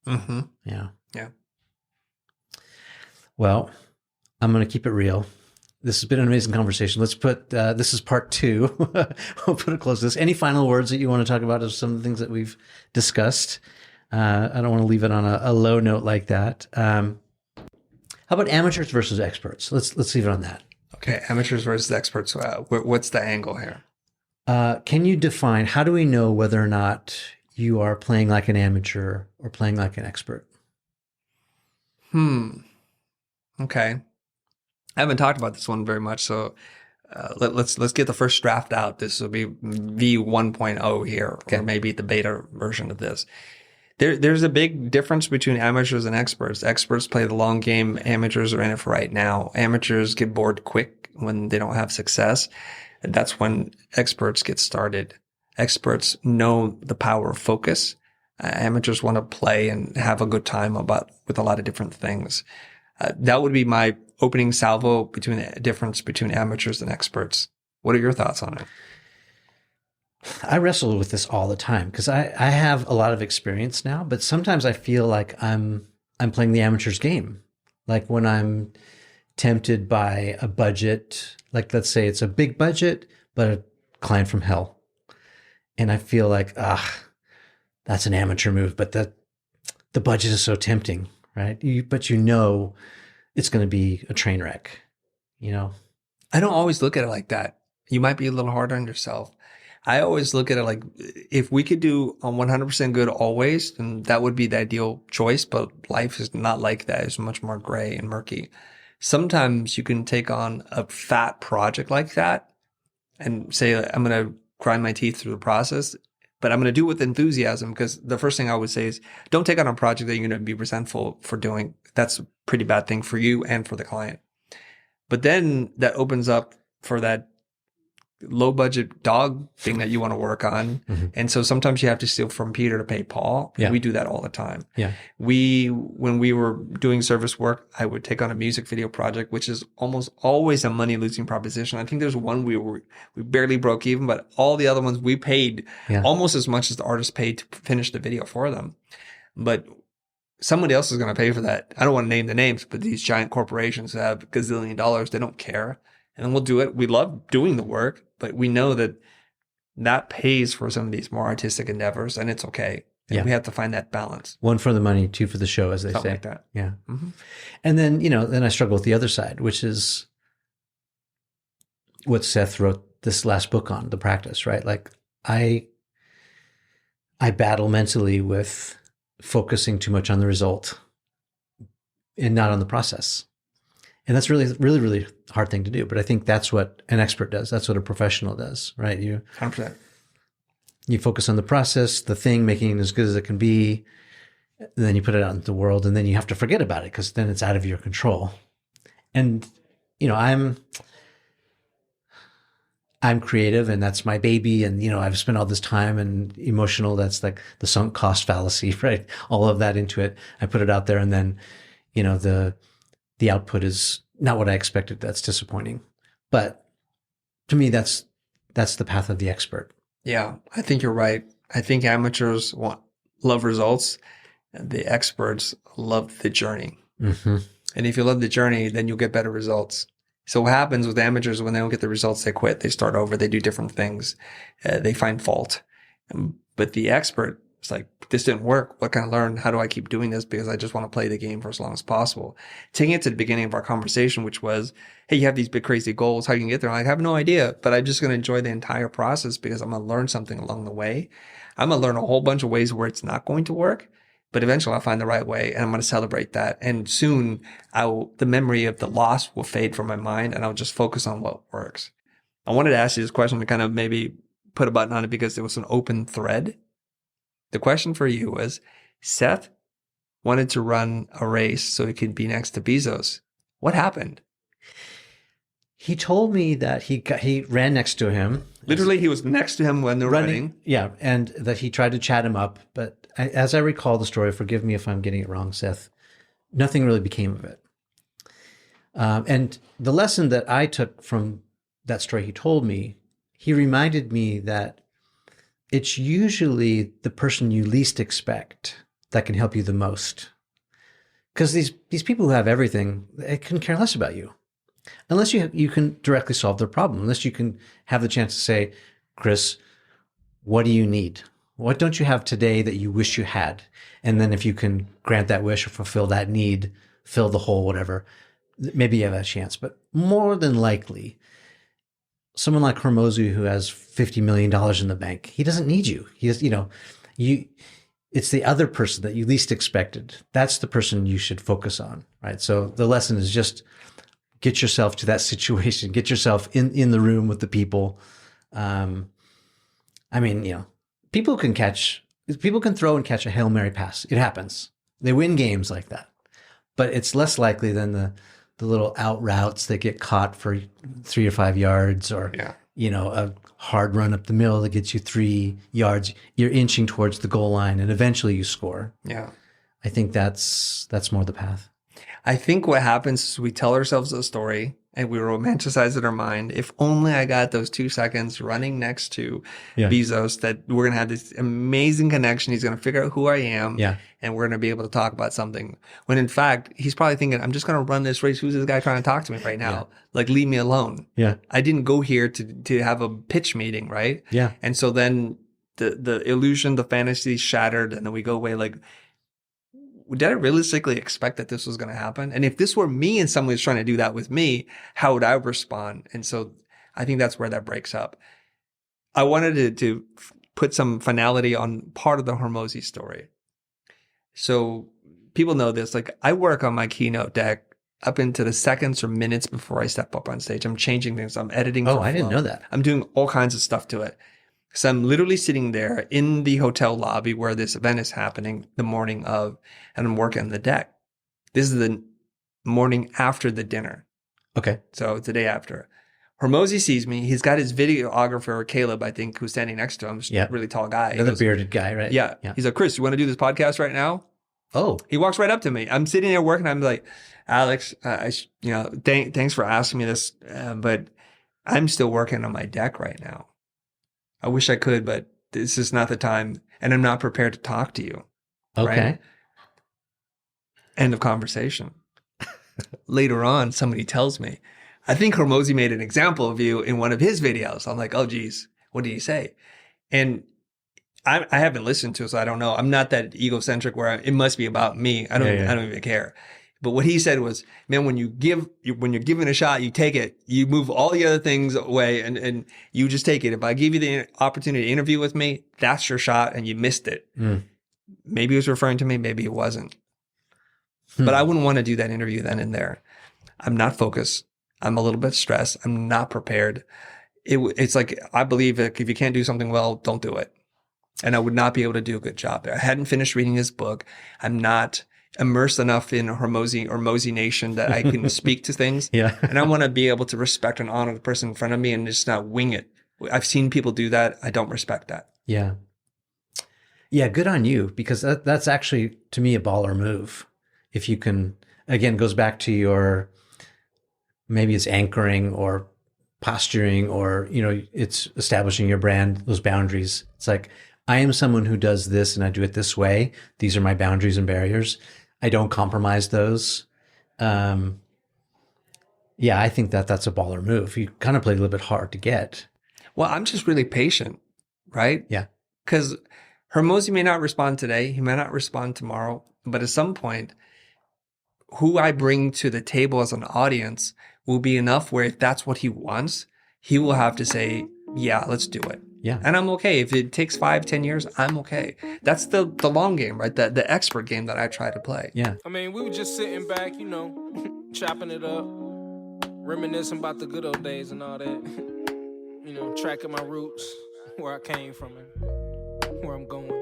[SPEAKER 1] Mm-hmm.
[SPEAKER 2] Yeah.
[SPEAKER 1] Yeah.
[SPEAKER 2] Well, I'm going to keep it real. This has been an amazing conversation. Let's put, this is part 2. We'll put a close to this. Any final words that you want to talk about of some of the things that we've discussed? I don't want to leave it on a low note like that. How about amateurs versus experts? Let's leave it on that.
[SPEAKER 1] Okay. Amateurs versus experts. What's the angle here?
[SPEAKER 2] Can you define, how do we know whether or not you are playing like an amateur or playing like an expert?
[SPEAKER 1] Okay. I haven't talked about this one very much, so let's get the first draft out. This will be V1.0 here, or maybe the beta version of this. There's a big difference between amateurs and experts. Experts play the long game. Amateurs are in it for right now. Amateurs get bored quick when they don't have success. And that's when experts get started. Experts know the power of focus. Amateurs want to play and have a good time with a lot of different things. That would be my opening salvo between the difference between amateurs and experts. What are your thoughts on it?
[SPEAKER 2] I wrestle with this all the time because I have a lot of experience now, but sometimes I feel like I'm playing the amateur's game. Like when I'm tempted by a budget, like let's say it's a big budget, but a client from hell. And I feel like, that's an amateur move, but the budget is so tempting, right? But it's going to be a train wreck,
[SPEAKER 1] I don't always look at it like that. You might be a little hard on yourself. I always look at it like if we could do 100% good always, then that would be the ideal choice. But life is not like that. It's much more gray and murky. Sometimes you can take on a fat project like that and say, I'm going to grind my teeth through the process, but I'm going to do it with enthusiasm, because the first thing I would say is don't take on a project that you're going to be resentful for doing. That's a pretty bad thing for you and for the client. But then that opens up for that low budget dog thing that you want to work on. Mm-hmm. And so sometimes you have to steal from Peter to pay Paul. Yeah. We do that all the time. Yeah. When we were doing service work, I would take on a music video project, which is almost always a money losing proposition. I think there's one we barely broke even, but all the other ones we paid almost as much as the artist paid to finish the video for them. But somebody else is going to pay for that. I don't want to name the names, but these giant corporations have $1 gazillion. They don't care. And we'll do it. We love doing the work, but we know that pays for some of these more artistic endeavors, and it's okay. And we have to find that balance. 1 for the money, 2 for the show, as they
[SPEAKER 2] Something
[SPEAKER 1] say.
[SPEAKER 2] Like that. Yeah. Mm-hmm. And then, then I struggle with the other side, which is what Seth wrote this last book on, The Practice, right? Like I battle mentally with focusing too much on the result and not on the process. And that's really, really, really hard thing to do. But I think that's what an expert does. That's what a professional does, right?
[SPEAKER 1] 100%.
[SPEAKER 2] You focus on the process, the thing, making it as good as it can be. And then you put it out into the world, and then you have to forget about it because then it's out of your control. And, I'm creative, and that's my baby. And, I've spent all this time and emotional. That's like the sunk cost fallacy, right? All of that into it. I put it out there, and then, the output is not what I expected. That's disappointing. But to me, that's the path of the expert.
[SPEAKER 1] Yeah, I think you're right. I think amateurs love results. The experts love the journey.
[SPEAKER 2] Mm-hmm.
[SPEAKER 1] And if you love the journey, then you'll get better results. So what happens with amateurs when they don't get the results, they quit, they start over, they do different things, they find fault. But the expert is like, this didn't work. What can I learn? How do I keep doing this? Because I just want to play the game for as long as possible. Taking it to the beginning of our conversation, which was, hey, you have these big crazy goals. How you can get there? I have no idea, but I'm just going to enjoy the entire process because I'm going to learn something along the way. I'm going to learn a whole bunch of ways where it's not going to work. But eventually I'll find the right way, and I'm going to celebrate that. And soon the memory of the loss will fade from my mind, and I'll just focus on what works. I wanted to ask you this question to kind of maybe put a button on it because it was an open thread. The question for you was, Seth wanted to run a race so he could be next to Bezos. What happened?
[SPEAKER 2] He told me that he ran next to him.
[SPEAKER 1] Literally, he was next to him when they were running.
[SPEAKER 2] Yeah, and that he tried to chat him up. But as I recall the story, forgive me if I'm getting it wrong, Seth, nothing really became of it. And the lesson that I took from that story he told me, he reminded me that it's usually the person you least expect that can help you the most. Because these people who have everything, they couldn't care less about you. Unless you can directly solve their problem, unless you can have the chance to say, Chris, what do you need? What don't you have today that you wish you had? And then if you can grant that wish or fulfill that need, fill the hole, whatever, maybe you have a chance. But more than likely, someone like Hormozi who has $50 million in the bank, he doesn't need you. He has, it's the other person that you least expected. That's the person you should focus on, right? So the lesson is just get yourself to that situation, get yourself in the room with the people. People can throw and catch a Hail Mary pass. It happens. They win games like that, but it's less likely than the little out routes that get caught for 3 or 5 yards, or, a hard run up the middle that gets you 3 yards. You're inching towards the goal line and eventually you score.
[SPEAKER 1] Yeah.
[SPEAKER 2] I think that's more the path.
[SPEAKER 1] I think what happens is we tell ourselves a story and we romanticize it in our mind. If only I got those 2 seconds running next to Bezos, that we're going to have this amazing connection. He's going to figure out who I am, and we're going to be able to talk about something. When in fact, he's probably thinking, I'm just going to run this race. Who's this guy trying to talk to me right now? Yeah. Like, leave me alone. Yeah. I didn't go here to have a pitch meeting, right?
[SPEAKER 2] Yeah.
[SPEAKER 1] And so then the illusion, the fantasy is shattered, and then we go away like, did I realistically expect that this was going to happen? And if this were me and someone was trying to do that with me, how would I respond? And so I think that's where that breaks up. I wanted to put some finality on part of the Hormozi story. So people know this, like, I work on my keynote deck up into the seconds or minutes before I step up on stage. I'm changing things. I'm editing.
[SPEAKER 2] Oh, I didn't know that.
[SPEAKER 1] I'm doing all kinds of stuff to it. So I'm literally sitting there in the hotel lobby where this event is happening the morning of, and I'm working on the deck. This is the morning after the dinner.
[SPEAKER 2] Okay.
[SPEAKER 1] So it's the day after. Hormozi sees me. He's got his videographer, Caleb, I think, who's standing next to him. He's a really tall guy.
[SPEAKER 2] Another bearded guy, right?
[SPEAKER 1] Yeah. He's like, Chris, you want to do this podcast right now?
[SPEAKER 2] Oh.
[SPEAKER 1] He walks right up to me. I'm sitting there working. I'm like, Alex, thanks for asking me this, but I'm still working on my deck right now. I wish I could, but this is not the time, and I'm not prepared to talk to you.
[SPEAKER 2] Okay.
[SPEAKER 1] Right? End of conversation. Later on, somebody tells me, I think Hormozi made an example of you in one of his videos. I'm like, oh, geez, what did he say? And I haven't listened to it, so I don't know. I'm not that egocentric where it must be about me. I don't even care. But what he said was, man, when you're given a shot, you take it. You move all the other things away and you just take it. If I give you the opportunity to interview with me, that's your shot and you missed it. Maybe he was referring to me. Maybe it wasn't. But I wouldn't want to do that interview then and there. I'm not focused. I'm a little bit stressed. I'm not prepared. It's like, I believe that if you can't do something well, don't do it. and I would not be able to do a good job there. I hadn't finished reading his book. I'm not immersed enough in Hormozy or Mosey Nation that I can speak to things.
[SPEAKER 2] Yeah.
[SPEAKER 1] And I want to be able to respect and honor the person in front of me and just not wing it. I've seen people do that. I don't respect that.
[SPEAKER 2] Yeah. Yeah, good on you, because that's actually, to me, a baller move. If you can, again, goes back to your, maybe it's anchoring or posturing, or, it's establishing your brand, those boundaries. It's like, I am someone who does this and I do it this way. These are my boundaries and barriers. I don't compromise those. Yeah, I think that's a baller move. You kind of play a little bit hard to get.
[SPEAKER 1] Well, I'm just really patient, right?
[SPEAKER 2] Yeah.
[SPEAKER 1] Because Hormozy may not respond today. He may not respond tomorrow. But at some point, who I bring to the table as an audience will be enough where if that's what he wants, he will have to say, yeah, let's do it.
[SPEAKER 2] Yeah.
[SPEAKER 1] And I'm okay. If it takes 5-10 years, I'm okay. That's the long game, right? The expert game that I try to play.
[SPEAKER 2] Yeah.
[SPEAKER 3] I mean, we were just sitting back, chopping it up, reminiscing about the good old days and all that. Tracking my roots, where I came from and where I'm going.